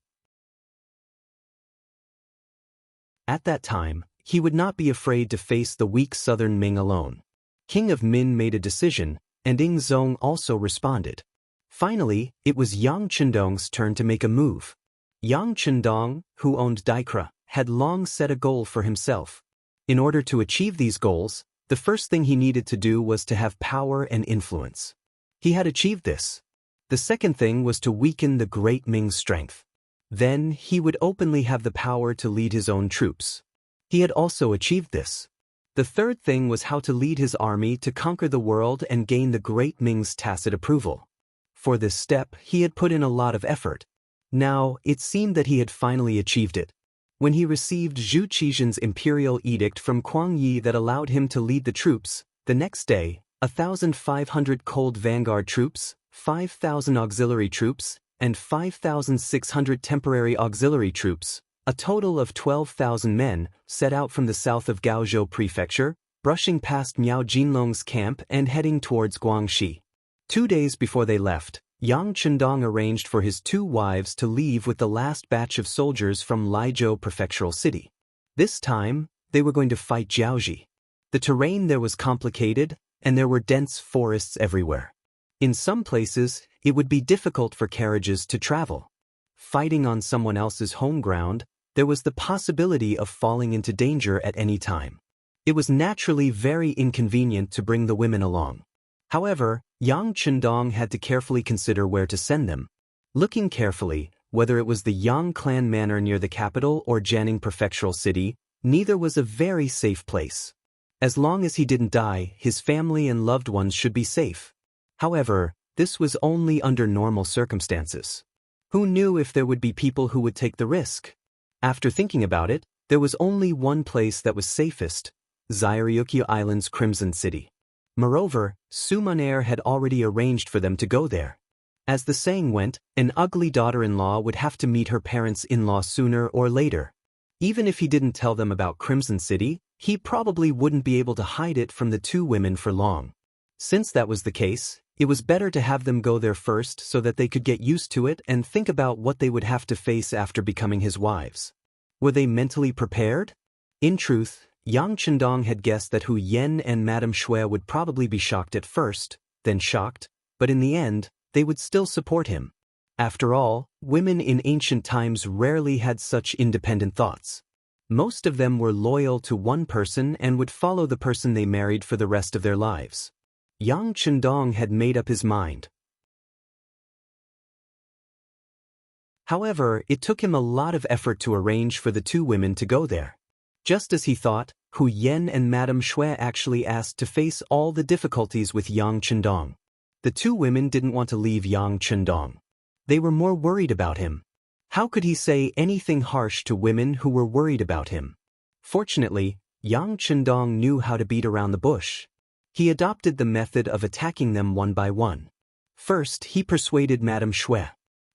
At that time, he would not be afraid to face the weak southern Ming alone. King of Min made a decision, and Ing Zong also responded. Finally, it was Yang Chendong's turn to make a move. Yang Chendong, who owned Daikra, had long set a goal for himself. In order to achieve these goals, the first thing he needed to do was to have power and influence. He had achieved this. The second thing was to weaken the Great Ming's strength. Then he would openly have the power to lead his own troops. He had also achieved this. The third thing was how to lead his army to conquer the world and gain the Great Ming's tacit approval. For this step, he had put in a lot of effort. Now, it seemed that he had finally achieved it. When he received Zhu Qizhen's imperial edict from Kuang Yi that allowed him to lead the troops, the next day, 1,500 cold vanguard troops, 5,000 auxiliary troops, and 5,600 temporary auxiliary troops, a total of 12,000 men, set out from the south of Gaozhou Prefecture, brushing past Miao Jinlong's camp and heading towards Guangxi. 2 days before they left, Yang Chendong arranged for his 2 wives to leave with the last batch of soldiers from Laizhou Prefectural City. This time, they were going to fight Jiaoji. The terrain there was complicated, and there were dense forests everywhere. In some places, it would be difficult for carriages to travel. Fighting on someone else's home ground, there was the possibility of falling into danger at any time. It was naturally very inconvenient to bring the women along. However, Yang Chendong had to carefully consider where to send them. Looking carefully, whether it was the Yang clan manor near the capital or Jianing Prefectural City, neither was a very safe place. As long as he didn't die, his family and loved ones should be safe. However, this was only under normal circumstances. Who knew if there would be people who would take the risk? After thinking about it, there was only one place that was safest: Zairyukyu Island's Crimson City. Moreover, Sumaner had already arranged for them to go there. As the saying went, an ugly daughter-in-law would have to meet her parents-in-law sooner or later. Even if he didn't tell them about Crimson City, he probably wouldn't be able to hide it from the 2 women for long. Since that was the case, it was better to have them go there first so that they could get used to it and think about what they would have to face after becoming his wives. Were they mentally prepared? In truth, Yang Chendong had guessed that Hu Yen and Madame Shui would probably be shocked at first, then shocked, but in the end, they would still support him. After all, women in ancient times rarely had such independent thoughts. Most of them were loyal to one person and would follow the person they married for the rest of their lives. Yang Chendong had made up his mind. However, it took him a lot of effort to arrange for the 2 women to go there. Just as he thought, Hu Yen and Madame Shui actually asked to face all the difficulties with Yang Chendong. The 2 women didn't want to leave Yang Chendong. They were more worried about him. How could he say anything harsh to women who were worried about him? Fortunately, Yang Chendong knew how to beat around the bush. He adopted the method of attacking them one by one. First, he persuaded Madame Shui.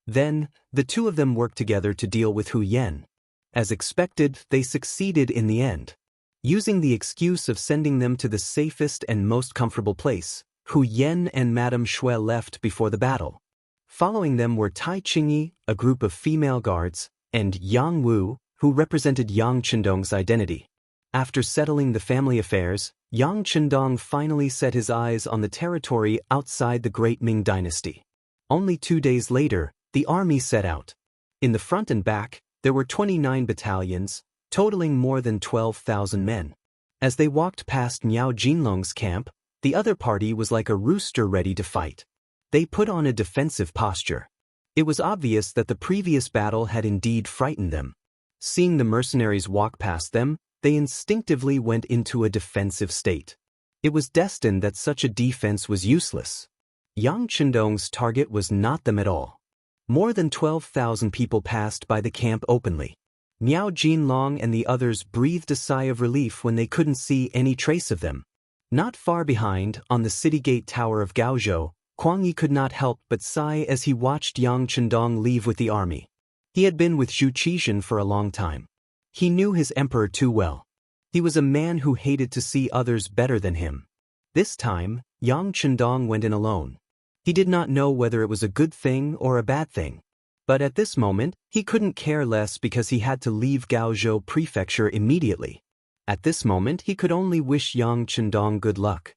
Then, the two of them worked together to deal with Hu Yen. As expected, they succeeded in the end. Using the excuse of sending them to the safest and most comfortable place, Hu Yen and Madame Shui left before the battle. Following them were Tai Qingyi, a group of female guards, and Yang Wu, who represented Yang Chendong's identity. After settling the family affairs, Yang Chendong finally set his eyes on the territory outside the Great Ming Dynasty. Only 2 days later, the army set out. In the front and back, there were 29 battalions, totaling more than 12,000 men. As they walked past Miao Jinlong's camp, the other party was like a rooster ready to fight. They put on a defensive posture. It was obvious that the previous battle had indeed frightened them. Seeing the mercenaries walk past them, they instinctively went into a defensive state. It was destined that such a defense was useless. Yang Chendong's target was not them at all. More than 12,000 people passed by the camp openly. Miao Jinlong and the others breathed a sigh of relief when they couldn't see any trace of them. Not far behind, on the city gate tower of Gaozhou, Kuang Yi could not help but sigh as he watched Yang Chendong leave with the army. He had been with Zhu Qizhen for a long time. He knew his emperor too well. He was a man who hated to see others better than him. This time, Yang Chendong went in alone. He did not know whether it was a good thing or a bad thing. But at this moment, he couldn't care less because he had to leave Gaozhou Prefecture immediately. At this moment, he could only wish Yang Chendong good luck.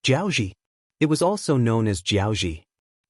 Jiaozhi. It was also known as Jiaozhi.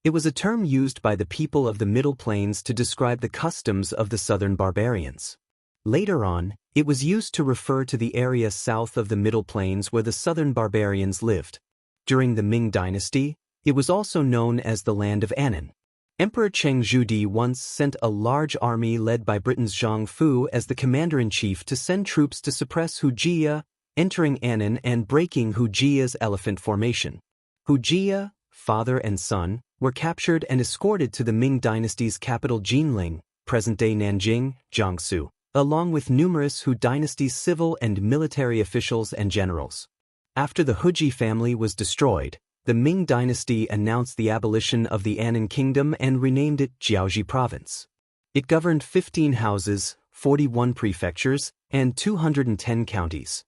It was a term used by the people of the Middle Plains to describe the customs of the southern barbarians. Later on, it was used to refer to the area south of the Middle Plains where the southern barbarians lived. During the Ming Dynasty, it was also known as the land of Annan. Emperor Cheng Zhudi once sent a large army led by Britain's Zhang Fu as the commander-in-chief to send troops to suppress Hu Jia, entering Annan and breaking Hu Jia's elephant formation. Hu Jia, father and son, were captured and escorted to the Ming Dynasty's capital Jinling, present-day Nanjing, Jiangsu, along with numerous Hu Dynasty's civil and military officials and generals. After the Huji family was destroyed, the Ming Dynasty announced the abolition of the Annan Kingdom and renamed it Jiaozhi Province. It governed 15 houses, 41 prefectures, and 210 counties.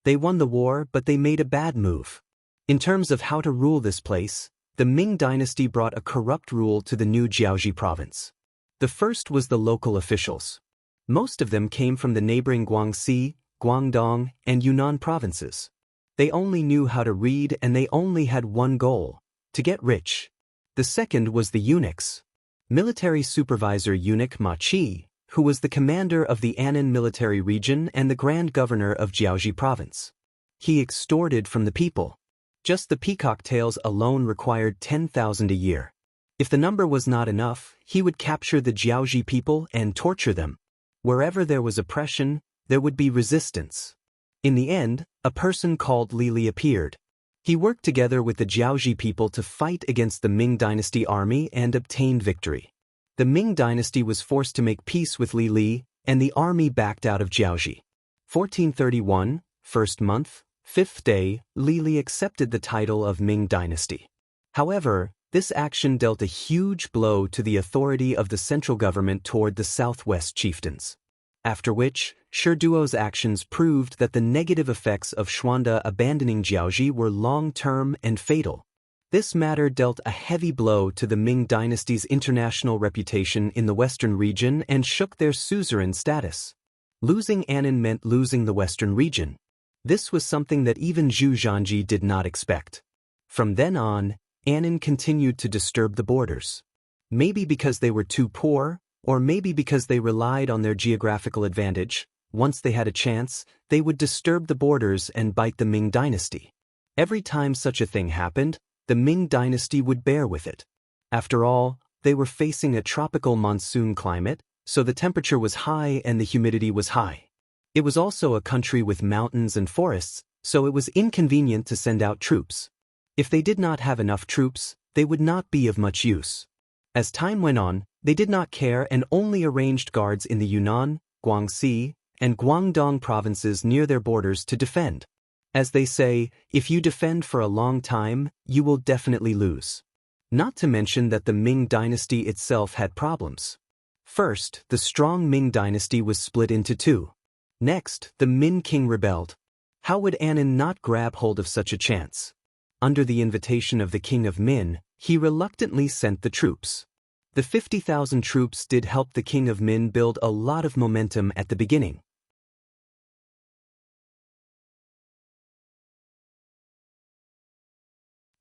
They won the war, but they made a bad move. In terms of how to rule this place, the Ming Dynasty brought a corrupt rule to the new Jiaozhi Province. The first was the local officials. Most of them came from the neighboring Guangxi, Guangdong, and Yunnan provinces. They only knew how to read and they only had one goal: to get rich. The second was the eunuchs. Military supervisor eunuch Ma Qi, who was the commander of the Annan military region and the grand governor of Jiaozhi province. He extorted from the people. Just the peacock tails alone required 10,000 a year. If the number was not enough, he would capture the Jiaozhi people and torture them. Wherever there was oppression, there would be resistance. In the end, a person called Li Li appeared. He worked together with the Jiaozhi people to fight against the Ming Dynasty army and obtained victory. The Ming Dynasty was forced to make peace with Li Li, and the army backed out of Jiaozhi. 1431, first month, 5th day, Li Li accepted the title of Ming Dynasty. However, this action dealt a huge blow to the authority of the central government toward the southwest chieftains. After which, Shi Duo's actions proved that the negative effects of Xuanda abandoning Jiaozhi were long-term and fatal. This matter dealt a heavy blow to the Ming Dynasty's international reputation in the western region and shook their suzerain status. Losing Annan meant losing the western region. This was something that even Zhu Zhanji did not expect. From then on, Annan continued to disturb the borders. Maybe because they were too poor, or maybe because they relied on their geographical advantage, once they had a chance, they would disturb the borders and bite the Ming Dynasty. Every time such a thing happened, the Ming Dynasty would bear with it. After all, they were facing a tropical monsoon climate, so the temperature was high and the humidity was high. It was also a country with mountains and forests, so it was inconvenient to send out troops. If they did not have enough troops, they would not be of much use. As time went on, they did not care and only arranged guards in the Yunnan, Guangxi, and Guangdong provinces near their borders to defend. As they say, if you defend for a long time, you will definitely lose. Not to mention that the Ming dynasty itself had problems. First, the strong Ming dynasty was split into two. Next, the Min king rebelled. How would Annan not grab hold of such a chance? Under the invitation of the king of Min, he reluctantly sent the troops. The 50,000 troops did help the king of Min build a lot of momentum at the beginning.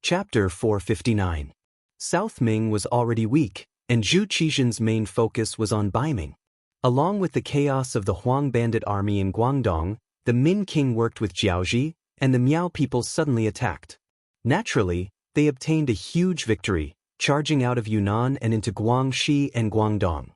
Chapter 459. South Ming was already weak, and Zhu Qizhen's main focus was on Baiming. Along with the chaos of the Huang bandit army in Guangdong, the Min king worked with Jiaozhi, and the Miao people suddenly attacked. Naturally, they obtained a huge victory, charging out of Yunnan and into Guangxi and Guangdong.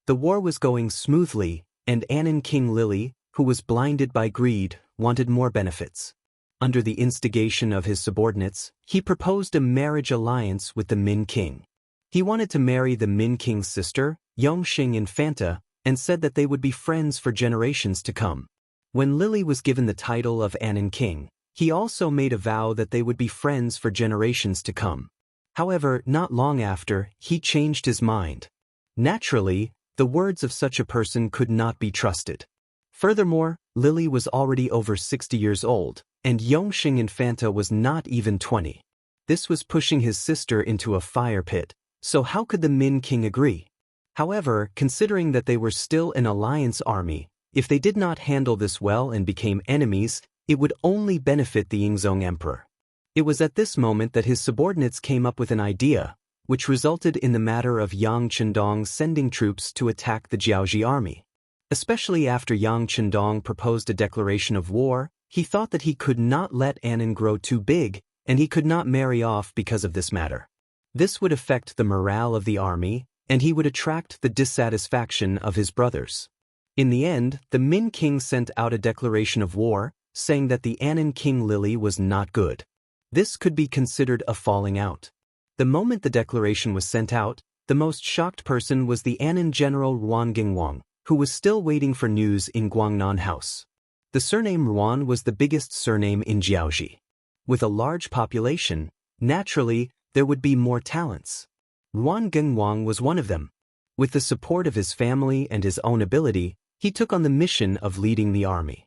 The war was going smoothly, and Annan King Lily, who was blinded by greed, wanted more benefits. Under the instigation of his subordinates, he proposed a marriage alliance with the Min king. He wanted to marry the Min king's sister, Yongxing Infanta, and said that they would be friends for generations to come. When Lily was given the title of Annan King, he also made a vow that they would be friends for generations to come. However, not long after, he changed his mind. Naturally, the words of such a person could not be trusted. Furthermore, Lily was already over 60 years old, and Yongxing Infanta was not even 20. This was pushing his sister into a fire pit, so how could the Min king agree? However, considering that they were still an alliance army, if they did not handle this well and became enemies, it would only benefit the Yingzong emperor. It was at this moment that his subordinates came up with an idea, which resulted in the matter of Yang Chendong sending troops to attack the Jiaozhi army. Especially after Yang Chendong proposed a declaration of war, he thought that he could not let Annan grow too big, and he could not marry off because of this matter. This would affect the morale of the army, and he would attract the dissatisfaction of his brothers. In the end, the Min king sent out a declaration of war, saying that the Annan King Lily was not good. This could be considered a falling out. The moment the declaration was sent out, the most shocked person was the Annan general Ruan Gingwang, who was still waiting for news in Guangnan House. The surname Ruan was the biggest surname in Jiaozhi. With a large population, naturally, there would be more talents. Ruan Gingwang was one of them. With the support of his family and his own ability, he took on the mission of leading the army.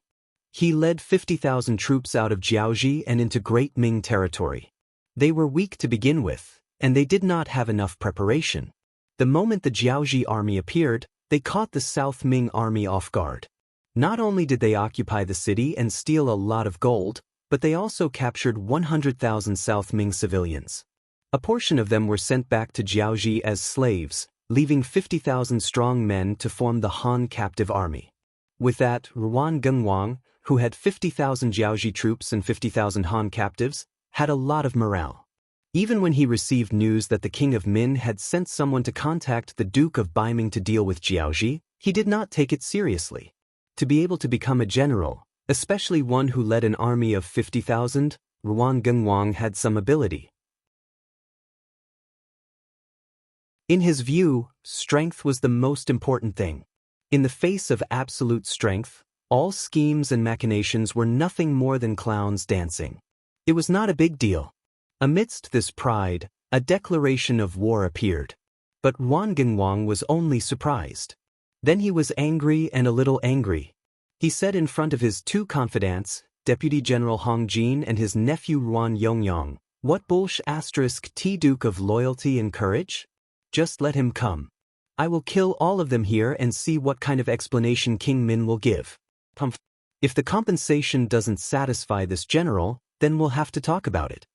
He led 50,000 troops out of Jiaozhi and into Great Ming territory. They were weak to begin with, and they did not have enough preparation. The moment the Jiaozhi army appeared, they caught the South Ming army off guard. Not only did they occupy the city and steal a lot of gold, but they also captured 100,000 South Ming civilians. A portion of them were sent back to Jiaozhi as slaves, leaving 50,000 strong men to form the Han captive army. With that, Ruan Gengwang, who had 50,000 Jiaozhi troops and 50,000 Han captives, had a lot of morale. Even when he received news that the king of Min had sent someone to contact the Duke of Baiming to deal with Jiaozhi, he did not take it seriously. To be able to become a general, especially one who led an army of 50,000, Ruan Gengwang had some ability. In his view, strength was the most important thing. In the face of absolute strength, all schemes and machinations were nothing more than clowns dancing. It was not a big deal. Amidst this pride, a declaration of war appeared. But Ruan Gengwang was only surprised. Then he was angry and a little angry. He said in front of his two confidants, Deputy General Hong Jin and his nephew Ruan Yongyang, "What bullsh** T Duke of loyalty and courage? Just let him come. I will kill all of them here and see what kind of explanation King Min will give. If the compensation doesn't satisfy this general, then we'll have to talk about it."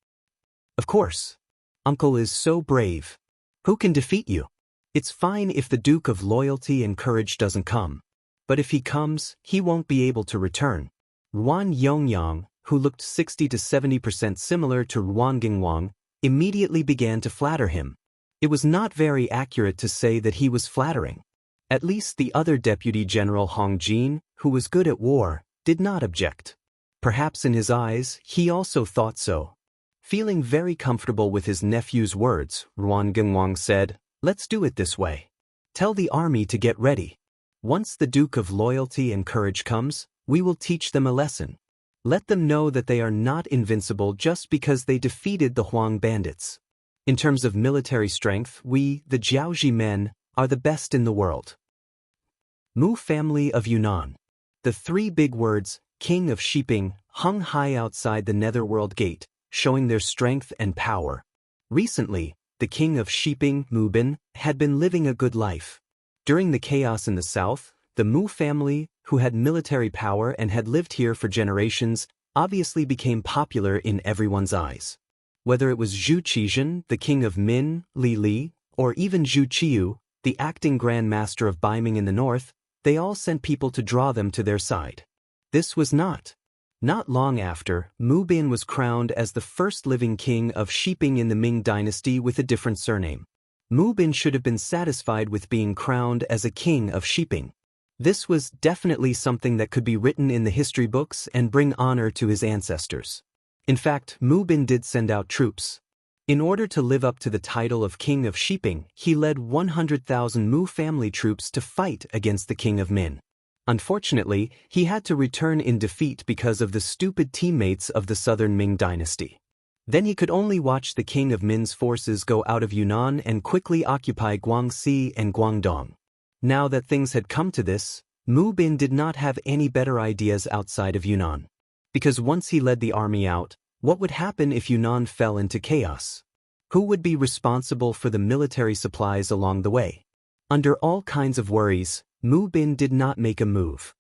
Of course. Uncle is so brave. Who can defeat you? It's fine if the Duke of Loyalty and Courage doesn't come. But if he comes, he won't be able to return. Ruan Yongyang, who looked 60 to 70% similar to Ruan Gingwang, immediately began to flatter him. It was not very accurate to say that he was flattering. At least the other Deputy General Hong Jin, who was good at war, did not object. Perhaps in his eyes, he also thought so. Feeling very comfortable with his nephew's words, Ruan Gengwang said, "Let's do it this way. Tell the army to get ready. Once the Duke of Loyalty and Courage comes, we will teach them a lesson. Let them know that they are not invincible just because they defeated the Huang bandits. In terms of military strength, we, the Jiaoji men, are the best in the world." Mu family of Yunnan. The three big words, King of Shiping, hung high outside the Netherworld Gate, showing their strength and power. Recently, the King of Shiping, Mu Bin, had been living a good life. During the chaos in the south, the Mu family, who had military power and had lived here for generations, obviously became popular in everyone's eyes. Whether it was Zhu Qizhen, the king of Min, Li, or even Zhu Qiyu, the acting Grand Master of Baiming in the north, they all sent people to draw them to their side. This was not long after, Mu Bin was crowned as the first living king of Shiping in the Ming dynasty with a different surname. Mu Bin should have been satisfied with being crowned as a king of Shiping. This was definitely something that could be written in the history books and bring honor to his ancestors. In fact, Mu Bin did send out troops. In order to live up to the title of King of Shiping, he led 100,000 Mu family troops to fight against the King of Min. Unfortunately, he had to return in defeat because of the stupid teammates of the southern Ming dynasty. Then he could only watch the King of Min's forces go out of Yunnan and quickly occupy Guangxi and Guangdong. Now that things had come to this, Mu Bin did not have any better ideas outside of Yunnan. Because once he led the army out, what would happen if Yunnan fell into chaos? Who would be responsible for the military supplies along the way? Under all kinds of worries, Mu Bin did not make a move.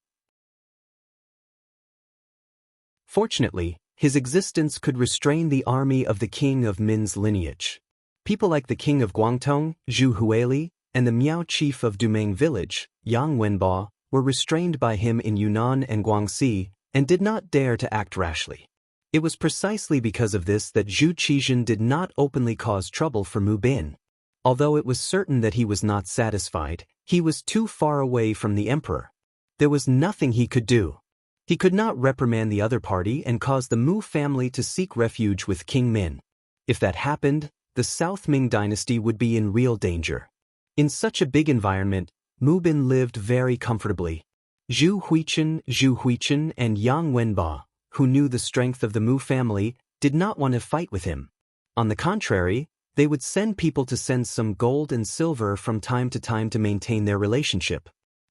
Fortunately, his existence could restrain the army of the King of Min's lineage. People like the King of Guangdong, Zhu Huili, and the Miao chief of Dumeng village, Yang Wenbo, were restrained by him in Yunnan and Guangxi and did not dare to act rashly. It was precisely because of this that Zhu Qizhen did not openly cause trouble for Mu Bin. Although it was certain that he was not satisfied, he was too far away from the emperor. There was nothing he could do. He could not reprimand the other party and cause the Mu family to seek refuge with King Min. If that happened, the South Ming dynasty would be in real danger. In such a big environment, Mu Bin lived very comfortably. Zhu Huichen, and Yang Wenbo, who knew the strength of the Mu family, did not want to fight with him. On the contrary, they would send people to send some gold and silver from time to maintain their relationship.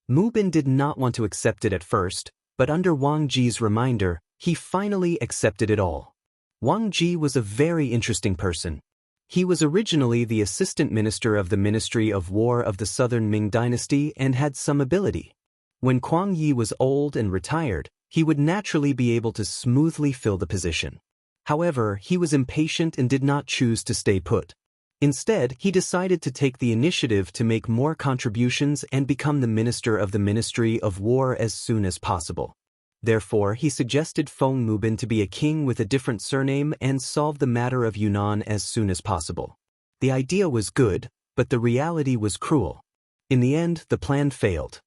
Mu Bin did not want to accept it at first, but under Wang Ji's reminder, he finally accepted it all. Wang Ji was a very interesting person. He was originally the assistant minister of the Ministry of War of the Southern Ming dynasty and had some ability. When Kuang Yi was old and retired, he would naturally be able to smoothly fill the position. However, he was impatient and did not choose to stay put. Instead, he decided to take the initiative to make more contributions and become the minister of the Ministry of War as soon as possible. Therefore, he suggested Feng Mu Bin to be a king with a different surname and solve the matter of Yunnan as soon as possible. The idea was good, but the reality was cruel. In the end, the plan failed.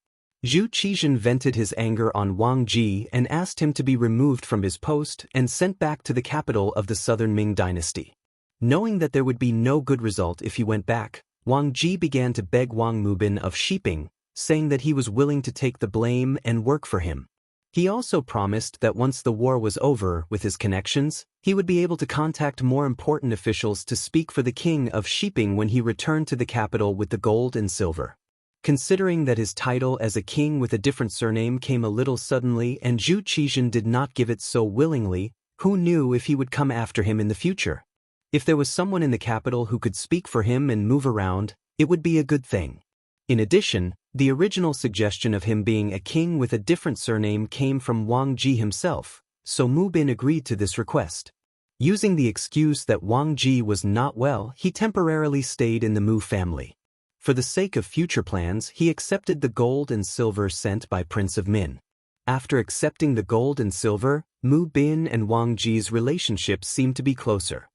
Zhu Qizhen vented his anger on Wang Ji and asked him to be removed from his post and sent back to the capital of the Southern Ming dynasty. Knowing that there would be no good result if he went back, Wang Ji began to beg Wang Mu Bin of Shiping, saying that he was willing to take the blame and work for him. He also promised that once the war was over with his connections, he would be able to contact more important officials to speak for the king of Shiping when he returned to the capital with the gold and silver. Considering that his title as a king with a different surname came a little suddenly and Zhu Qizhen did not give it so willingly, who knew if he would come after him in the future? If there was someone in the capital who could speak for him and move around, it would be a good thing. In addition, the original suggestion of him being a king with a different surname came from Wang Ji himself, so Mu Bin agreed to this request. Using the excuse that Wang Ji was not well, he temporarily stayed in the Mu family. For the sake of future plans, he accepted the gold and silver sent by Prince of Min. After accepting the gold and silver, Mu Bin and Wang Ji's relationship seemed to be closer.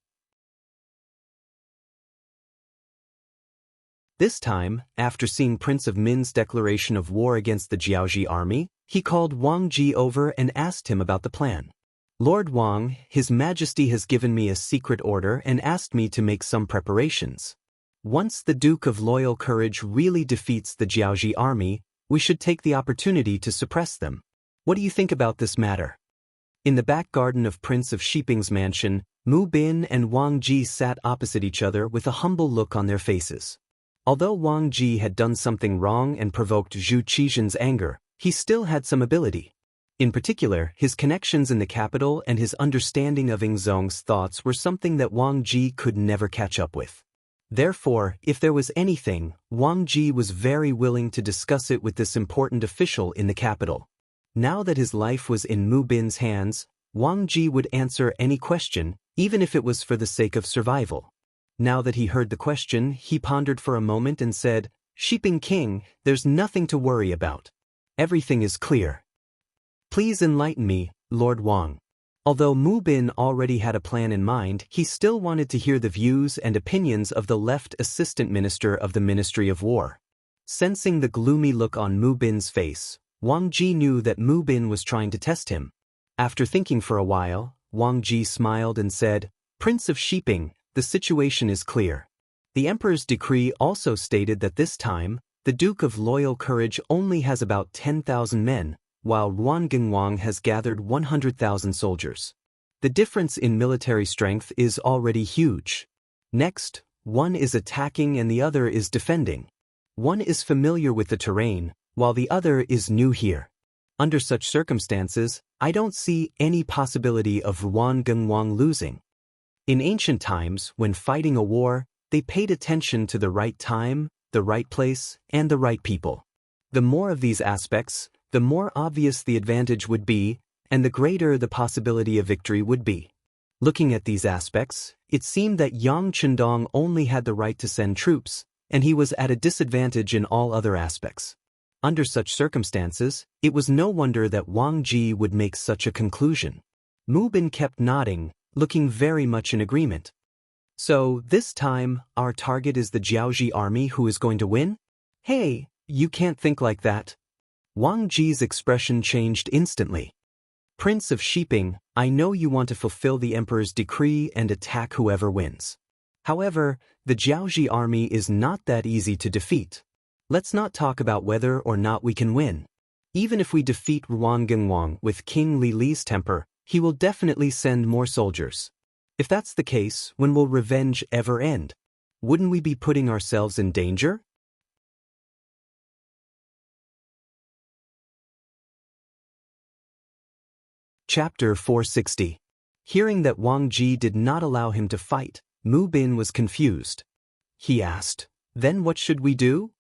This time, after seeing Prince of Min's declaration of war against the Jiaoji army, he called Wang Ji over and asked him about the plan. Lord Wang, His Majesty has given me a secret order and asked me to make some preparations. Once the Duke of Loyal Courage really defeats the Jiaoji army, we should take the opportunity to suppress them. What do you think about this matter? In the back garden of Prince of Shiping's mansion, Mu Bin and Wang Ji sat opposite each other with a humble look on their faces. Although Wang Ji had done something wrong and provoked Zhu Qizhen's anger, he still had some ability. In particular, his connections in the capital and his understanding of Ing Zong's thoughts were something that Wang Ji could never catch up with. Therefore, if there was anything, Wang Ji was very willing to discuss it with this important official in the capital. Now that his life was in Mu Bin's hands, Wang Ji would answer any question, even if it was for the sake of survival. Now that he heard the question, he pondered for a moment and said, "Shiping King, there's nothing to worry about. Everything is clear. Please enlighten me, Lord Wang." Although Mu Bin already had a plan in mind, he still wanted to hear the views and opinions of the left assistant minister of the Ministry of War. Sensing the gloomy look on Mu Bin's face, Wang Ji knew that Mu Bin was trying to test him. After thinking for a while, Wang Ji smiled and said, "Prince of Shiping, the situation is clear. The Emperor's decree also stated that this time, the Duke of Loyal Courage only has about 10,000 men, while Ruan Gengwang has gathered 100,000 soldiers. The difference in military strength is already huge. Next, one is attacking and the other is defending. One is familiar with the terrain, while the other is new here. Under such circumstances, I don't see any possibility of Ruan Gengwang losing. In ancient times, when fighting a war, they paid attention to the right time, the right place, and the right people. The more of these aspects, the more obvious the advantage would be, and the greater the possibility of victory would be. Looking at these aspects, it seemed that Yang Chendong only had the right to send troops, and he was at a disadvantage in all other aspects. Under such circumstances, it was no wonder that Wang Ji would make such a conclusion. Mu Bin kept nodding, looking very much in agreement. So, this time, our target is the Jiaoji army who is going to win? Hey, you can't think like that. Wang Ji's expression changed instantly. Prince of Shiping, I know you want to fulfill the Emperor's decree and attack whoever wins. However, the Jiaoji army is not that easy to defeat. Let's not talk about whether or not we can win. Even if we defeat Ruan Gengwang with King Li Li's temper, he will definitely send more soldiers. If that's the case, when will revenge ever end? Wouldn't we be putting ourselves in danger? Chapter 460. Hearing that Wang Ji did not allow him to fight, Mu Bin was confused. He asked, "Then what should we do?"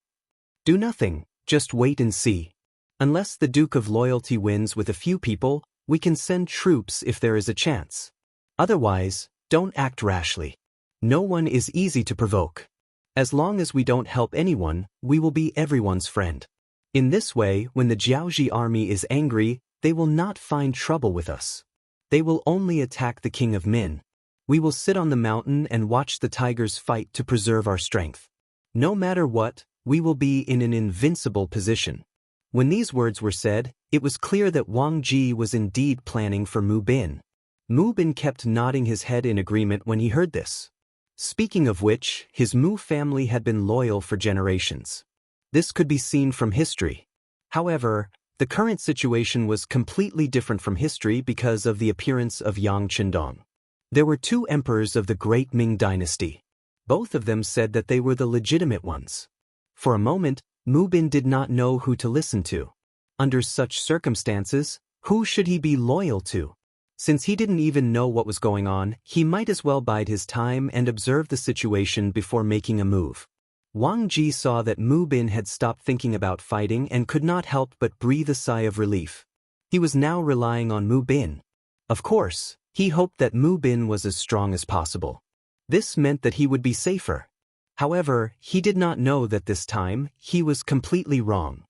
"Do nothing, just wait and see. Unless the Duke of Loyalty wins with a few people, we can send troops if there is a chance. Otherwise, don't act rashly. No one is easy to provoke. As long as we don't help anyone, we will be everyone's friend. In this way, when the Jiaoji army is angry, they will not find trouble with us. They will only attack the King of Min. We will sit on the mountain and watch the tigers fight to preserve our strength. No matter what, we will be in an invincible position." When these words were said, it was clear that Wang Ji was indeed planning for Mu Bin. Mu Bin kept nodding his head in agreement when he heard this. Speaking of which, his Mu family had been loyal for generations. This could be seen from history. However, the current situation was completely different from history because of the appearance of Yang Chendong. There were two emperors of the great Ming dynasty. Both of them said that they were the legitimate ones. For a moment, Mu Bin did not know who to listen to. Under such circumstances, who should he be loyal to? Since he didn't even know what was going on, he might as well bide his time and observe the situation before making a move. Wang Ji saw that Mu Bin had stopped thinking about fighting and could not help but breathe a sigh of relief. He was now relying on Mu Bin. Of course, he hoped that Mu Bin was as strong as possible. This meant that he would be safer. However, he did not know that this time, he was completely wrong.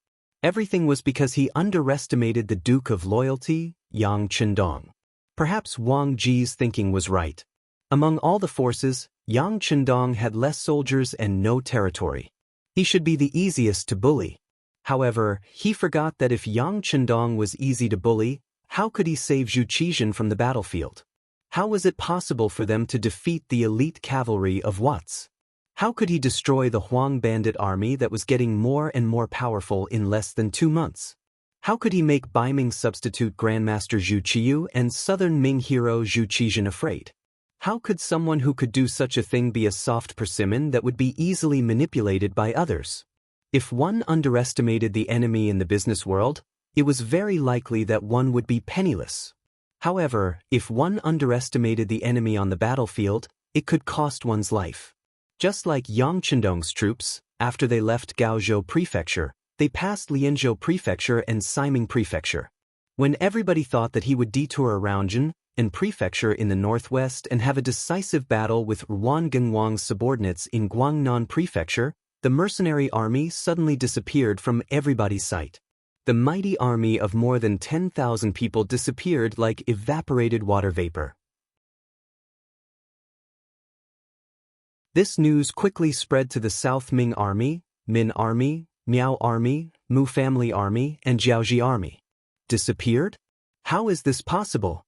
Everything was because he underestimated the Duke of Loyalty, Yang Chendong. Perhaps Wang Ji's thinking was right. Among all the forces, Yang Chendong had less soldiers and no territory. He should be the easiest to bully. However, he forgot that if Yang Chendong was easy to bully, How could he save Zhu Qizhen from the battlefield? How was it possible for them to defeat the elite cavalry of Watts? How could he destroy the Huang bandit army that was getting more and more powerful in less than 2 months? How could he make Baiming substitute Grandmaster Zhu Qiyu and Southern Ming hero Zhu Qizhen afraid? How could someone who could do such a thing be a soft persimmon that would be easily manipulated by others? If one underestimated the enemy in the business world, it was very likely that one would be penniless. However, if one underestimated the enemy on the battlefield, it could cost one's life. Just like Yang Chendong's troops, after they left Gaozhou Prefecture, they passed Lianzhou Prefecture and Ximing Prefecture. When everybody thought that he would detour around Jin and Prefecture in the northwest and have a decisive battle with Yuan Gengwang's subordinates in Guangnan Prefecture, the mercenary army suddenly disappeared from everybody's sight. The mighty army of more than 10,000 people disappeared like evaporated water vapor. This news quickly spread to the South Ming Army, Min Army, Miao Army, Mu Family Army, and Jiaoji Army. Disappeared? How is this possible?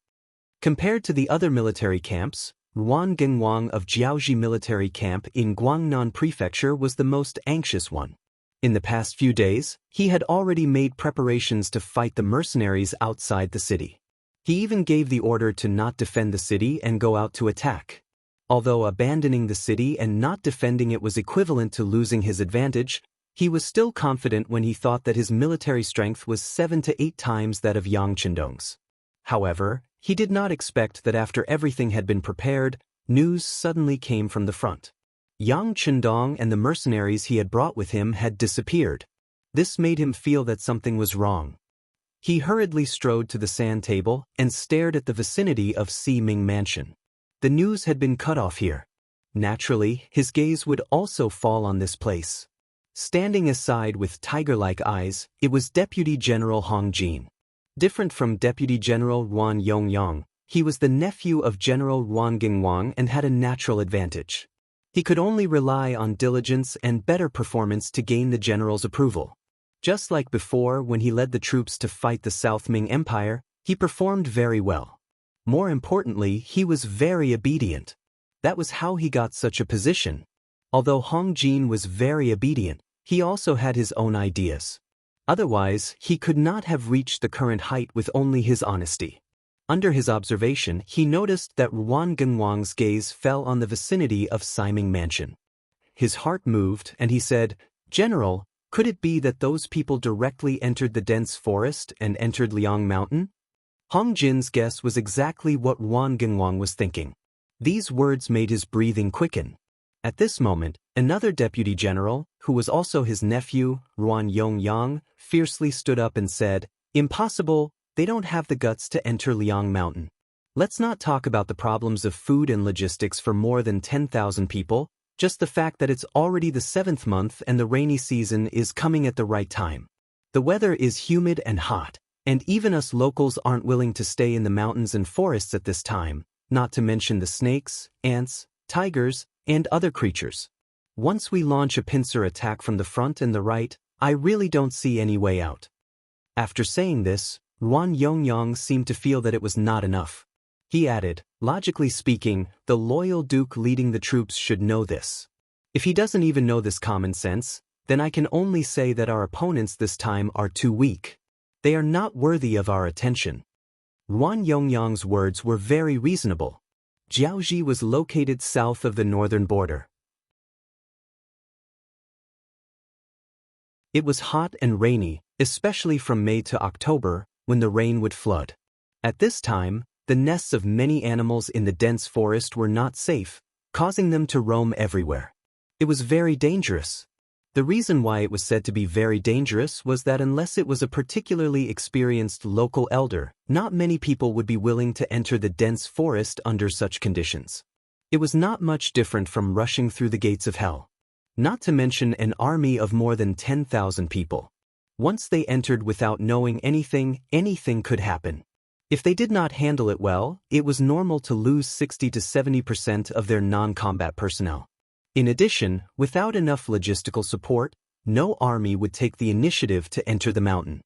Compared to the other military camps, Yuan Gengwang of Jiaoji Military Camp in Guangnan Prefecture was the most anxious one. In the past few days, he had already made preparations to fight the mercenaries outside the city. He even gave the order to not defend the city and go out to attack. Although abandoning the city and not defending it was equivalent to losing his advantage, he was still confident when he thought that his military strength was 7 to 8 times that of Yang Chendong's. However, he did not expect that after everything had been prepared, news suddenly came from the front. Yang Chendong and the mercenaries he had brought with him had disappeared. This made him feel that something was wrong. He hurriedly strode to the sand table and stared at the vicinity of Ximing Mansion. The news had been cut off here. Naturally, his gaze would also fall on this place. Standing aside with tiger-like eyes, it was Deputy General Hong Jin. Different from Deputy General Yuan Yongyang, he was the nephew of General Yuan Gengwang and had a natural advantage. He could only rely on diligence and better performance to gain the general's approval. Just like before when he led the troops to fight the South Ming Empire, he performed very well. More importantly, he was very obedient. That was how he got such a position. Although Hong Jin was very obedient, he also had his own ideas. Otherwise, he could not have reached the current height with only his honesty. Under his observation, he noticed that Yuan Gengwang's gaze fell on the vicinity of Ximing Mansion. His heart moved and he said, "General, could it be that those people directly entered the dense forest and entered Liang Mountain?" Hong Jin's guess was exactly what Yuan Gengwang was thinking. These words made his breathing quicken. At this moment, another deputy general, who was also his nephew, Yuan Yongyang, fiercely stood up and said, "Impossible, they don't have the guts to enter Liang Mountain. Let's not talk about the problems of food and logistics for more than 10,000 people, just the fact that it's already the 7th month and the rainy season is coming at the right time. The weather is humid and hot. And even us locals aren't willing to stay in the mountains and forests at this time, not to mention the snakes, ants, tigers, and other creatures. Once we launch a pincer attack from the front and the right, I really don't see any way out." After saying this, Yuan Yongyang seemed to feel that it was not enough. He added, "Logically speaking, the loyal duke leading the troops should know this. If he doesn't even know this common sense, then I can only say that our opponents this time are too weak. They are not worthy of our attention." Yuan Yongyang's words were very reasonable. Jiaoji was located south of the northern border. It was hot and rainy, especially from May to October, when the rain would flood. At this time, the nests of many animals in the dense forest were not safe, causing them to roam everywhere. It was very dangerous. The reason why it was said to be very dangerous was that unless it was a particularly experienced local elder, not many people would be willing to enter the dense forest under such conditions. It was not much different from rushing through the gates of hell. Not to mention an army of more than 10,000 people. Once they entered without knowing anything, anything could happen. If they did not handle it well, it was normal to lose 60 to 70% of their non-combat personnel. In addition, without enough logistical support, no army would take the initiative to enter the mountain.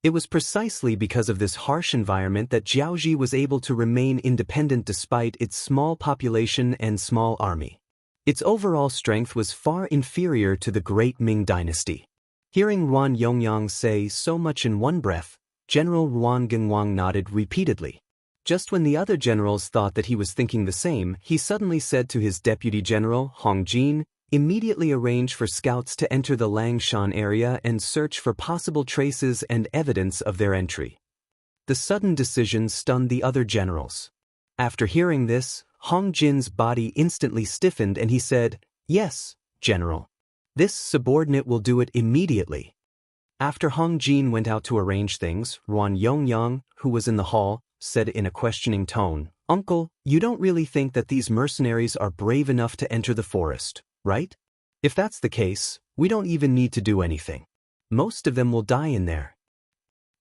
It was precisely because of this harsh environment that Jiaoji was able to remain independent despite its small population and small army. Its overall strength was far inferior to the Great Ming Dynasty. Hearing Ruan Yongyang say so much in one breath, General Ruan Gengwang nodded repeatedly. Just when the other generals thought that he was thinking the same, he suddenly said to his deputy general, Hong Jin, "Immediately arrange for scouts to enter the Langshan area and search for possible traces and evidence of their entry." The sudden decision stunned the other generals. After hearing this, Hong Jin's body instantly stiffened and he said, "Yes, General. This subordinate will do it immediately." After Hong Jin went out to arrange things, Ruan Yongyang, who was in the hall, said in a questioning tone, "Uncle, you don't really think that these mercenaries are brave enough to enter the forest, right? If that's the case, we don't even need to do anything. Most of them will die in there."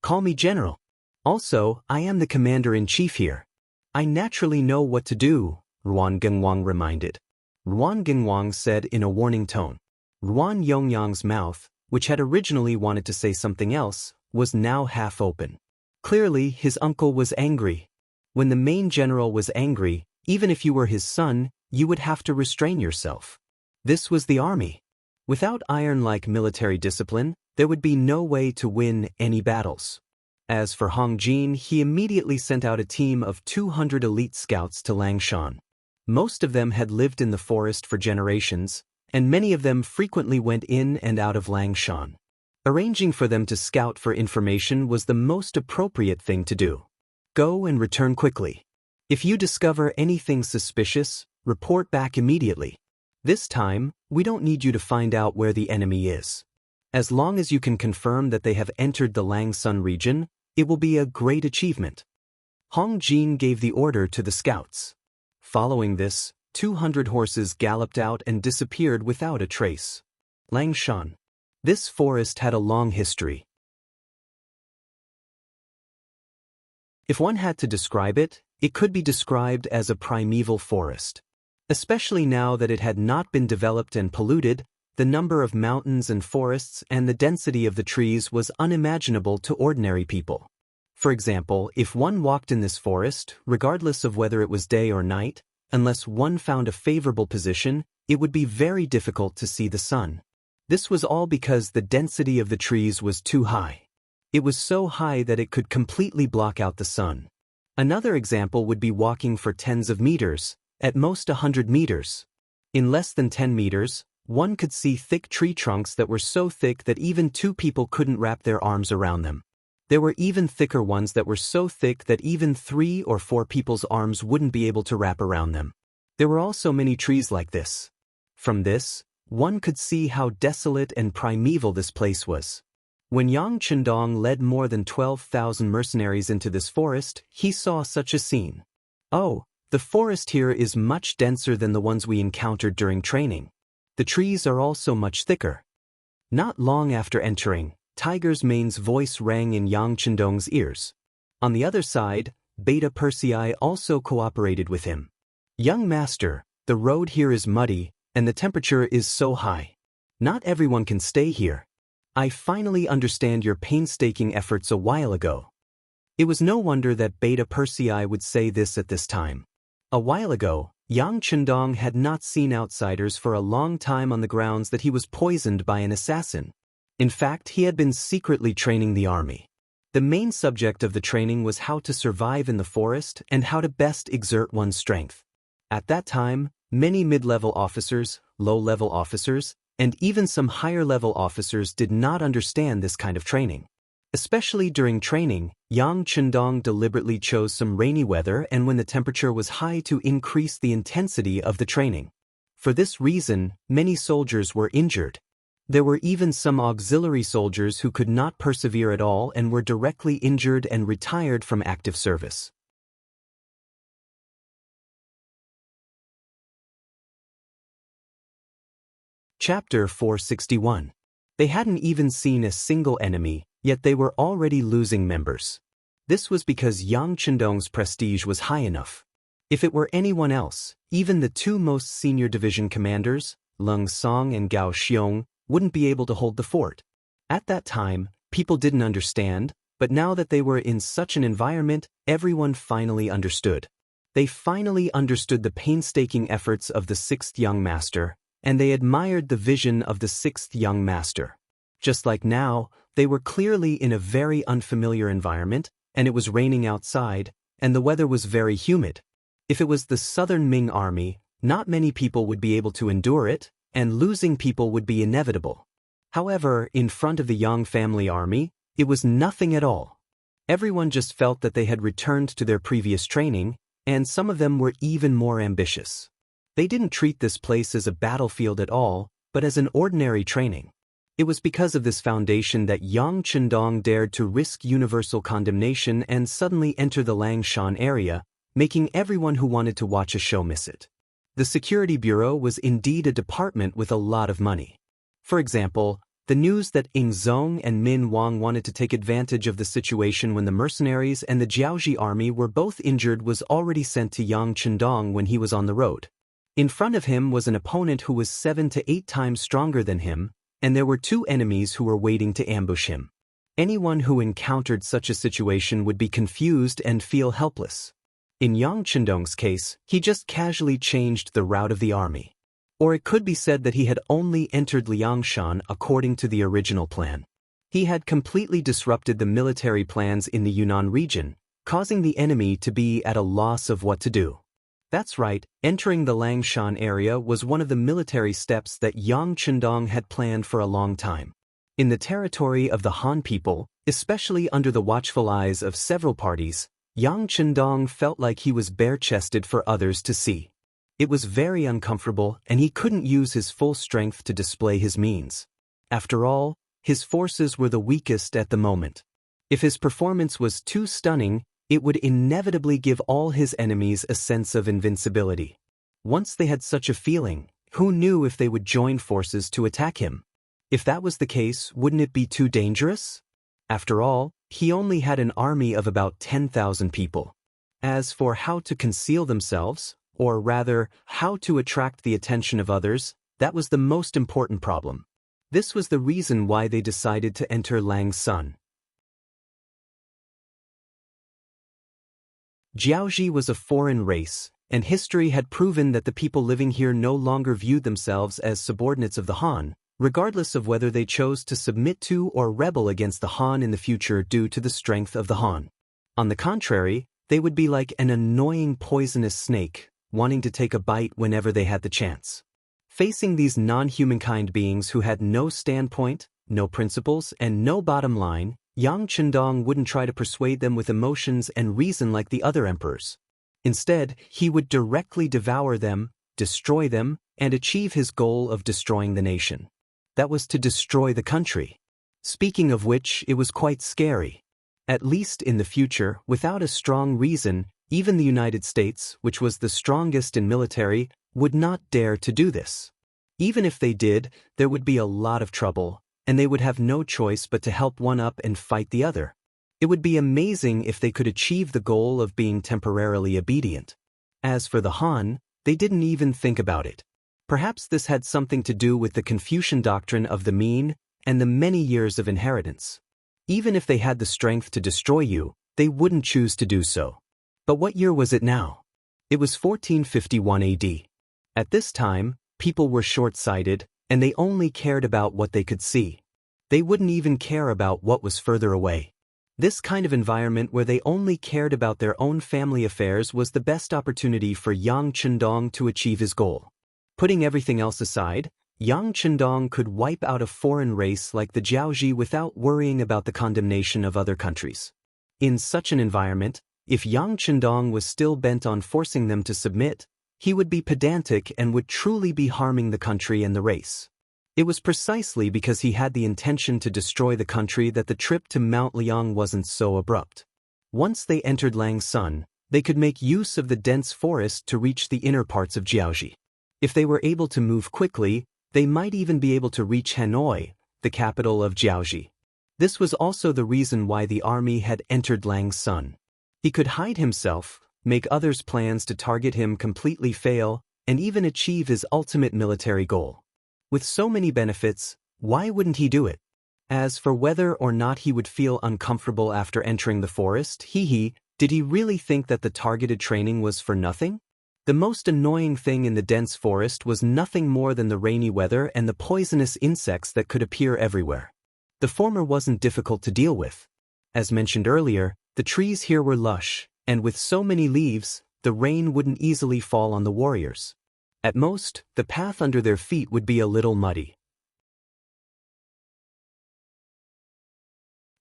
"Call me General. Also, I am the commander-in-chief here. I naturally know what to do," Ruan Gengwang reminded. Ruan Gengwang said in a warning tone. Ruan Yongyang's mouth, which had originally wanted to say something else, was now half open. Clearly, his uncle was angry. When the main general was angry, even if you were his son, you would have to restrain yourself. This was the army. Without iron-like military discipline, there would be no way to win any battles. As for Hong Jin, he immediately sent out a team of 200 elite scouts to Langshan. Most of them had lived in the forest for generations, and many of them frequently went in and out of Langshan. Arranging for them to scout for information was the most appropriate thing to do. Go and return quickly. If you discover anything suspicious, report back immediately. This time, we don't need you to find out where the enemy is. As long as you can confirm that they have entered the Langsun region, it will be a great achievement." Hong Jin gave the order to the scouts. Following this, 200 horses galloped out and disappeared without a trace. Langshan. This forest had a long history. If one had to describe it, it could be described as a primeval forest. Especially now that it had not been developed and polluted, the number of mountains and forests and the density of the trees was unimaginable to ordinary people. For example, if one walked in this forest, regardless of whether it was day or night, unless one found a favorable position, it would be very difficult to see the sun. This was all because the density of the trees was too high. It was so high that it could completely block out the sun. Another example would be walking for tens of meters, at most 100 meters. In less than 10 meters, one could see thick tree trunks that were so thick that even two people couldn't wrap their arms around them. There were even thicker ones that were so thick that even 3 or 4 people's arms wouldn't be able to wrap around them. There were also many trees like this. From this, one could see how desolate and primeval this place was. When Yang Chendong led more than 12,000 mercenaries into this forest, he saw such a scene. "Oh, the forest here is much denser than the ones we encountered during training. The trees are also much thicker." Not long after entering, Tiger's Mane's voice rang in Yang Chendong's ears. On the other side, Beta Persei also cooperated with him. "Young master, the road here is muddy, and the temperature is so high. Not everyone can stay here. I finally understand your painstaking efforts a while ago." It was no wonder that Beta Persei would say this at this time. A while ago, Yang Chendong had not seen outsiders for a long time on the grounds that he was poisoned by an assassin. In fact, he had been secretly training the army. The main subject of the training was how to survive in the forest and how to best exert one's strength. At that time, many mid-level officers, low-level officers, and even some higher-level officers did not understand this kind of training. Especially during training, Yang Chendong deliberately chose some rainy weather and when the temperature was high to increase the intensity of the training. For this reason, many soldiers were injured. There were even some auxiliary soldiers who could not persevere at all and were directly injured and retired from active service. Chapter 461. They hadn't even seen a single enemy, yet they were already losing members. This was because Yang Chendong's prestige was high enough. If it were anyone else, even the 2 most senior division commanders, Leng Song and Gao Xiong, wouldn't be able to hold the fort. At that time, people didn't understand, But now that they were in such an environment, everyone finally understood. They finally understood the painstaking efforts of the sixth young master, and they admired the vision of the sixth young master. Just like now, they were clearly in a very unfamiliar environment, and it was raining outside, and the weather was very humid. If it was the Southern Ming army, not many people would be able to endure it, and losing people would be inevitable. However, in front of the Yang family army, it was nothing at all. Everyone just felt that they had returned to their previous training, and some of them were even more ambitious. They didn't treat this place as a battlefield at all, but as an ordinary training. It was because of this foundation that Yang Chendong dared to risk universal condemnation and suddenly enter the Langshan area, making everyone who wanted to watch a show miss it. The Security Bureau was indeed a department with a lot of money. For example, the news that Ing Zong and Min Wang wanted to take advantage of the situation when the mercenaries and the Jiaoji army were both injured was already sent to Yang Chendong when he was on the road. In front of him was an opponent who was 7 to 8 times stronger than him, and there were 2 enemies who were waiting to ambush him. Anyone who encountered such a situation would be confused and feel helpless. In Yang Chendong's case, he just casually changed the route of the army. Or it could be said that he had only entered Liangshan according to the original plan. He had completely disrupted the military plans in the Yunnan region, causing the enemy to be at a loss of what to do. That's right, entering the Langshan area was one of the military steps that Yang Chendong had planned for a long time. In the territory of the Han people, especially under the watchful eyes of several parties, Yang Chendong felt like he was bare-chested for others to see. It was very uncomfortable, and he couldn't use his full strength to display his means. After all, his forces were the weakest at the moment. If his performance was too stunning, it would inevitably give all his enemies a sense of invincibility. Once they had such a feeling, who knew if they would join forces to attack him? If that was the case, wouldn't it be too dangerous? After all, he only had an army of about 10,000 people. As for how to conceal themselves, or rather, how to attract the attention of others, that was the most important problem. This was the reason why they decided to enter Langsun. Jiaoji was a foreign race, and history had proven that the people living here no longer viewed themselves as subordinates of the Han, regardless of whether they chose to submit to or rebel against the Han in the future due to the strength of the Han. On the contrary, they would be like an annoying poisonous snake, wanting to take a bite whenever they had the chance. Facing these non-humankind beings who had no standpoint, no principles, and no bottom line, Yang Chendong wouldn't try to persuade them with emotions and reason like the other emperors. Instead, he would directly devour them, destroy them, and achieve his goal of destroying the nation. That was to destroy the country. Speaking of which, it was quite scary. At least in the future, without a strong reason, even the United States, which was the strongest in military, would not dare to do this. Even if they did, there would be a lot of trouble, and they would have no choice but to help one up and fight the other. It would be amazing if they could achieve the goal of being temporarily obedient. As for the Han, they didn't even think about it. Perhaps this had something to do with the Confucian doctrine of the mean and the many years of inheritance. Even if they had the strength to destroy you, they wouldn't choose to do so. But what year was it now? It was 1451 AD. At this time, people were short-sighted, and they only cared about what they could see. They wouldn't even care about what was further away. This kind of environment where they only cared about their own family affairs was the best opportunity for Yang Chendong to achieve his goal. Putting everything else aside, Yang Chendong could wipe out a foreign race like the Jiaoji without worrying about the condemnation of other countries. In such an environment, if Yang Chendong was still bent on forcing them to submit, he would be pedantic and would truly be harming the country and the race. It was precisely because he had the intention to destroy the country that the trip to Mount Liang wasn't so abrupt. Once they entered Langsun, they could make use of the dense forest to reach the inner parts of Jiaoji. If they were able to move quickly, they might even be able to reach Hanoi, the capital of Jiaoji. This was also the reason why the army had entered Langsun. He could hide himself, make others' plans to target him completely fail, and even achieve his ultimate military goal. With so many benefits, why wouldn't he do it? As for whether or not he would feel uncomfortable after entering the forest, did he really think that the targeted training was for nothing? The most annoying thing in the dense forest was nothing more than the rainy weather and the poisonous insects that could appear everywhere. The former wasn't difficult to deal with. As mentioned earlier, the trees here were lush, and with so many leaves, the rain wouldn't easily fall on the warriors. At most, the path under their feet would be a little muddy.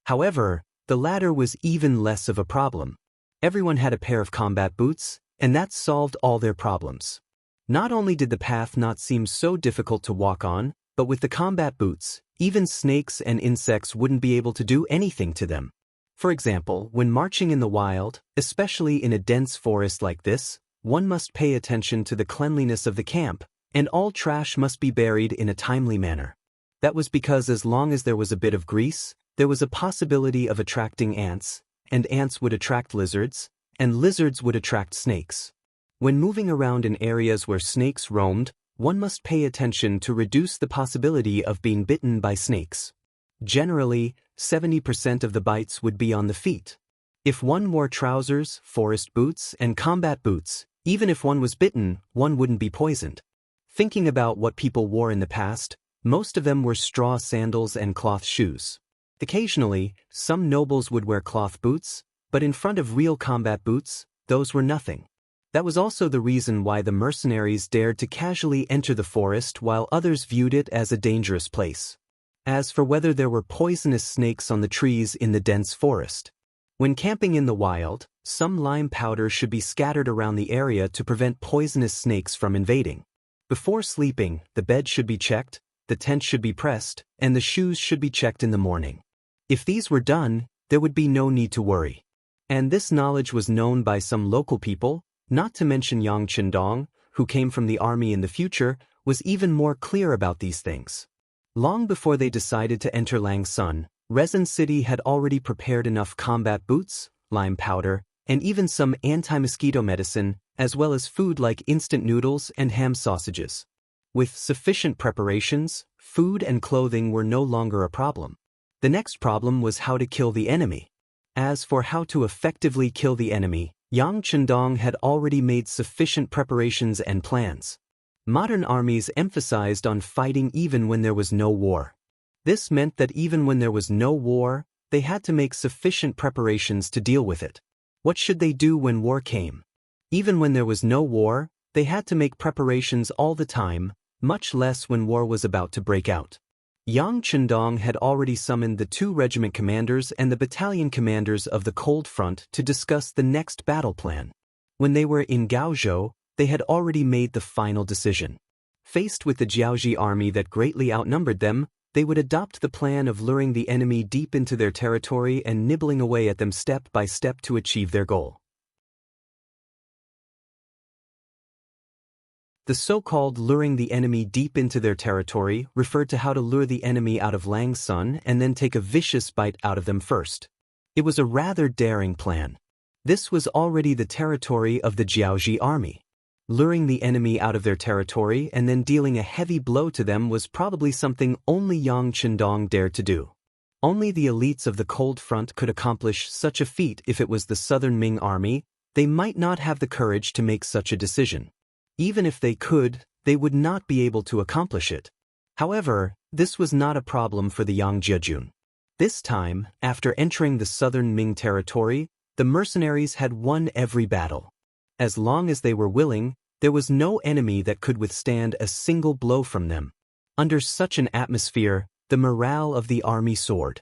However, the latter was even less of a problem. Everyone had a pair of combat boots, and that solved all their problems. Not only did the path not seem so difficult to walk on, but with the combat boots, even snakes and insects wouldn't be able to do anything to them. For example, when marching in the wild, especially in a dense forest like this, one must pay attention to the cleanliness of the camp, and all trash must be buried in a timely manner. That was because as long as there was a bit of grease, there was a possibility of attracting ants, and ants would attract lizards, and lizards would attract snakes. When moving around in areas where snakes roamed, one must pay attention to reduce the possibility of being bitten by snakes. Generally, 70% of the bites would be on the feet. If one wore trousers, forest boots, and combat boots, even if one was bitten, one wouldn't be poisoned. Thinking about what people wore in the past, most of them were straw sandals and cloth shoes. Occasionally, some nobles would wear cloth boots, but in front of real combat boots, those were nothing. That was also the reason why the mercenaries dared to casually enter the forest while others viewed it as a dangerous place. As for whether there were poisonous snakes on the trees in the dense forest, when camping in the wild, some lime powder should be scattered around the area to prevent poisonous snakes from invading. Before sleeping, the bed should be checked, the tent should be pressed, and the shoes should be checked in the morning. If these were done, there would be no need to worry. And this knowledge was known by some local people, not to mention Yang Qindong, who came from the army in the future, was even more clear about these things. Long before they decided to enter Langsun, Resin City had already prepared enough combat boots, lime powder, and even some anti-mosquito medicine, as well as food like instant noodles and ham sausages. With sufficient preparations, food and clothing were no longer a problem. The next problem was how to kill the enemy. As for how to effectively kill the enemy, Yang Qindong had already made sufficient preparations and plans. Modern armies emphasized on fighting even when there was no war. This meant that even when there was no war, they had to make sufficient preparations to deal with it. What should they do when war came? Even when there was no war, they had to make preparations all the time, much less when war was about to break out. Yang Qindong had already summoned the 2 regiment commanders and the battalion commanders of the Cold Front to discuss the next battle plan. When they were in Gaozhou, they had already made the final decision. Faced with the Jiaoji army that greatly outnumbered them, they would adopt the plan of luring the enemy deep into their territory and nibbling away at them step by step to achieve their goal. The so-called luring the enemy deep into their territory referred to how to lure the enemy out of Langsun and then take a vicious bite out of them first. It was a rather daring plan. This was already the territory of the Jiaoji army. Luring the enemy out of their territory and then dealing a heavy blow to them was probably something only Yang Qindong dared to do. Only the elites of the Cold Front could accomplish such a feat. If it was the Southern Ming army, they might not have the courage to make such a decision. Even if they could, they would not be able to accomplish it. However, this was not a problem for the Yang Jiajun. This time, after entering the Southern Ming territory, the mercenaries had won every battle. As long as they were willing, there was no enemy that could withstand a single blow from them. Under such an atmosphere, the morale of the army soared.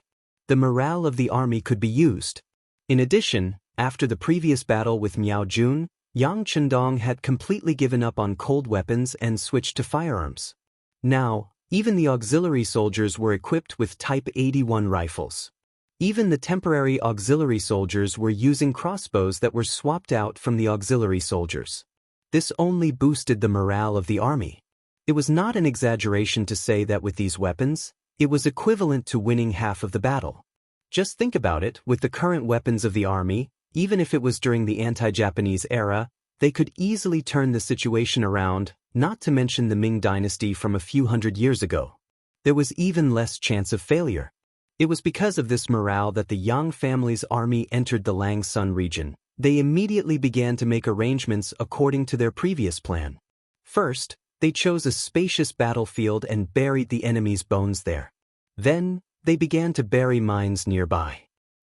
The morale of the army could be used. In addition, after the previous battle with Miao Jun, Yang Qindong had completely given up on cold weapons and switched to firearms. Now, even the auxiliary soldiers were equipped with Type 81 rifles. Even the temporary auxiliary soldiers were using crossbows that were swapped out from the auxiliary soldiers. This only boosted the morale of the army. It was not an exaggeration to say that with these weapons, it was equivalent to winning half of the battle. Just think about it, with the current weapons of the army, even if it was during the anti-Japanese era, they could easily turn the situation around, not to mention the Ming dynasty from a few hundred years ago. There was even less chance of failure. It was because of this morale that the Yang family's army entered the Langsun region. They immediately began to make arrangements according to their previous plan. First, they chose a spacious battlefield and buried the enemy's bones there. Then, they began to bury mines nearby.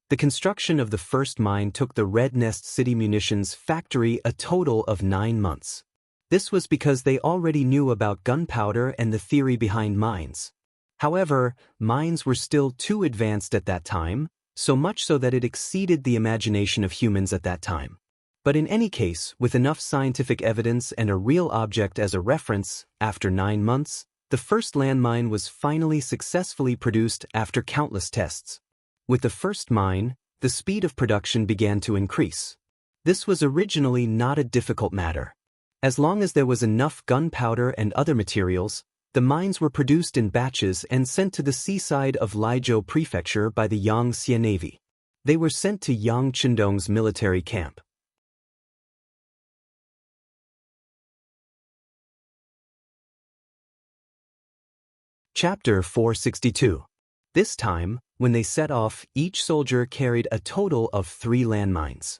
The construction of the first mine took the Red Nest City munitions factory a total of 9 months. This was because they already knew about gunpowder and the theory behind mines. However, mines were still too advanced at that time, so much so that it exceeded the imagination of humans at that time. But in any case, with enough scientific evidence and a real object as a reference, after 9 months, the first landmine was finally successfully produced after countless tests. With the first mine, the speed of production began to increase. This was originally not a difficult matter. As long as there was enough gunpowder and other materials, the mines were produced in batches and sent to the seaside of Laizhou Prefecture by the Yangtze Navy. They were sent to Yang Chendong's military camp. Chapter 462. This time, when they set off, each soldier carried a total of 3 landmines.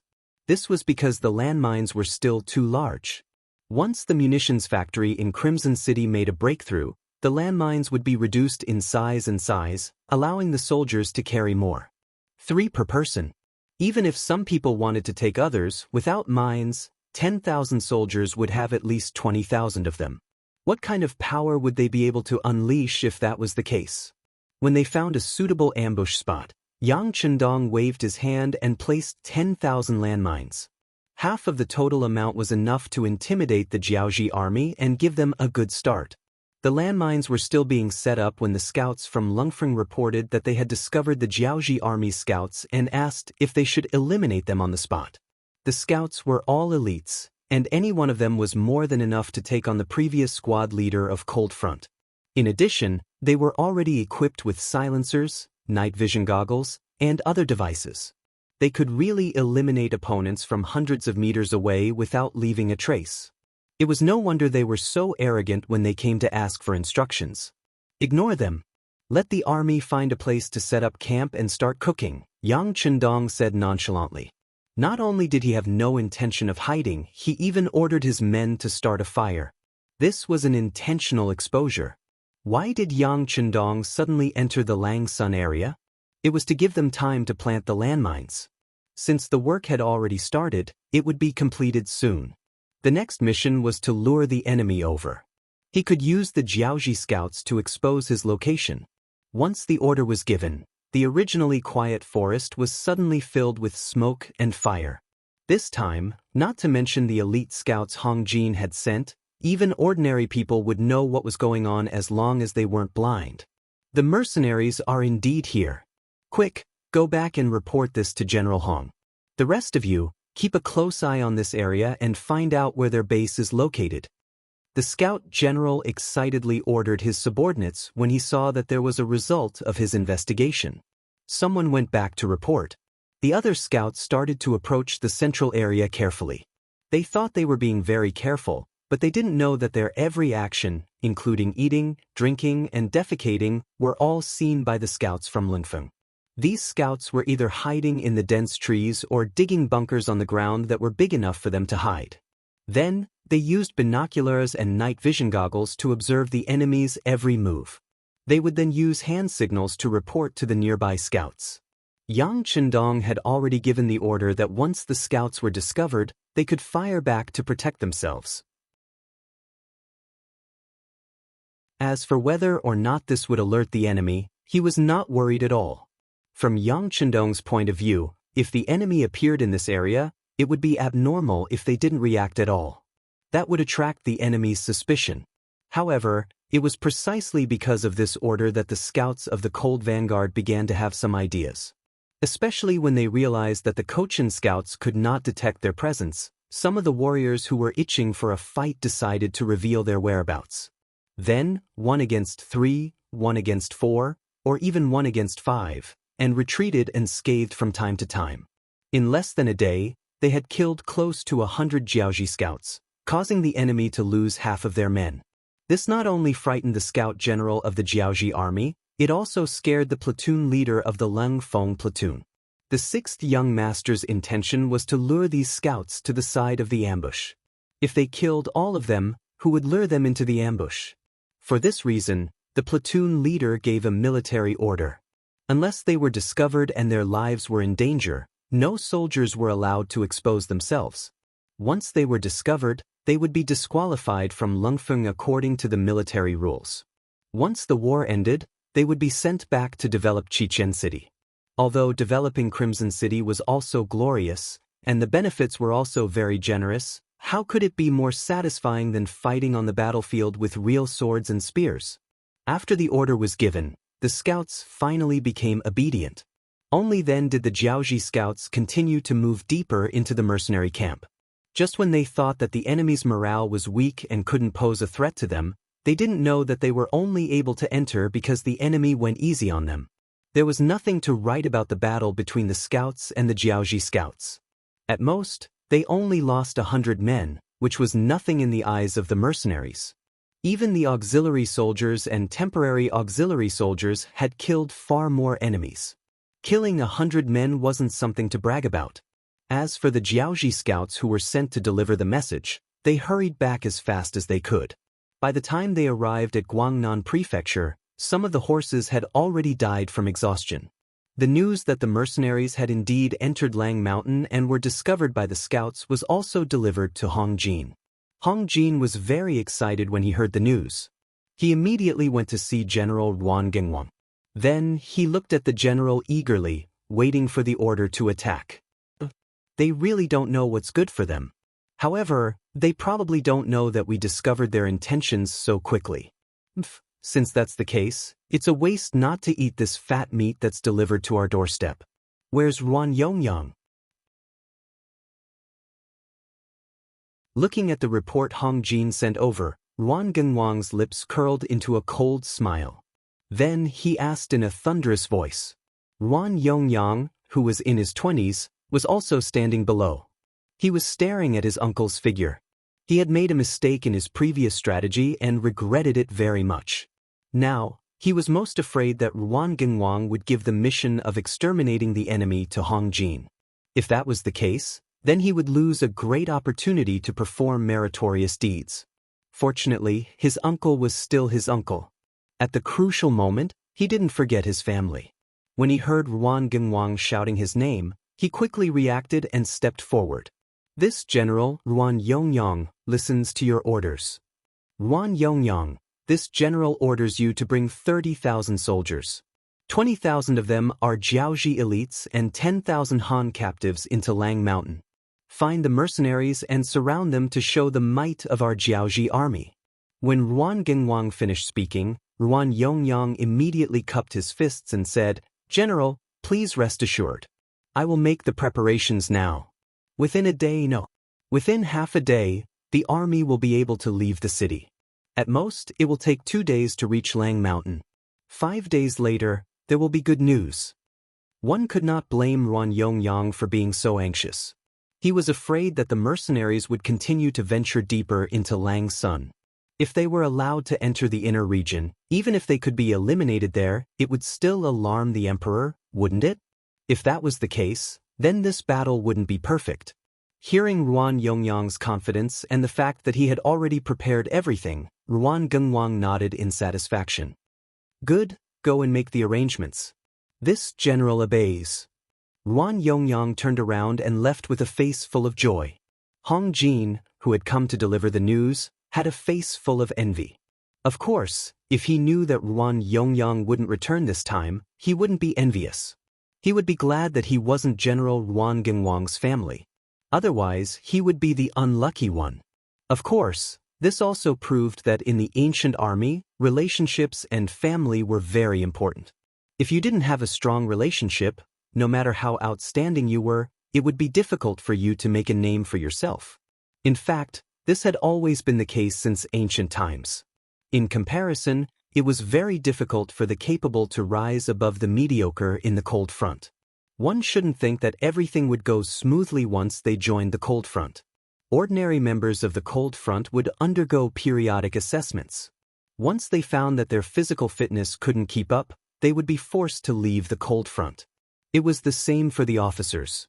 This was because the landmines were still too large. Once the munitions factory in Crimson City made a breakthrough, the landmines would be reduced in size, allowing the soldiers to carry more. 3 per person. Even if some people wanted to take others, without mines, 10,000 soldiers would have at least 20,000 of them. What kind of power would they be able to unleash if that was the case? When they found a suitable ambush spot, Yang Chendong waved his hand and placed 10,000 landmines. Half of the total amount was enough to intimidate the Jiaoji army and give them a good start. The landmines were still being set up when the scouts from Lungfeng reported that they had discovered the Jiaoji army's scouts and asked if they should eliminate them on the spot. The scouts were all elites, and any one of them was more than enough to take on the previous squad leader of Cold Front. In addition, they were already equipped with silencers, night vision goggles, and other devices. They could really eliminate opponents from hundreds of meters away without leaving a trace. It was no wonder they were so arrogant when they came to ask for instructions. Ignore them. Let the army find a place to set up camp and start cooking, Yang Chendong said nonchalantly. Not only did he have no intention of hiding, he even ordered his men to start a fire. This was an intentional exposure. Why did Yang Chendong suddenly enter the Langsun area? It was to give them time to plant the landmines. Since the work had already started, it would be completed soon. The next mission was to lure the enemy over. He could use the Jiaoji scouts to expose his location. Once the order was given, the originally quiet forest was suddenly filled with smoke and fire. This time, not to mention the elite scouts Hong Jin had sent, even ordinary people would know what was going on as long as they weren't blind. The mercenaries are indeed here. Quick, go back and report this to General Hong. The rest of you, keep a close eye on this area and find out where their base is located. The scout general excitedly ordered his subordinates when he saw that there was a result of his investigation. Someone went back to report. The other scouts started to approach the central area carefully. They thought they were being very careful, but they didn't know that their every action, including eating, drinking, and defecating, were all seen by the scouts from Lungfeng. These scouts were either hiding in the dense trees or digging bunkers on the ground that were big enough for them to hide. Then, they used binoculars and night vision goggles to observe the enemy's every move. They would then use hand signals to report to the nearby scouts. Yang Chendong had already given the order that once the scouts were discovered, they could fire back to protect themselves. As for whether or not this would alert the enemy, he was not worried at all. From Yang Chendong's point of view, if the enemy appeared in this area, it would be abnormal if they didn't react at all. That would attract the enemy's suspicion. However, it was precisely because of this order that the scouts of the Cold Vanguard began to have some ideas. Especially when they realized that the Cochin scouts could not detect their presence, some of the warriors who were itching for a fight decided to reveal their whereabouts. Then, 1 against 3, 1 against 4, or even 1 against 5, and retreated unscathed from time to time. In less than a day, they had killed close to 100 Jiaoji scouts, causing the enemy to lose half of their men. This not only frightened the scout general of the Jiaoji army, It also scared the platoon leader of the Leng Feng platoon. The sixth young master's intention was to lure these scouts to the side of the ambush. If they killed all of them, who would lure them into the ambush? For this reason, the platoon leader gave a military order. Unless they were discovered and their lives were in danger, no soldiers were allowed to expose themselves. Once they were discovered, they would be disqualified from Lengfeng according to the military rules. Once the war ended, they would be sent back to develop Chichen City. Although developing Crimson City was also glorious, and the benefits were also very generous, how could it be more satisfying than fighting on the battlefield with real swords and spears? After the order was given, the scouts finally became obedient. Only then did the Jiaoji scouts continue to move deeper into the mercenary camp. Just when they thought that the enemy's morale was weak and couldn't pose a threat to them, they didn't know that they were only able to enter because the enemy went easy on them. There was nothing to write about the battle between the scouts and the Jiaoji scouts. At most, they only lost 100 men, which was nothing in the eyes of the mercenaries. Even the auxiliary soldiers and temporary auxiliary soldiers had killed far more enemies. Killing 100 men wasn't something to brag about. As for the Jiaoji scouts who were sent to deliver the message, they hurried back as fast as they could. By the time they arrived at Guangnan Prefecture, some of the horses had already died from exhaustion. The news that the mercenaries had indeed entered Lang Mountain and were discovered by the scouts was also delivered to Hong Jin. Hong Jin was very excited when he heard the news. He immediately went to see General Ruan Gengwang. Then he looked at the general eagerly, waiting for the order to attack. They really don't know what's good for them. However, they probably don't know that we discovered their intentions so quickly. Since that's the case, it's a waste not to eat this fat meat that's delivered to our doorstep. Where's Ruan Yongyang? Looking at the report Hong Jin sent over, Ruan Gengwang's lips curled into a cold smile. Then he asked in a thunderous voice. Ruan Yongyang, who was in his 20s, was also standing below. He was staring at his uncle's figure. He had made a mistake in his previous strategy and regretted it very much. Now, he was most afraid that Ruan Gengwang would give the mission of exterminating the enemy to Hong Jin. If that was the case, then he would lose a great opportunity to perform meritorious deeds. Fortunately, his uncle was still his uncle. At the crucial moment, he didn't forget his family. When he heard Ruan Gengwang shouting his name, he quickly reacted and stepped forward. This general, Ruan Yongyang, listens to your orders. Ruan Yongyang, this general orders you to bring 30,000 soldiers. 20,000 of them are Jiaoji elites and 10,000 Han captives into Lang Mountain. Find the mercenaries and surround them to show the might of our Jiaoji army. When Ruan Gengwang finished speaking, Ruan Yongyang immediately cupped his fists and said, General, please rest assured. I will make the preparations now. Within half a day, the army will be able to leave the city. At most, it will take 2 days to reach Lang Mountain. 5 days later, there will be good news. One could not blame Ruan Yongyang for being so anxious. He was afraid that the mercenaries would continue to venture deeper into Lang Sun. If they were allowed to enter the inner region, even if they could be eliminated there, it would still alarm the emperor, wouldn't it? If that was the case, then this battle wouldn't be perfect. Hearing Ruan Yongyang's confidence and the fact that he had already prepared everything, Ruan Gengwang nodded in satisfaction. Good, go and make the arrangements. This general obeys. Ruan Yongyang turned around and left with a face full of joy. Hong Jin, who had come to deliver the news, had a face full of envy. Of course, if he knew that Ruan Yongyang wouldn't return this time, he wouldn't be envious. He would be glad that he wasn't General Ruan Gengwang's family. Otherwise, he would be the unlucky one. Of course, this also proved that in the ancient army, relationships and family were very important. If you didn't have a strong relationship, no matter how outstanding you were, it would be difficult for you to make a name for yourself. In fact, this had always been the case since ancient times. In comparison, it was very difficult for the capable to rise above the mediocre in the cold front. One shouldn't think that everything would go smoothly once they joined the cold front. Ordinary members of the cold front would undergo periodic assessments. Once they found that their physical fitness couldn't keep up, they would be forced to leave the cold front. It was the same for the officers.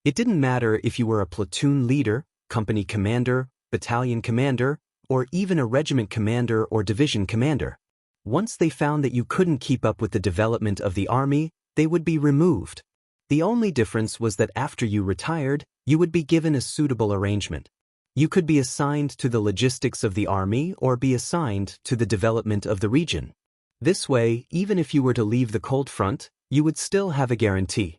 It didn't matter if you were a platoon leader, company commander, battalion commander, or even a regiment commander or division commander. Once they found that you couldn't keep up with the development of the army, they would be removed. The only difference was that after you retired, you would be given a suitable arrangement. You could be assigned to the logistics of the army or be assigned to the development of the region. This way, even if you were to leave the cold front, you would still have a guarantee.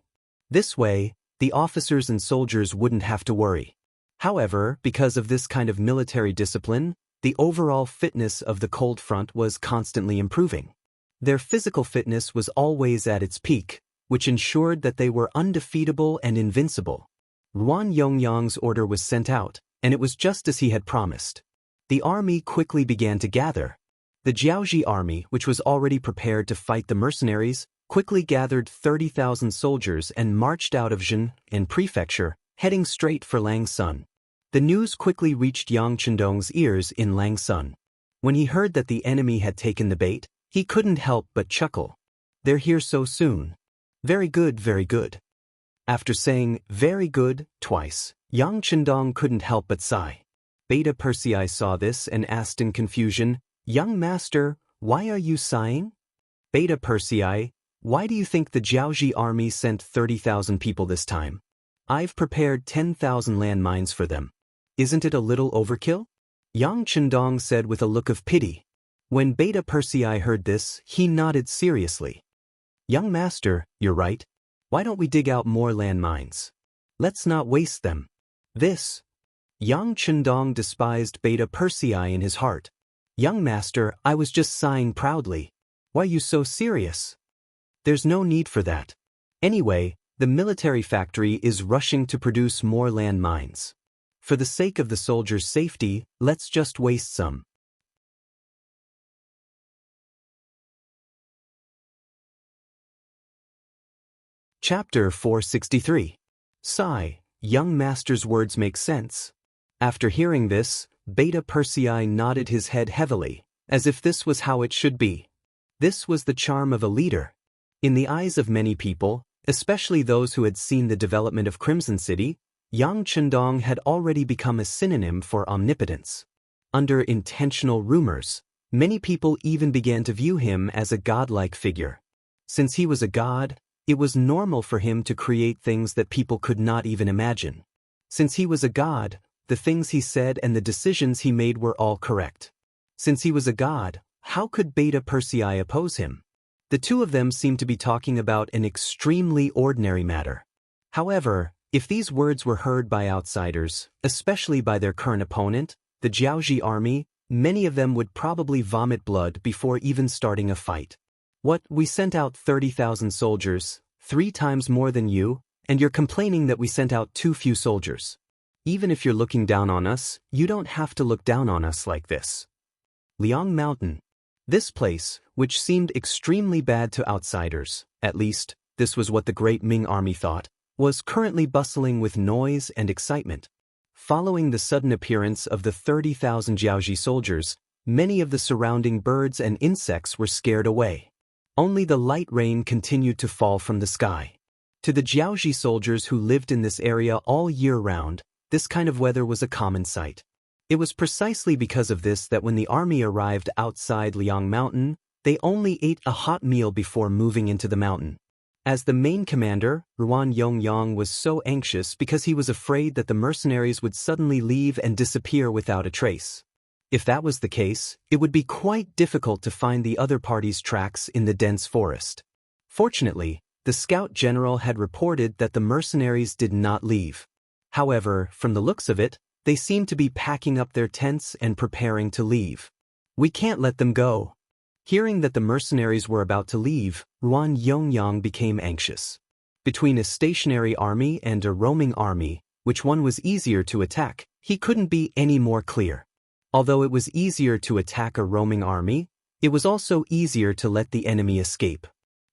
This way, the officers and soldiers wouldn't have to worry. However, because of this kind of military discipline, the overall fitness of the cold front was constantly improving. Their physical fitness was always at its peak, which ensured that they were undefeatable and invincible. Ruan Yongyang's order was sent out, and it was just as he had promised. The army quickly began to gather. The Jiaoji army, which was already prepared to fight the mercenaries, quickly gathered 30,000 soldiers and marched out of Zhen prefecture, heading straight for Langsun. The news quickly reached Yang Chendong's ears in Langsun. When he heard that the enemy had taken the bait, he couldn't help but chuckle. "They're here so soon. Very good, very good." After saying "very good" twice, Yang Chendong couldn't help but sigh. Beta Persei saw this and asked in confusion, "Young master, why are you sighing?" "Beta Persei, why do you think the Jiaoji army sent 30,000 people this time? I've prepared 10,000 landmines for them. Isn't it a little overkill?" Yang Chendong said with a look of pity. When Beta Persei heard this, he nodded seriously. "Young master, you're right. Why don't we dig out more landmines? Let's not waste them." This. Yang Chendong despised Beta Persei in his heart. "Young master, I was just sighing proudly. Why are you so serious? There's no need for that. Anyway, the military factory is rushing to produce more landmines. For the sake of the soldiers' safety, let's just waste some." Chapter 463. Sigh, young master's words make sense. After hearing this, Beta Persei nodded his head heavily, as if this was how it should be. This was the charm of a leader. In the eyes of many people, especially those who had seen the development of Crimson City, Yang Chendong had already become a synonym for omnipotence. Under intentional rumors, many people even began to view him as a godlike figure. Since he was a god, it was normal for him to create things that people could not even imagine. Since he was a god, the things he said and the decisions he made were all correct. Since he was a god, how could Beta Persei oppose him? The two of them seemed to be talking about an extremely ordinary matter. However, if these words were heard by outsiders, especially by their current opponent, the Jiaoji army, many of them would probably vomit blood before even starting a fight. "What, we sent out 30,000 soldiers, 3 times more than you, and you're complaining that we sent out too few soldiers. Even if you're looking down on us, you don't have to look down on us like this." Liang Mountain. This place, which seemed extremely bad to outsiders, at least, this was what the Great Ming Army thought, was currently bustling with noise and excitement. Following the sudden appearance of the 30,000 Jiaoji soldiers, many of the surrounding birds and insects were scared away. Only the light rain continued to fall from the sky. To the Jiaoji soldiers who lived in this area all year round, this kind of weather was a common sight. It was precisely because of this that when the army arrived outside Liang Mountain, they only ate a hot meal before moving into the mountain. As the main commander, Ruan Yongyang was so anxious because he was afraid that the mercenaries would suddenly leave and disappear without a trace. If that was the case, it would be quite difficult to find the other party's tracks in the dense forest. Fortunately, the scout general had reported that the mercenaries did not leave. However, from the looks of it, they seemed to be packing up their tents and preparing to leave. "We can't let them go." Hearing that the mercenaries were about to leave, Ruan Yongyang became anxious. Between a stationary army and a roaming army, which one was easier to attack, he couldn't be any more clear. Although it was easier to attack a roaming army, it was also easier to let the enemy escape.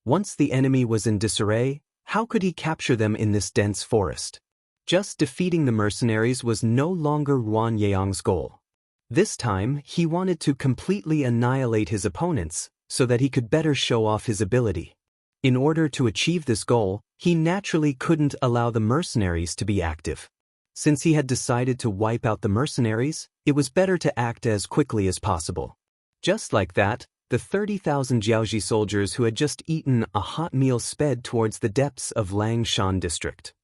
Once the enemy was in disarray, how could he capture them in this dense forest? Just defeating the mercenaries was no longer Ruan Yang's goal. This time, he wanted to completely annihilate his opponents so that he could better show off his ability. In order to achieve this goal, he naturally couldn't allow the mercenaries to be active. Since he had decided to wipe out the mercenaries, it was better to act as quickly as possible. Just like that, the 30,000 Jiaoji soldiers who had just eaten a hot meal sped towards the depths of Langshan district.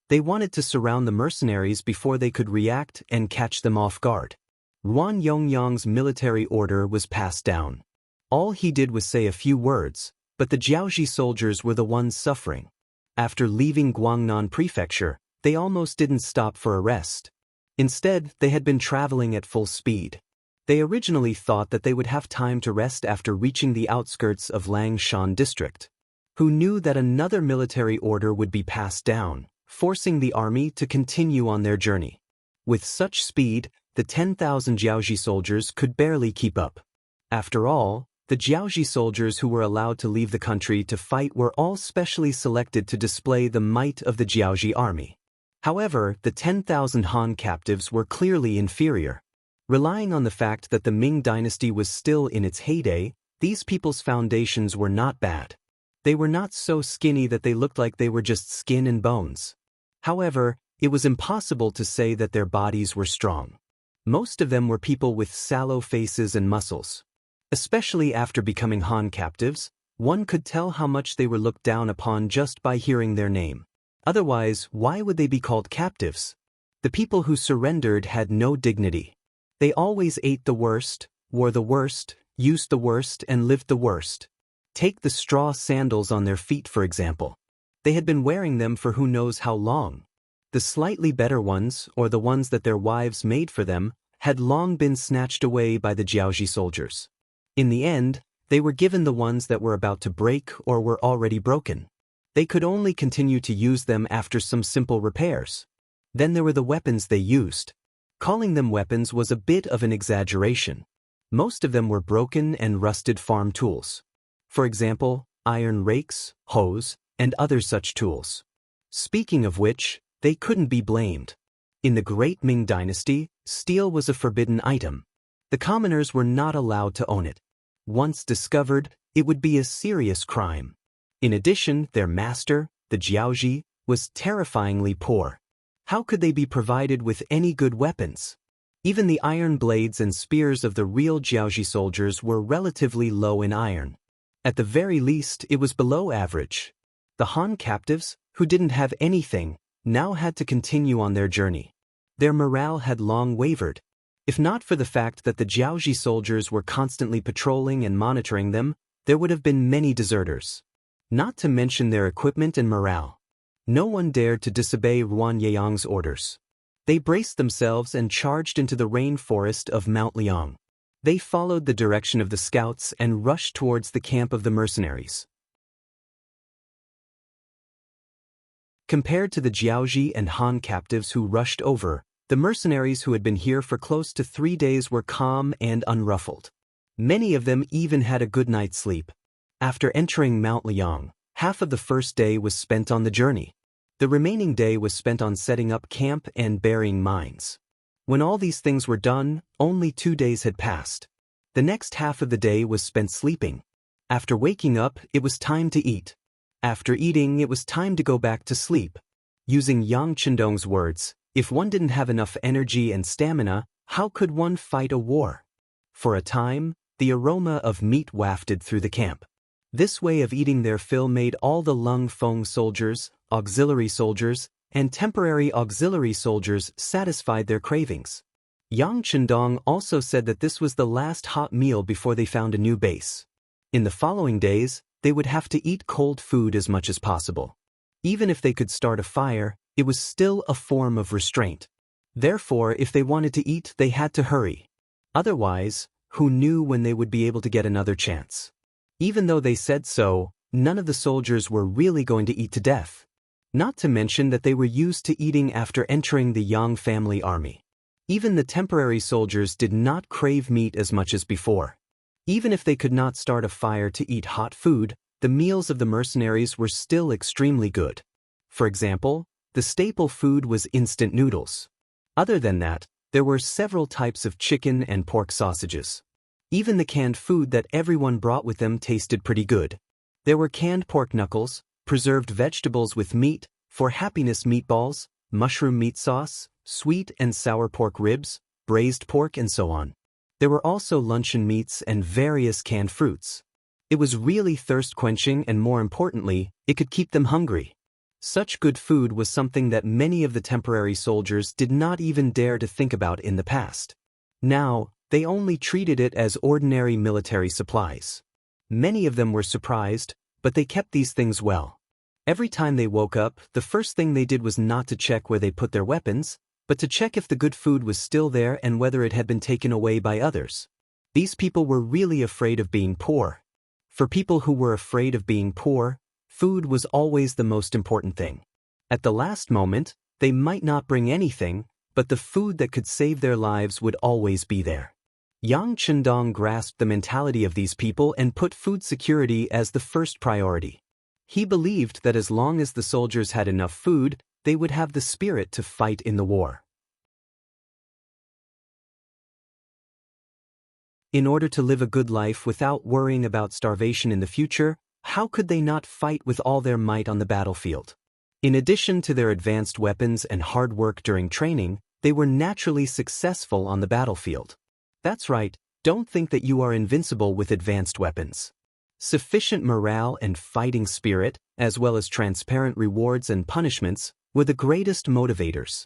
They wanted to surround the mercenaries before they could react and catch them off guard. Ruan Yongyang's military order was passed down. All he did was say a few words, but the Jiaoji soldiers were the ones suffering. After leaving Guangnan Prefecture, they almost didn't stop for a rest. Instead, they had been traveling at full speed. They originally thought that they would have time to rest after reaching the outskirts of Langshan district. Who knew that another military order would be passed down, forcing the army to continue on their journey. With such speed, the 10,000 Jiaoji soldiers could barely keep up. After all, the Jiaoji soldiers who were allowed to leave the country to fight were all specially selected to display the might of the Jiaoji army. However, the 10,000 Han captives were clearly inferior. Relying on the fact that the Ming dynasty was still in its heyday, these people's foundations were not bad. They were not so skinny that they looked like they were just skin and bones. However, it was impossible to say that their bodies were strong. Most of them were people with sallow faces and muscles. Especially after becoming Han captives, one could tell how much they were looked down upon just by hearing their name. Otherwise, why would they be called captives? The people who surrendered had no dignity. They always ate the worst, wore the worst, used the worst, and lived the worst. Take the straw sandals on their feet, for example. They had been wearing them for who knows how long. The slightly better ones, or the ones that their wives made for them, had long been snatched away by the Jiaoji soldiers. In the end, they were given the ones that were about to break or were already broken. They could only continue to use them after some simple repairs. Then there were the weapons they used. Calling them weapons was a bit of an exaggeration. Most of them were broken and rusted farm tools. For example, iron rakes, hoes, and other such tools. Speaking of which, they couldn't be blamed. In the Great Ming Dynasty, steel was a forbidden item. The commoners were not allowed to own it. Once discovered, it would be a serious crime. In addition, their master, the Jiaoji, was terrifyingly poor. How could they be provided with any good weapons? Even the iron blades and spears of the real Jiaoji soldiers were relatively low in iron. At the very least, it was below average. The Han captives, who didn't have anything, now had to continue on their journey. Their morale had long wavered. If not for the fact that the Jiaoji soldiers were constantly patrolling and monitoring them, there would have been many deserters. Not to mention their equipment and morale. No one dared to disobey Ruan Yeyang's orders. They braced themselves and charged into the rainforest of Mount Liang. They followed the direction of the scouts and rushed towards the camp of the mercenaries. Compared to the Jiaoji and Han captives who rushed over, the mercenaries who had been here for close to 3 days were calm and unruffled. Many of them even had a good night's sleep. After entering Mount Liang, half of the first day was spent on the journey. The remaining day was spent on setting up camp and burying mines. When all these things were done, only 2 days had passed. The next half of the day was spent sleeping. After waking up, it was time to eat. After eating, it was time to go back to sleep. Using Yang Chendong's words, if one didn't have enough energy and stamina, how could one fight a war? For a time, the aroma of meat wafted through the camp. This way of eating their fill made all the Lung Feng soldiers, auxiliary soldiers, and temporary auxiliary soldiers satisfied their cravings. Yang Chendong also said that this was the last hot meal before they found a new base. In the following days, they would have to eat cold food as much as possible. Even if they could start a fire, it was still a form of restraint. Therefore, if they wanted to eat, they had to hurry. Otherwise, who knew when they would be able to get another chance? Even though they said so, none of the soldiers were really going to eat to death. Not to mention that they were used to eating after entering the Yang family army. Even the temporary soldiers did not crave meat as much as before. Even if they could not start a fire to eat hot food, the meals of the mercenaries were still extremely good. For example, the staple food was instant noodles. Other than that, there were several types of chicken and pork sausages. Even the canned food that everyone brought with them tasted pretty good. There were canned pork knuckles, preserved vegetables with meat, for happiness meatballs, mushroom meat sauce, sweet and sour pork ribs, braised pork, and so on. There were also luncheon meats and various canned fruits. It was really thirst-quenching, and more importantly, it could keep them hungry. Such good food was something that many of the temporary soldiers did not even dare to think about in the past. Now, they only treated it as ordinary military supplies. Many of them were surprised, but they kept these things well. Every time they woke up, the first thing they did was not to check where they put their weapons, but to check if the good food was still there and whether it had been taken away by others. These people were really afraid of being poor. For people who were afraid of being poor, food was always the most important thing. At the last moment, they might not bring anything, but the food that could save their lives would always be there. Yang Chendong grasped the mentality of these people and put food security as the first priority. He believed that as long as the soldiers had enough food, they would have the spirit to fight in the war. In order to live a good life without worrying about starvation in the future, how could they not fight with all their might on the battlefield? In addition to their advanced weapons and hard work during training, they were naturally successful on the battlefield. That's right, don't think that you are invincible with advanced weapons. Sufficient morale and fighting spirit, as well as transparent rewards and punishments, were the greatest motivators.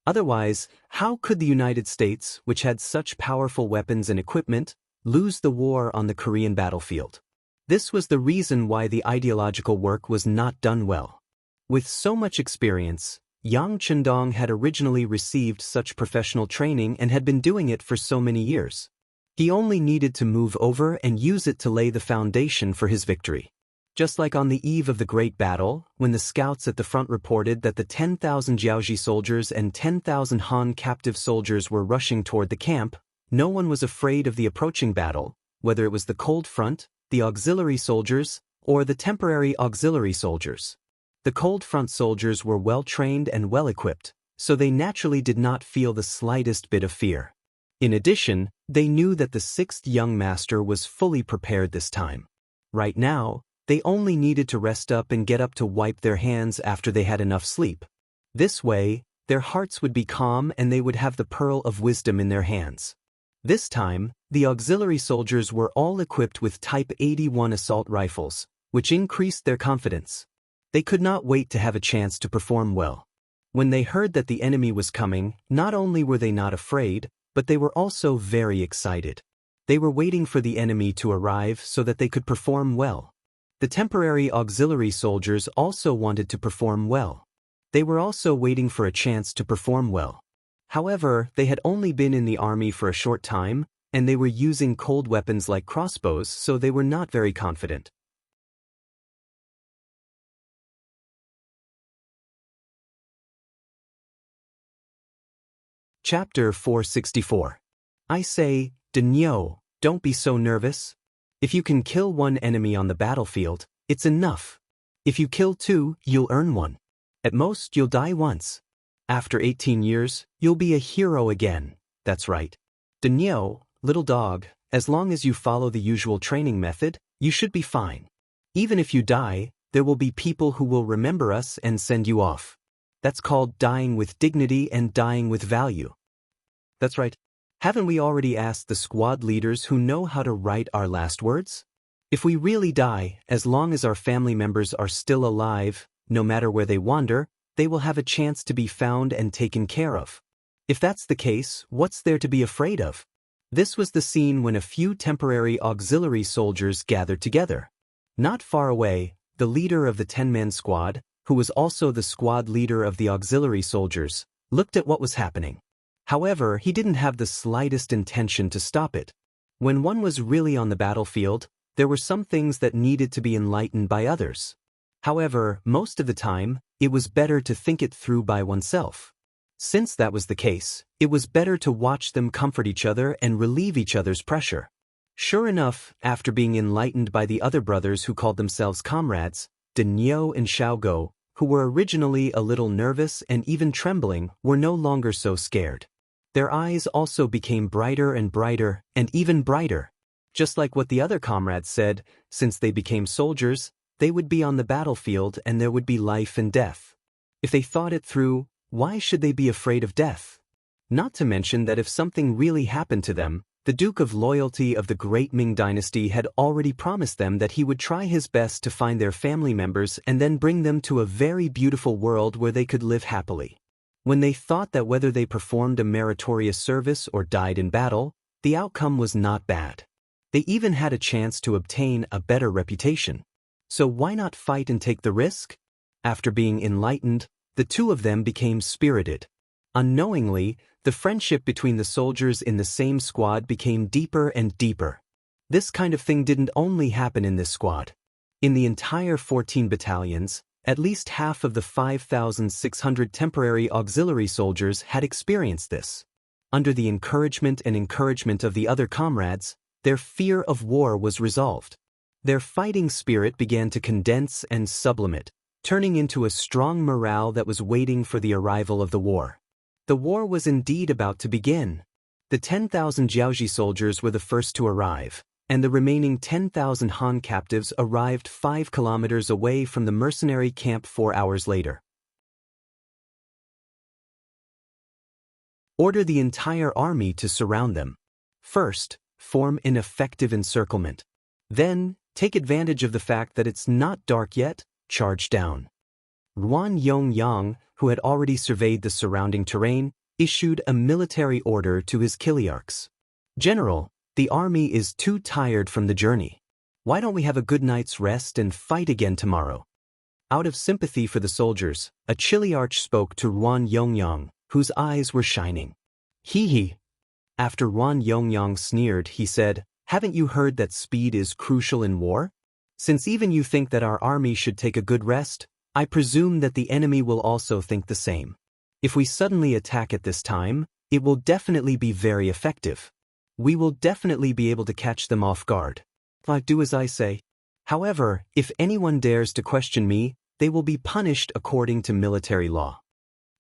Otherwise, how could the United States, which had such powerful weapons and equipment, lose the war on the Korean battlefield? This was the reason why the ideological work was not done well. With so much experience, Yang Chendong had originally received such professional training and had been doing it for so many years. He only needed to move over and use it to lay the foundation for his victory. Just like on the eve of the Great Battle, when the scouts at the front reported that the 10,000 Jiaoji soldiers and 10,000 Han captive soldiers were rushing toward the camp, no one was afraid of the approaching battle, whether it was the cold front, the auxiliary soldiers, or the temporary auxiliary soldiers. The cold front soldiers were well-trained and well-equipped, so they naturally did not feel the slightest bit of fear. In addition, they knew that the 6th young master was fully prepared this time. Right now, they only needed to rest up and get up to wipe their hands after they had enough sleep. This way, their hearts would be calm and they would have the pearl of wisdom in their hands. This time, the auxiliary soldiers were all equipped with Type 81 assault rifles, which increased their confidence. They could not wait to have a chance to perform well. When they heard that the enemy was coming, not only were they not afraid, but they were also very excited. They were waiting for the enemy to arrive so that they could perform well. The temporary auxiliary soldiers also wanted to perform well. They were also waiting for a chance to perform well. However, they had only been in the army for a short time, and they were using cold weapons like crossbows, so they were not very confident. Chapter 464. I say, Denyo, don't be so nervous. If you can kill one enemy on the battlefield, it's enough. If you kill 2, you'll earn 1. At most, you'll die once. After 18 years, you'll be a hero again. That's right. Denyo, little dog, as long as you follow the usual training method, you should be fine. Even if you die, there will be people who will remember us and send you off. That's called dying with dignity and dying with value. That's right. Haven't we already asked the squad leaders who know how to write our last words? If we really die, as long as our family members are still alive, no matter where they wander, they will have a chance to be found and taken care of. If that's the case, what's there to be afraid of? This was the scene when a few temporary auxiliary soldiers gathered together. Not far away, the leader of the 10-man squad, who was also the squad leader of the auxiliary soldiers, looked at what was happening. However, he didn't have the slightest intention to stop it. When one was really on the battlefield, there were some things that needed to be enlightened by others. However, most of the time, it was better to think it through by oneself. Since that was the case, it was better to watch them comfort each other and relieve each other's pressure. Sure enough, after being enlightened by the other brothers who called themselves comrades, Denyo and Xiaogo, who were originally a little nervous and even trembling, were no longer so scared. Their eyes also became brighter and brighter, and even brighter. Just like what the other comrades said, since they became soldiers, they would be on the battlefield and there would be life and death. If they thought it through, why should they be afraid of death? Not to mention that if something really happened to them, the Duke of Loyalty of the Great Ming Dynasty had already promised them that he would try his best to find their family members and then bring them to a very beautiful world where they could live happily. When they thought that whether they performed a meritorious service or died in battle, the outcome was not bad. They even had a chance to obtain a better reputation. So why not fight and take the risk? After being enlightened, the two of them became spirited. Unknowingly, the friendship between the soldiers in the same squad became deeper and deeper. This kind of thing didn't only happen in this squad. In the entire 14 battalions, at least half of the 5,600 temporary auxiliary soldiers had experienced this. Under the encouragement of the other comrades, their fear of war was resolved. Their fighting spirit began to condense and sublimate, turning into a strong morale that was waiting for the arrival of the war. The war was indeed about to begin. The 10,000 Jiaoji soldiers were the first to arrive, and the remaining 10,000 Han captives arrived 5 kilometers away from the mercenary camp 4 hours later. Order the entire army to surround them. First, form an effective encirclement. Then, take advantage of the fact that it's not dark yet, charge down. Ruan Yongyang, who had already surveyed the surrounding terrain, issued a military order to his Kiliarchs. General, the army is too tired from the journey. Why don't we have a good night's rest and fight again tomorrow? Out of sympathy for the soldiers, a Chiliarch spoke to Ruan Yongyang, whose eyes were shining. Hee. After Ruan Yongyang sneered, he said, "Haven't you heard that speed is crucial in war? Since even you think that our army should take a good rest, I presume that the enemy will also think the same. If we suddenly attack at this time, it will definitely be very effective. We will definitely be able to catch them off guard. I do as I say. However, if anyone dares to question me, they will be punished according to military law."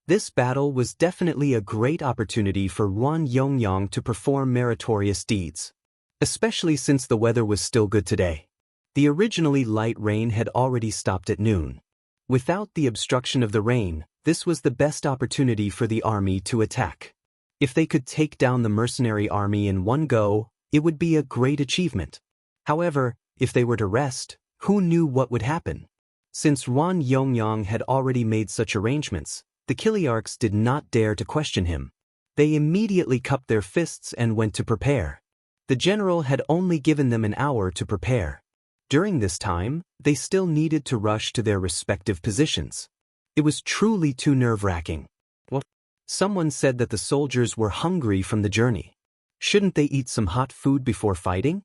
This battle was definitely a great opportunity for Ruan Yongyang to perform meritorious deeds. Especially since the weather was still good today. The originally light rain had already stopped at noon. Without the obstruction of the rain, this was the best opportunity for the army to attack. If they could take down the mercenary army in one go, it would be a great achievement. However, if they were to rest, who knew what would happen? Since Ruan Yongyang had already made such arrangements, the Kiliarchs did not dare to question him. They immediately cupped their fists and went to prepare. The general had only given them an hour to prepare. During this time, they still needed to rush to their respective positions. It was truly too nerve-wracking. Well, someone said that the soldiers were hungry from the journey. Shouldn't they eat some hot food before fighting?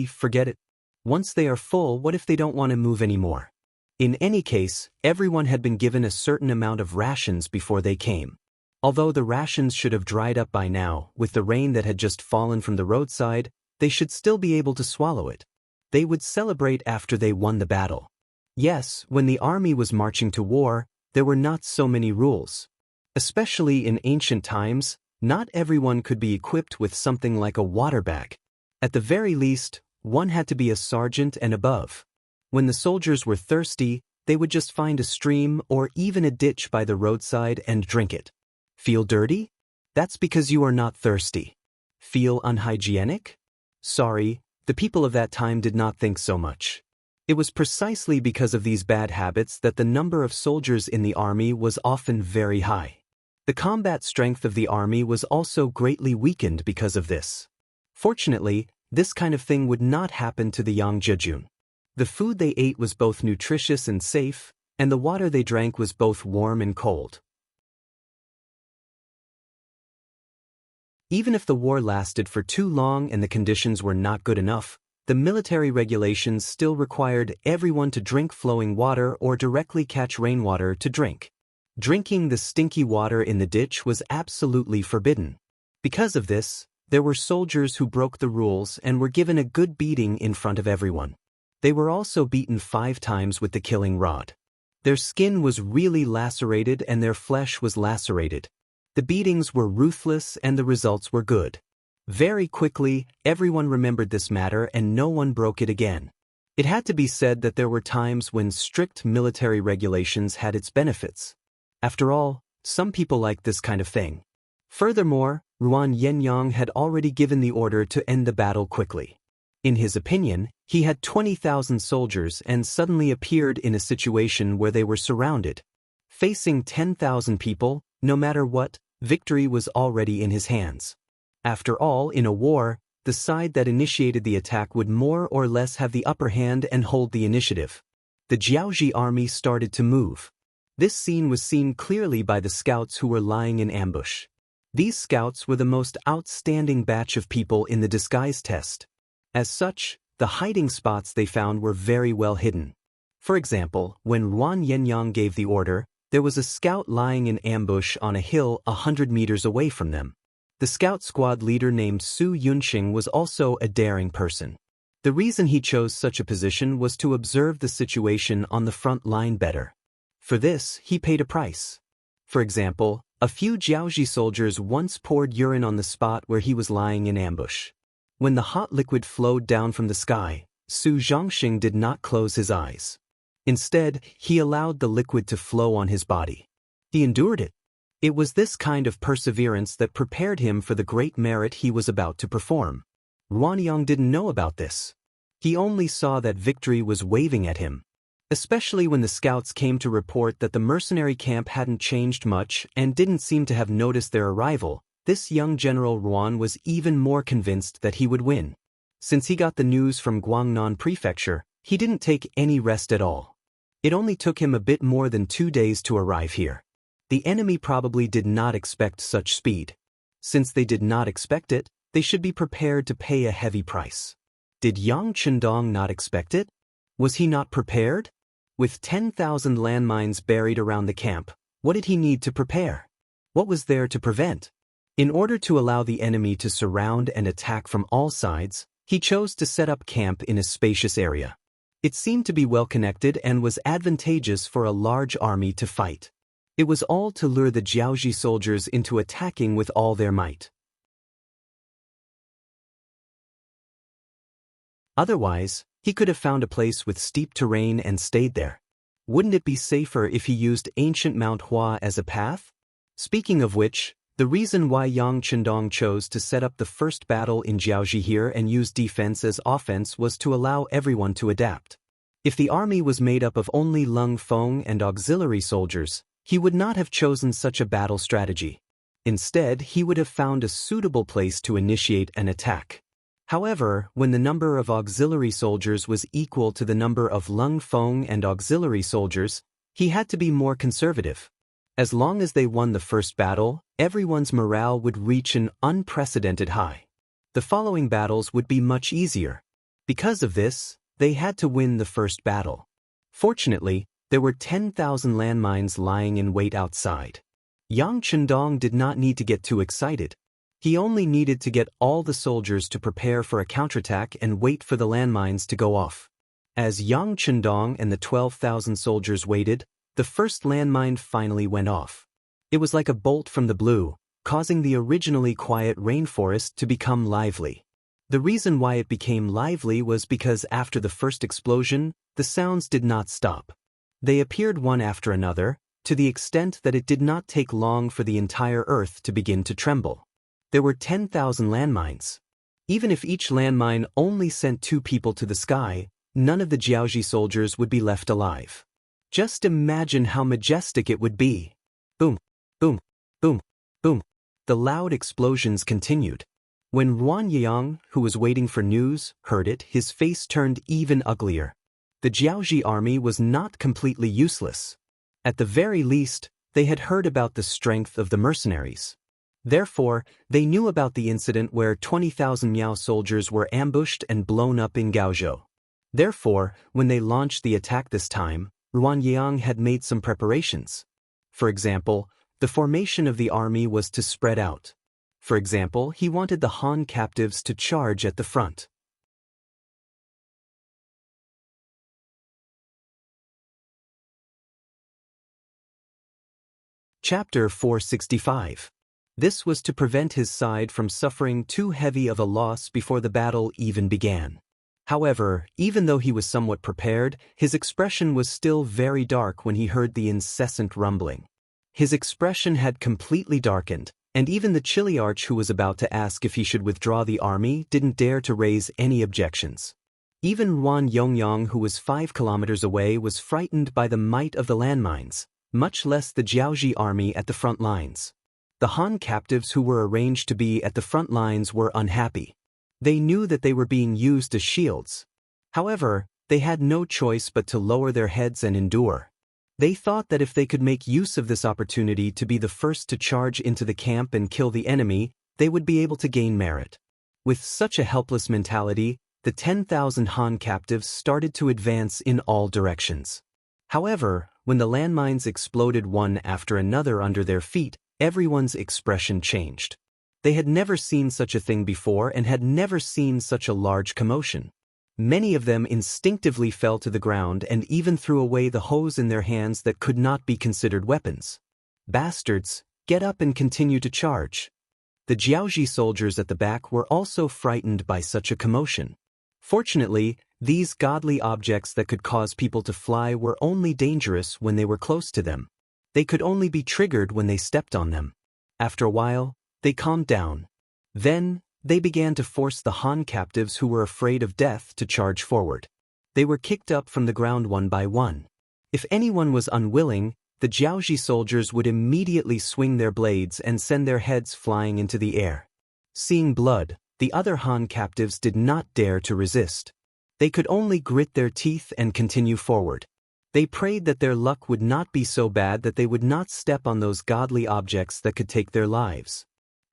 Forget it. Once they are full, what if they don't want to move anymore? In any case, everyone had been given a certain amount of rations before they came. Although the rations should have dried up by now, with the rain that had just fallen from the roadside, they should still be able to swallow it. They would celebrate after they won the battle. Yes, when the army was marching to war, there were not so many rules. Especially in ancient times, not everyone could be equipped with something like a water bag. At the very least, one had to be a sergeant and above. When the soldiers were thirsty, they would just find a stream or even a ditch by the roadside and drink it. Feel dirty? That's because you are not thirsty. Feel unhygienic? Sorry, the people of that time did not think so much. It was precisely because of these bad habits that the number of soldiers in the army was often very high. The combat strength of the army was also greatly weakened because of this. Fortunately, this kind of thing would not happen to the Yang Jejun. The food they ate was both nutritious and safe, and the water they drank was both warm and cold. Even if the war lasted for too long and the conditions were not good enough, the military regulations still required everyone to drink flowing water or directly catch rainwater to drink. Drinking the stinky water in the ditch was absolutely forbidden. Because of this, there were soldiers who broke the rules and were given a good beating in front of everyone. They were also beaten 5 times with the killing rod. Their skin was really lacerated and their flesh was lacerated. The beatings were ruthless and the results were good. Very quickly, everyone remembered this matter and no one broke it again. It had to be said that there were times when strict military regulations had its benefits. After all, some people liked this kind of thing. Furthermore, Ruan Yenyang had already given the order to end the battle quickly. In his opinion, he had 20,000 soldiers and suddenly appeared in a situation where they were surrounded. Facing 10,000 people, no matter what, victory was already in his hands. After all, in a war, the side that initiated the attack would more or less have the upper hand and hold the initiative. The Jiaoji army started to move. This scene was seen clearly by the scouts who were lying in ambush. These scouts were the most outstanding batch of people in the disguise test. As such, the hiding spots they found were very well hidden. For example, when Ruan Yenyang gave the order, there was a scout lying in ambush on a hill 100 meters away from them. The scout squad leader named Su Yunxing was also a daring person. The reason he chose such a position was to observe the situation on the front line better. For this, he paid a price. For example, a few Jiaoji soldiers once poured urine on the spot where he was lying in ambush. When the hot liquid flowed down from the sky, Su Zhongxing did not close his eyes. Instead, he allowed the liquid to flow on his body. He endured it. It was this kind of perseverance that prepared him for the great merit he was about to perform. Ruanyang didn't know about this. He only saw that victory was waving at him. Especially when the scouts came to report that the mercenary camp hadn't changed much and didn't seem to have noticed their arrival, this young General Ruan was even more convinced that he would win. Since he got the news from Guangnan Prefecture, he didn't take any rest at all. It only took him a bit more than 2 days to arrive here. The enemy probably did not expect such speed. Since they did not expect it, they should be prepared to pay a heavy price. Did Yang Chendong not expect it? Was he not prepared? With 10,000 landmines buried around the camp, what did he need to prepare? What was there to prevent? In order to allow the enemy to surround and attack from all sides, he chose to set up camp in a spacious area. It seemed to be well connected and was advantageous for a large army to fight. It was all to lure the Jiaoji soldiers into attacking with all their might. Otherwise, he could have found a place with steep terrain and stayed there. Wouldn't it be safer if he used ancient Mount Hua as a path? Speaking of which, the reason why Yang Chendong chose to set up the first battle in Jiaoji here and use defense as offense was to allow everyone to adapt. If the army was made up of only Lung Feng and auxiliary soldiers, he would not have chosen such a battle strategy. Instead, he would have found a suitable place to initiate an attack. However, when the number of auxiliary soldiers was equal to the number of Lung Feng and auxiliary soldiers, he had to be more conservative. As long as they won the first battle, everyone's morale would reach an unprecedented high. The following battles would be much easier. Because of this, they had to win the first battle. Fortunately, there were 10,000 landmines lying in wait outside. Yang Chendong did not need to get too excited. He only needed to get all the soldiers to prepare for a counterattack and wait for the landmines to go off. As Yang Chendong and the 12,000 soldiers waited, the first landmine finally went off. It was like a bolt from the blue, causing the originally quiet rainforest to become lively. The reason why it became lively was because after the first explosion, the sounds did not stop. They appeared one after another, to the extent that it did not take long for the entire earth to begin to tremble. There were 10,000 landmines. Even if each landmine only sent 2 people to the sky, none of the Jiaoji soldiers would be left alive. Just imagine how majestic it would be. Boom, boom, boom, boom. The loud explosions continued. When Ruan Yang, who was waiting for news, heard it, his face turned even uglier. The Jiaoji army was not completely useless. At the very least, they had heard about the strength of the mercenaries. Therefore, they knew about the incident where 20,000 Miao soldiers were ambushed and blown up in Gaozhou. Therefore, when they launched the attack this time, Ruan Yang had made some preparations. For example, the formation of the army was to spread out. For example, he wanted the Han captives to charge at the front. Chapter 465. This was to prevent his side from suffering too heavy of a loss before the battle even began. However, even though he was somewhat prepared, his expression was still very dark when he heard the incessant rumbling. His expression had completely darkened, and even the Chiliarch who was about to ask if he should withdraw the army didn't dare to raise any objections. Even Ruan Yongyang, who was 5 kilometers away, was frightened by the might of the landmines, much less the Jiaoji army at the front lines. The Han captives who were arranged to be at the front lines were unhappy. They knew that they were being used as shields. However, they had no choice but to lower their heads and endure. They thought that if they could make use of this opportunity to be the first to charge into the camp and kill the enemy, they would be able to gain merit. With such a helpless mentality, the 10,000 Han captives started to advance in all directions. However, when the landmines exploded one after another under their feet, everyone's expression changed. They had never seen such a thing before and had never seen such a large commotion. Many of them instinctively fell to the ground and even threw away the hose in their hands that could not be considered weapons. Bastards, get up and continue to charge. The Jiaoji soldiers at the back were also frightened by such a commotion. Fortunately, these godly objects that could cause people to fly were only dangerous when they were close to them. They could only be triggered when they stepped on them. After a while, they calmed down. Then, they began to force the Han captives who were afraid of death to charge forward. They were kicked up from the ground one by one. If anyone was unwilling, the Jiaoji soldiers would immediately swing their blades and send their heads flying into the air. Seeing blood, the other Han captives did not dare to resist. They could only grit their teeth and continue forward. They prayed that their luck would not be so bad that they would not step on those godly objects that could take their lives.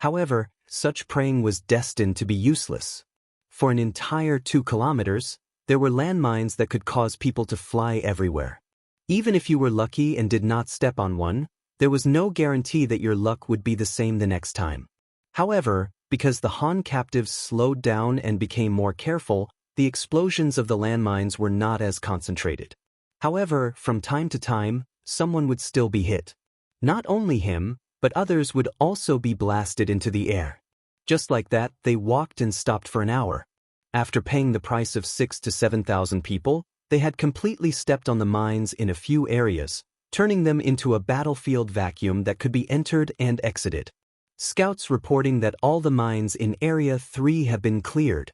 However, such praying was destined to be useless. For an entire 2 kilometers, there were landmines that could cause people to fly everywhere. Even if you were lucky and did not step on one, there was no guarantee that your luck would be the same the next time. However, because the Han captives slowed down and became more careful, the explosions of the landmines were not as concentrated. However, from time to time, someone would still be hit. Not only him, but others would also be blasted into the air. Just like that, they walked and stopped for an hour. After paying the price of 6,000 to 7,000 people, they had completely stepped on the mines in a few areas, turning them into a battlefield vacuum that could be entered and exited. Scouts reporting that all the mines in Area 3 have been cleared.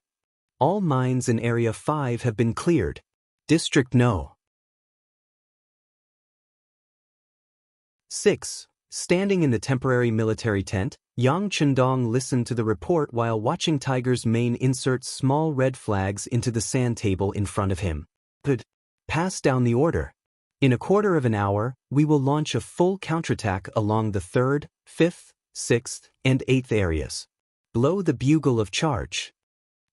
All mines in Area 5 have been cleared. District No. 6. Standing in the temporary military tent, Yang Chendong listened to the report while watching Tiger's Mane insert small red flags into the sand table in front of him. Pass down the order. In a quarter of an hour, we will launch a full counterattack along the 3rd, 5th, 6th, and 8th areas. Blow the bugle of charge.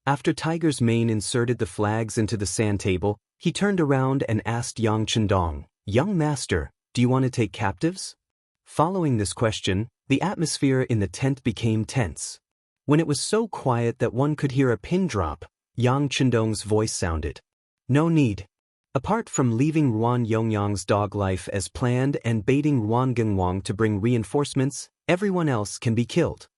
After Tiger's Mane inserted the flags into the sand table, he turned around and asked Yang Chendong, "Young master, do you want to take captives?" Following this question, the atmosphere in the tent became tense. When it was so quiet that one could hear a pin drop, Yang Chendong's voice sounded. "No need. Apart from leaving Ruan Yongyang's dog life as planned and baiting Ruan Gengwang to bring reinforcements, everyone else can be killed."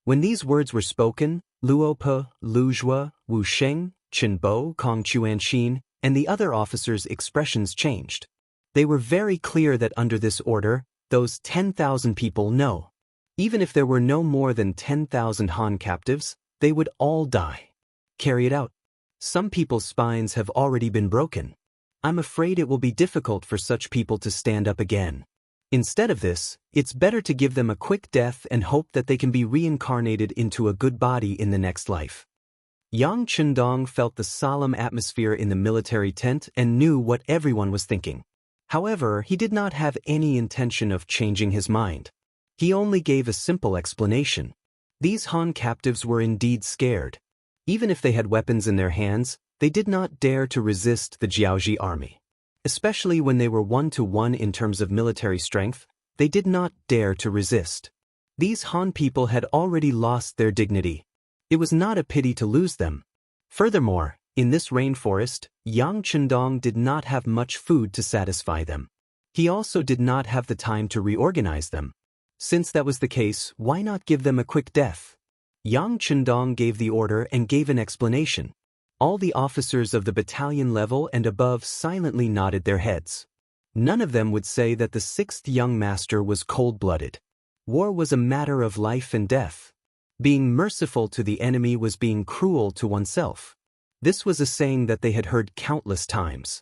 When these words were spoken, Luo Pe, Lu Zhua, Wu Sheng, Chen Bo, Kong Chuanxin, and the other officers' expressions changed. They were very clear that under this order, those 10,000 people know. Even if there were no more than 10,000 Han captives, they would all die. Carry it out. Some people's spines have already been broken. I'm afraid it will be difficult for such people to stand up again. Instead of this, it's better to give them a quick death and hope that they can be reincarnated into a good body in the next life. Yang Chendong felt the solemn atmosphere in the military tent and knew what everyone was thinking. However, he did not have any intention of changing his mind. He only gave a simple explanation. These Han captives were indeed scared. Even if they had weapons in their hands, they did not dare to resist the Jiaoji army. Especially when they were 1-to-1 in terms of military strength, they did not dare to resist. These Han people had already lost their dignity. It was not a pity to lose them. Furthermore, in this rainforest, Yang Chendong did not have much food to satisfy them. He also did not have the time to reorganize them. Since that was the case, why not give them a quick death? Yang Chendong gave the order and gave an explanation. All the officers of the battalion level and above silently nodded their heads. None of them would say that the sixth young master was cold-blooded. War was a matter of life and death. Being merciful to the enemy was being cruel to oneself. This was a saying that they had heard countless times.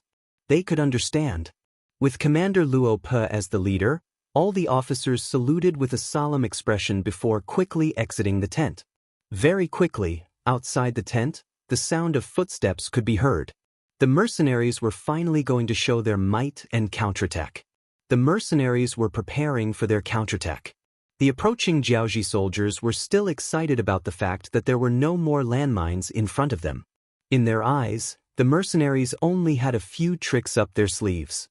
They could understand. With Commander Luo Pe as the leader, all the officers saluted with a solemn expression before quickly exiting the tent. Very quickly, outside the tent, the sound of footsteps could be heard. The mercenaries were finally going to show their might and counterattack. The mercenaries were preparing for their counterattack. The approaching Jiaoji soldiers were still excited about the fact that there were no more landmines in front of them. In their eyes, the mercenaries only had a few tricks up their sleeves.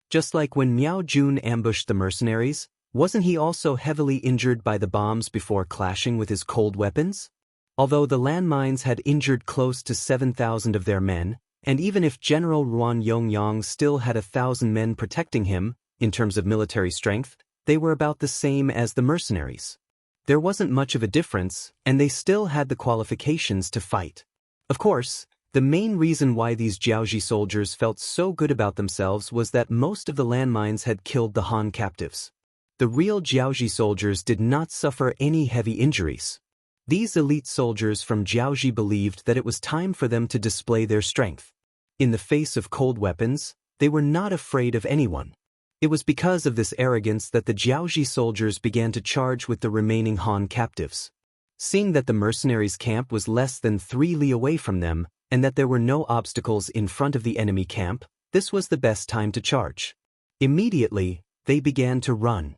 Just like when Miao Jun ambushed the mercenaries, wasn't he also heavily injured by the bombs before clashing with his cold weapons? Although the landmines had injured close to 7,000 of their men, and even if General Ruan Yongyang still had 1,000 men protecting him, in terms of military strength, they were about the same as the mercenaries. There wasn't much of a difference, and they still had the qualifications to fight. Of course, the main reason why these Jiaoji soldiers felt so good about themselves was that most of the landmines had killed the Han captives. The real Jiaoji soldiers did not suffer any heavy injuries. These elite soldiers from Jiaoji believed that it was time for them to display their strength. In the face of cold weapons, they were not afraid of anyone. It was because of this arrogance that the Jiaoji soldiers began to charge with the remaining Han captives. Seeing that the mercenaries' camp was less than 3 li away from them, and that there were no obstacles in front of the enemy camp, this was the best time to charge. Immediately, they began to run.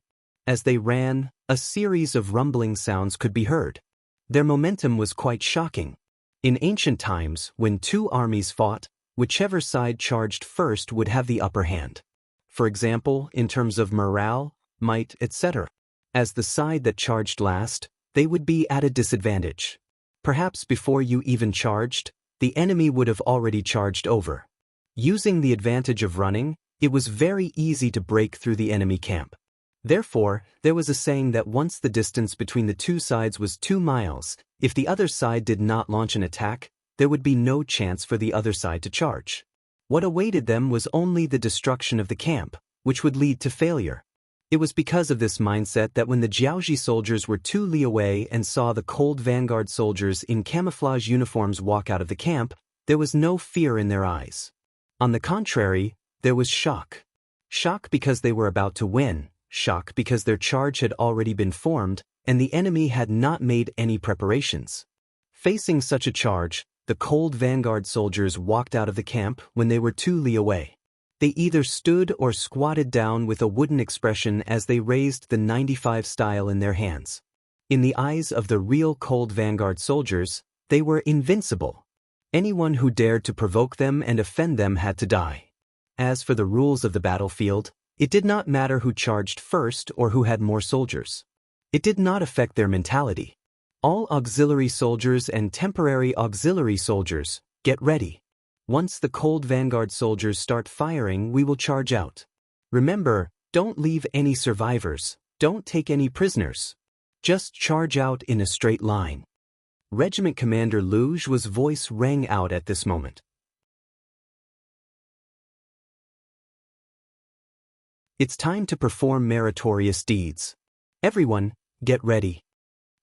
As they ran, a series of rumbling sounds could be heard. Their momentum was quite shocking. In ancient times, when two armies fought, whichever side charged first would have the upper hand. For example, in terms of morale, might, etc. As the side that charged last, they would be at a disadvantage. Perhaps before you even charged, the enemy would have already charged over. Using the advantage of running, it was very easy to break through the enemy camp. Therefore, there was a saying that once the distance between the two sides was 2 miles, if the other side did not launch an attack, there would be no chance for the other side to charge. What awaited them was only the destruction of the camp, which would lead to failure. It was because of this mindset that when the Jiaoji soldiers were 2 li away and saw the cold vanguard soldiers in camouflage uniforms walk out of the camp, there was no fear in their eyes. On the contrary, there was shock. Shock because they were about to win. Shock because their charge had already been formed, and the enemy had not made any preparations. Facing such a charge, the cold vanguard soldiers walked out of the camp when they were 2 li away. They either stood or squatted down with a wooden expression as they raised the 95 style in their hands. In the eyes of the real cold vanguard soldiers, they were invincible. Anyone who dared to provoke them and offend them had to die. As for the rules of the battlefield, it did not matter who charged first or who had more soldiers. It did not affect their mentality. All auxiliary soldiers and temporary auxiliary soldiers, get ready. Once the cold vanguard soldiers start firing, we will charge out. Remember, don't leave any survivors, don't take any prisoners. Just charge out in a straight line. Regiment Commander Luge's voice rang out at this moment. It's time to perform meritorious deeds. Everyone, get ready.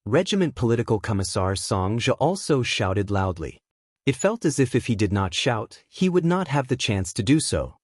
Regiment Political Commissar Song Zhe also shouted loudly. It felt as if he did not shout, he would not have the chance to do so.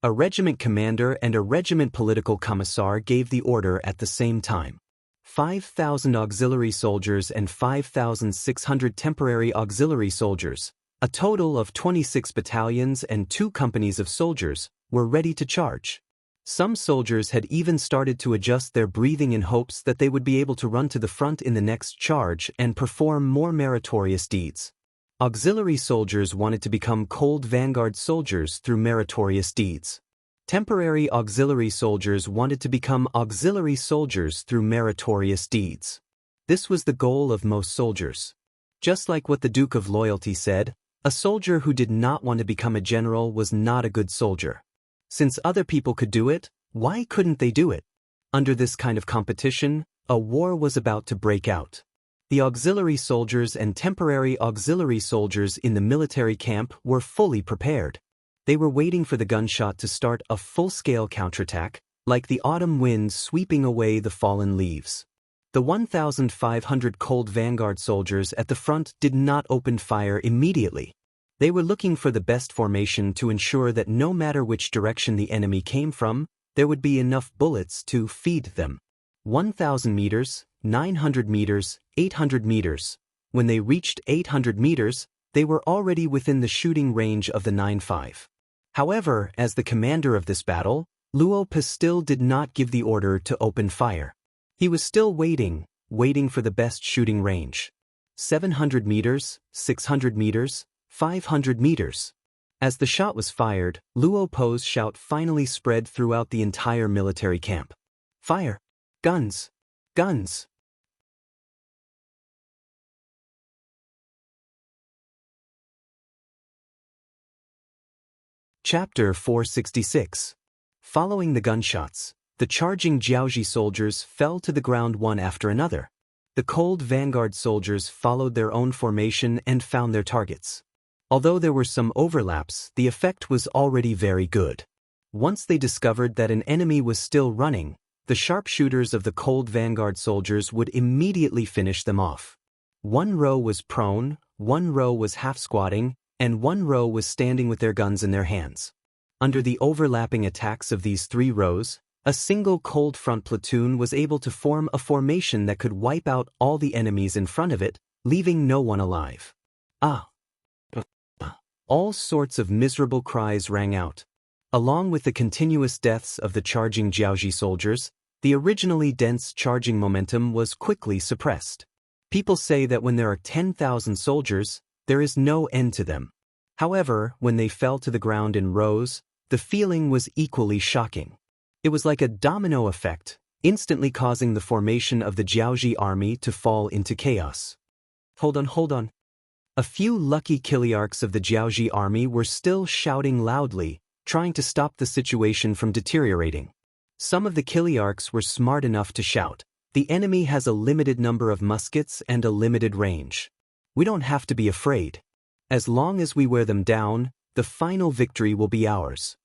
A regiment commander and a regiment political commissar gave the order at the same time. 5,000 auxiliary soldiers and 5,600 temporary auxiliary soldiers, a total of 26 battalions and 2 companies of soldiers, were ready to charge. Some soldiers had even started to adjust their breathing in hopes that they would be able to run to the front in the next charge and perform more meritorious deeds. Auxiliary soldiers wanted to become cold vanguard soldiers through meritorious deeds. Temporary auxiliary soldiers wanted to become auxiliary soldiers through meritorious deeds. This was the goal of most soldiers. Just like what the Duke of Loyalty said, A soldier who did not want to become a general was not a good soldier. Since other people could do it, why couldn't they do it? Under this kind of competition, a war was about to break out. The auxiliary soldiers and temporary auxiliary soldiers in the military camp were fully prepared. They were waiting for the gunshot to start a full-scale counterattack, like the autumn wind sweeping away the fallen leaves. The 1,500 cold vanguard soldiers at the front did not open fire immediately. They were looking for the best formation to ensure that no matter which direction the enemy came from, there would be enough bullets to feed them. 1,000 meters, 900 meters, 800 meters. When they reached 800 meters, they were already within the shooting range of the 9.5. However, as the commander of this battle, Luo Pastil did not give the order to open fire. He was still waiting for the best shooting range. 700 meters, 600 meters, 500 meters. As the shot was fired, Luo Po's shout finally spread throughout the entire military camp. Fire! Guns! Guns! Chapter 466. Following the gunshots, the charging Jiaoji soldiers fell to the ground one after another. The cold vanguard soldiers followed their own formation and found their targets. Although there were some overlaps, the effect was already very good. Once they discovered that an enemy was still running, the sharpshooters of the cold vanguard soldiers would immediately finish them off. One row was prone, one row was half-squatting, and one row was standing with their guns in their hands. Under the overlapping attacks of these three rows, a single cold front platoon was able to form a formation that could wipe out all the enemies in front of it, leaving no one alive. Ah! All sorts of miserable cries rang out. Along with the continuous deaths of the charging Jiaoji soldiers, the originally dense charging momentum was quickly suppressed. People say that when there are 10,000 soldiers, there is no end to them. However, when they fell to the ground in rows, the feeling was equally shocking. It was like a domino effect, instantly causing the formation of the Jiaoji army to fall into chaos. Hold on. A few lucky Kiliarchs of the Jiaoji army were still shouting loudly, trying to stop the situation from deteriorating. Some of the Kiliarchs were smart enough to shout, "The enemy has a limited number of muskets and a limited range. We don't have to be afraid. As long as we wear them down, the final victory will be ours."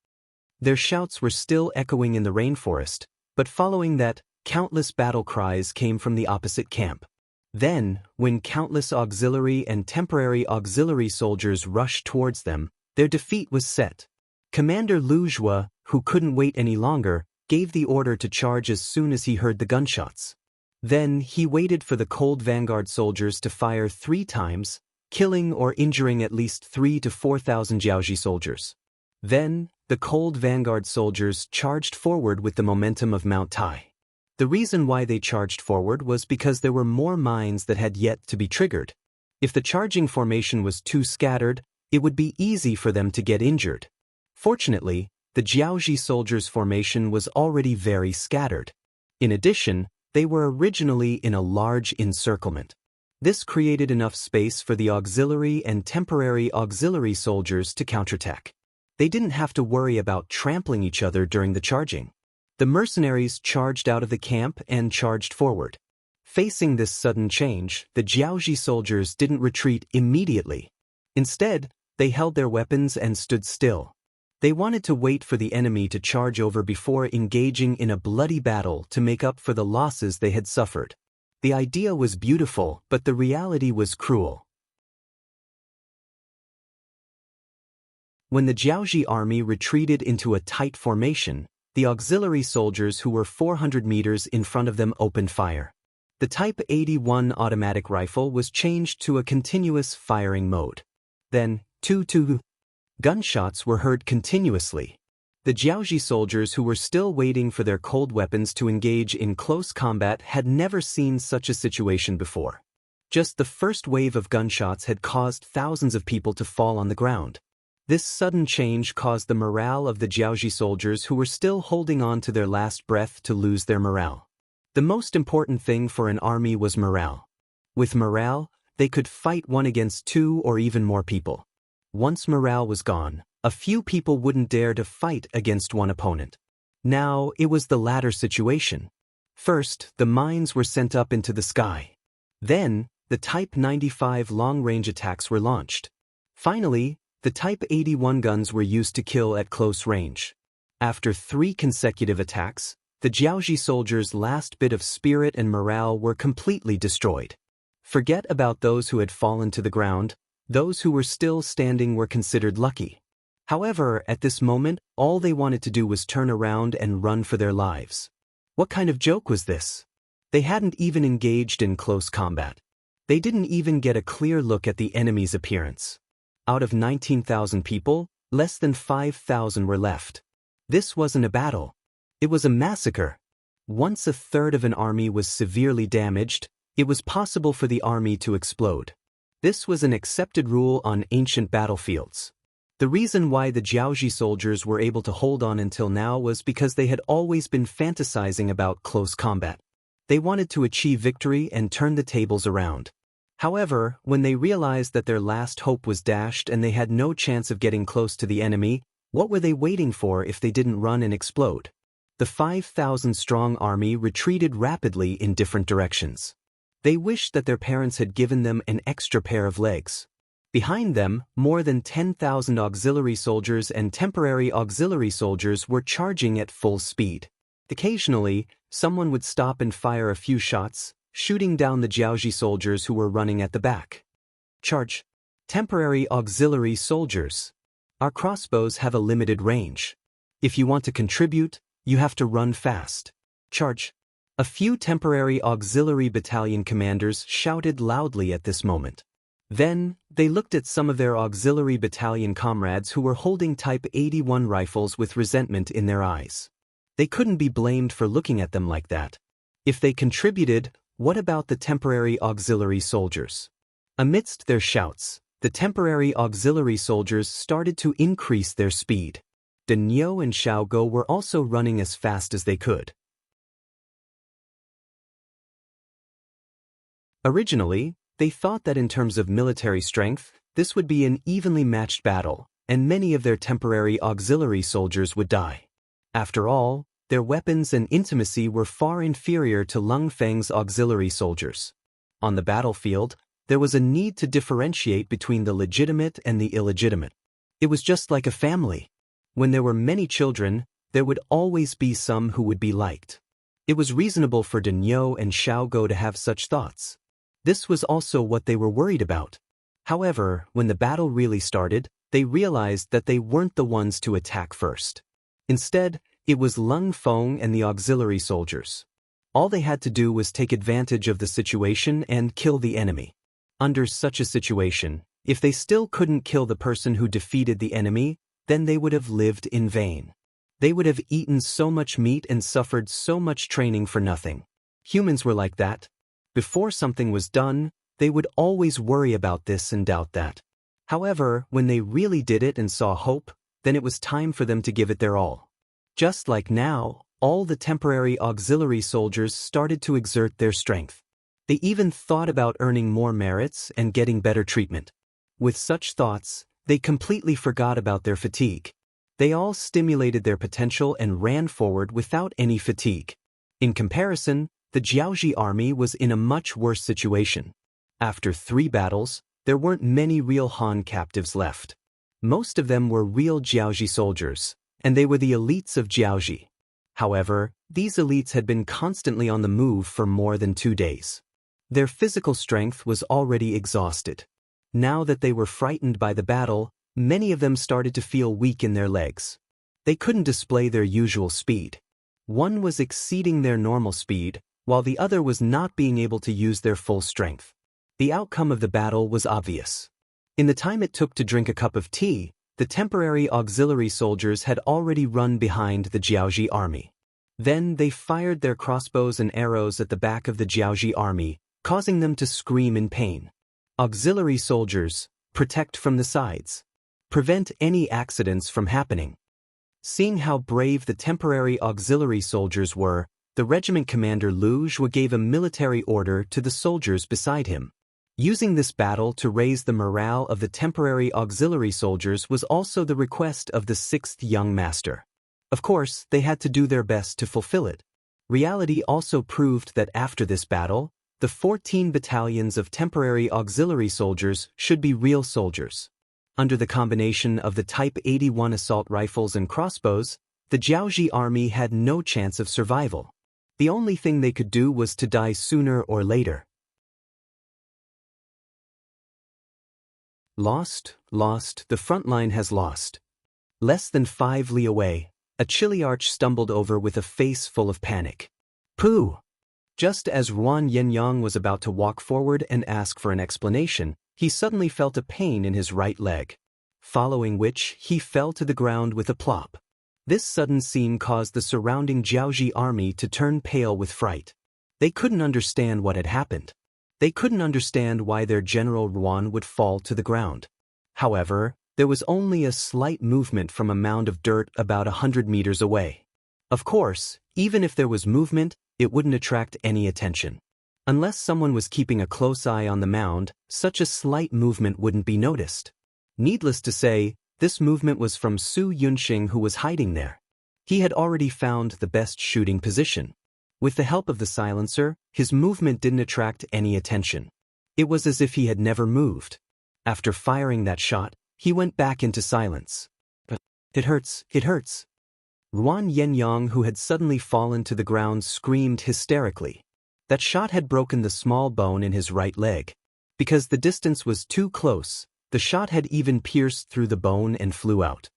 Their shouts were still echoing in the rainforest, but following that, countless battle cries came from the opposite camp. Then, when countless auxiliary and temporary auxiliary soldiers rushed towards them, their defeat was set. Commander Lu Jue, who couldn't wait any longer, gave the order to charge as soon as he heard the gunshots. Then, he waited for the cold vanguard soldiers to fire 3 times, killing or injuring at least 3,000 to 4,000 Jiaoji soldiers. Then, the cold vanguard soldiers charged forward with the momentum of Mount Tai. The reason why they charged forward was because there were more mines that had yet to be triggered. If the charging formation was too scattered, it would be easy for them to get injured. Fortunately, the Jiaoji soldiers' formation was already very scattered. In addition, they were originally in a large encirclement. This created enough space for the auxiliary and temporary auxiliary soldiers to counterattack. They didn't have to worry about trampling each other during the charging. The mercenaries charged out of the camp and charged forward. Facing this sudden change, the Jiaoji soldiers didn't retreat immediately. Instead, they held their weapons and stood still. They wanted to wait for the enemy to charge over before engaging in a bloody battle to make up for the losses they had suffered. The idea was beautiful, but the reality was cruel. When the Jiaoji army retreated into a tight formation, the auxiliary soldiers who were 400 meters in front of them opened fire. The Type 81 automatic rifle was changed to a continuous firing mode. Then, two gunshots were heard continuously. The Jiaoji soldiers who were still waiting for their cold weapons to engage in close combat had never seen such a situation before. Just the first wave of gunshots had caused thousands of people to fall on the ground. This sudden change caused the morale of the Jiaoji soldiers who were still holding on to their last breath to lose their morale. The most important thing for an army was morale. With morale, they could fight one against 2 or even more people. Once morale was gone, a few people wouldn't dare to fight against one opponent. Now, it was the latter situation. First, the mines were sent up into the sky. Then, the Type 95 long-range attacks were launched. Finally, the Type 81 guns were used to kill at close range. After 3 consecutive attacks, the Jiaoji soldiers' last bit of spirit and morale were completely destroyed. Forget about those who had fallen to the ground. Those who were still standing were considered lucky. However, at this moment, all they wanted to do was turn around and run for their lives. What kind of joke was this? They hadn't even engaged in close combat. They didn't even get a clear look at the enemy's appearance. Out of 19,000 people, less than 5,000 were left. This wasn't a battle. It was a massacre. Once a third of an army was severely damaged, it was possible for the army to explode. This was an accepted rule on ancient battlefields. The reason why the Jiaoji soldiers were able to hold on until now was because they had always been fantasizing about close combat. They wanted to achieve victory and turn the tables around. However, when they realized that their last hope was dashed and they had no chance of getting close to the enemy, what were they waiting for if they didn't run and explode? The 5,000-strong army retreated rapidly in different directions. They wished that their parents had given them an extra pair of legs. Behind them, more than 10,000 auxiliary soldiers and temporary auxiliary soldiers were charging at full speed. Occasionally, someone would stop and fire a few shots, shooting down the Jiaoji soldiers who were running at the back. Charge. Temporary auxiliary soldiers. Our crossbows have a limited range. If you want to contribute, you have to run fast. Charge. A few temporary auxiliary battalion commanders shouted loudly at this moment. Then, they looked at some of their auxiliary battalion comrades who were holding Type 81 rifles with resentment in their eyes. They couldn't be blamed for looking at them like that. If they contributed, what about the temporary auxiliary soldiers? Amidst their shouts, the temporary auxiliary soldiers started to increase their speed. Deng Niu and Xiaogo were also running as fast as they could. Originally, they thought that in terms of military strength, this would be an evenly matched battle, and many of their temporary auxiliary soldiers would die. After all, their weapons and intimacy were far inferior to Lung Feng's auxiliary soldiers. On the battlefield, there was a need to differentiate between the legitimate and the illegitimate. It was just like a family. When there were many children, there would always be some who would be liked. It was reasonable for Deng Niu and Xiaogo to have such thoughts. This was also what they were worried about. However, when the battle really started, they realized that they weren't the ones to attack first. Instead, it was Lung Feng and the auxiliary soldiers. All they had to do was take advantage of the situation and kill the enemy. Under such a situation, if they still couldn't kill the person who defeated the enemy, then they would have lived in vain. They would have eaten so much meat and suffered so much training for nothing. Humans were like that. Before something was done, they would always worry about this and doubt that. However, when they really did it and saw hope, then it was time for them to give it their all. Just like now, all the temporary auxiliary soldiers started to exert their strength. They even thought about earning more merits and getting better treatment. With such thoughts, they completely forgot about their fatigue. They all stimulated their potential and ran forward without any fatigue. In comparison, the Jiaoji army was in a much worse situation. After 3 battles, there weren't many real Han captives left. Most of them were real Jiaoji soldiers, and they were the elites of Jiaoji. However, these elites had been constantly on the move for more than 2 days. Their physical strength was already exhausted. Now that they were frightened by the battle, many of them started to feel weak in their legs. They couldn't display their usual speed. One was exceeding their normal speed, while the other was not being able to use their full strength. The outcome of the battle was obvious. In the time it took to drink a cup of tea, the temporary auxiliary soldiers had already run behind the Jiaoji army. Then they fired their crossbows and arrows at the back of the Jiaoji army, causing them to scream in pain. Auxiliary soldiers, protect from the sides. Prevent any accidents from happening. Seeing how brave the temporary auxiliary soldiers were, the regiment commander Lu Zhou gave a military order to the soldiers beside him. Using this battle to raise the morale of the temporary auxiliary soldiers was also the request of the sixth young master. Of course, they had to do their best to fulfill it. Reality also proved that after this battle, the 14 battalions of temporary auxiliary soldiers should be real soldiers. Under the combination of the Type 81 assault rifles and crossbows, the Jiaoji army had no chance of survival. The only thing they could do was to die sooner or later. Lost, the front line has lost. Less than 5 li away, a Chiliarch stumbled over with a face full of panic. Pooh! Just as Ruan Yenyang was about to walk forward and ask for an explanation, he suddenly felt a pain in his right leg. Following which, he fell to the ground with a plop. This sudden scene caused the surrounding Jiaoji army to turn pale with fright. They couldn't understand what had happened. They couldn't understand why their general Ruan would fall to the ground. However, there was only a slight movement from a mound of dirt about 100 meters away. Of course, even if there was movement, it wouldn't attract any attention. Unless someone was keeping a close eye on the mound, such a slight movement wouldn't be noticed. Needless to say, this movement was from Su Yunxing, who was hiding there. He had already found the best shooting position. With the help of the silencer, his movement didn't attract any attention. It was as if he had never moved. After firing that shot, he went back into silence. It hurts, it hurts. Ruan Yenyang, who had suddenly fallen to the ground, screamed hysterically. That shot had broken the small bone in his right leg. Because the distance was too close, the shot had even pierced through the bone and flew out.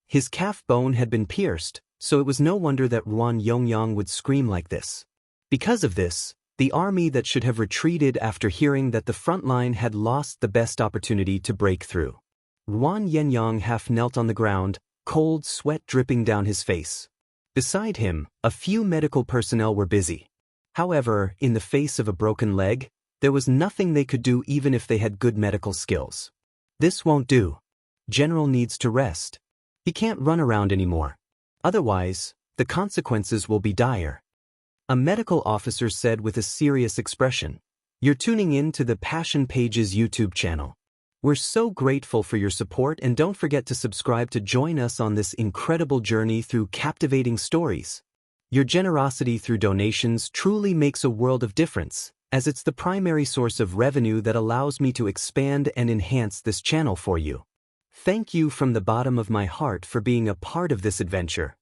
His calf bone had been pierced, so it was no wonder that Ruan Yenyang would scream like this. Because of this, the army that should have retreated after hearing that the front line had lost the best opportunity to break through. Ruan Yenyang half knelt on the ground, cold sweat dripping down his face. Beside him, a few medical personnel were busy. However, in the face of a broken leg, there was nothing they could do even if they had good medical skills. This won't do. General needs to rest. He can't run around anymore. Otherwise, the consequences will be dire. A medical officer said with a serious expression. You're tuning in to the Passion Pages YouTube channel. We're so grateful for your support, and don't forget to subscribe to join us on this incredible journey through captivating stories. Your generosity through donations truly makes a world of difference, as it's the primary source of revenue that allows me to expand and enhance this channel for you. Thank you from the bottom of my heart for being a part of this adventure.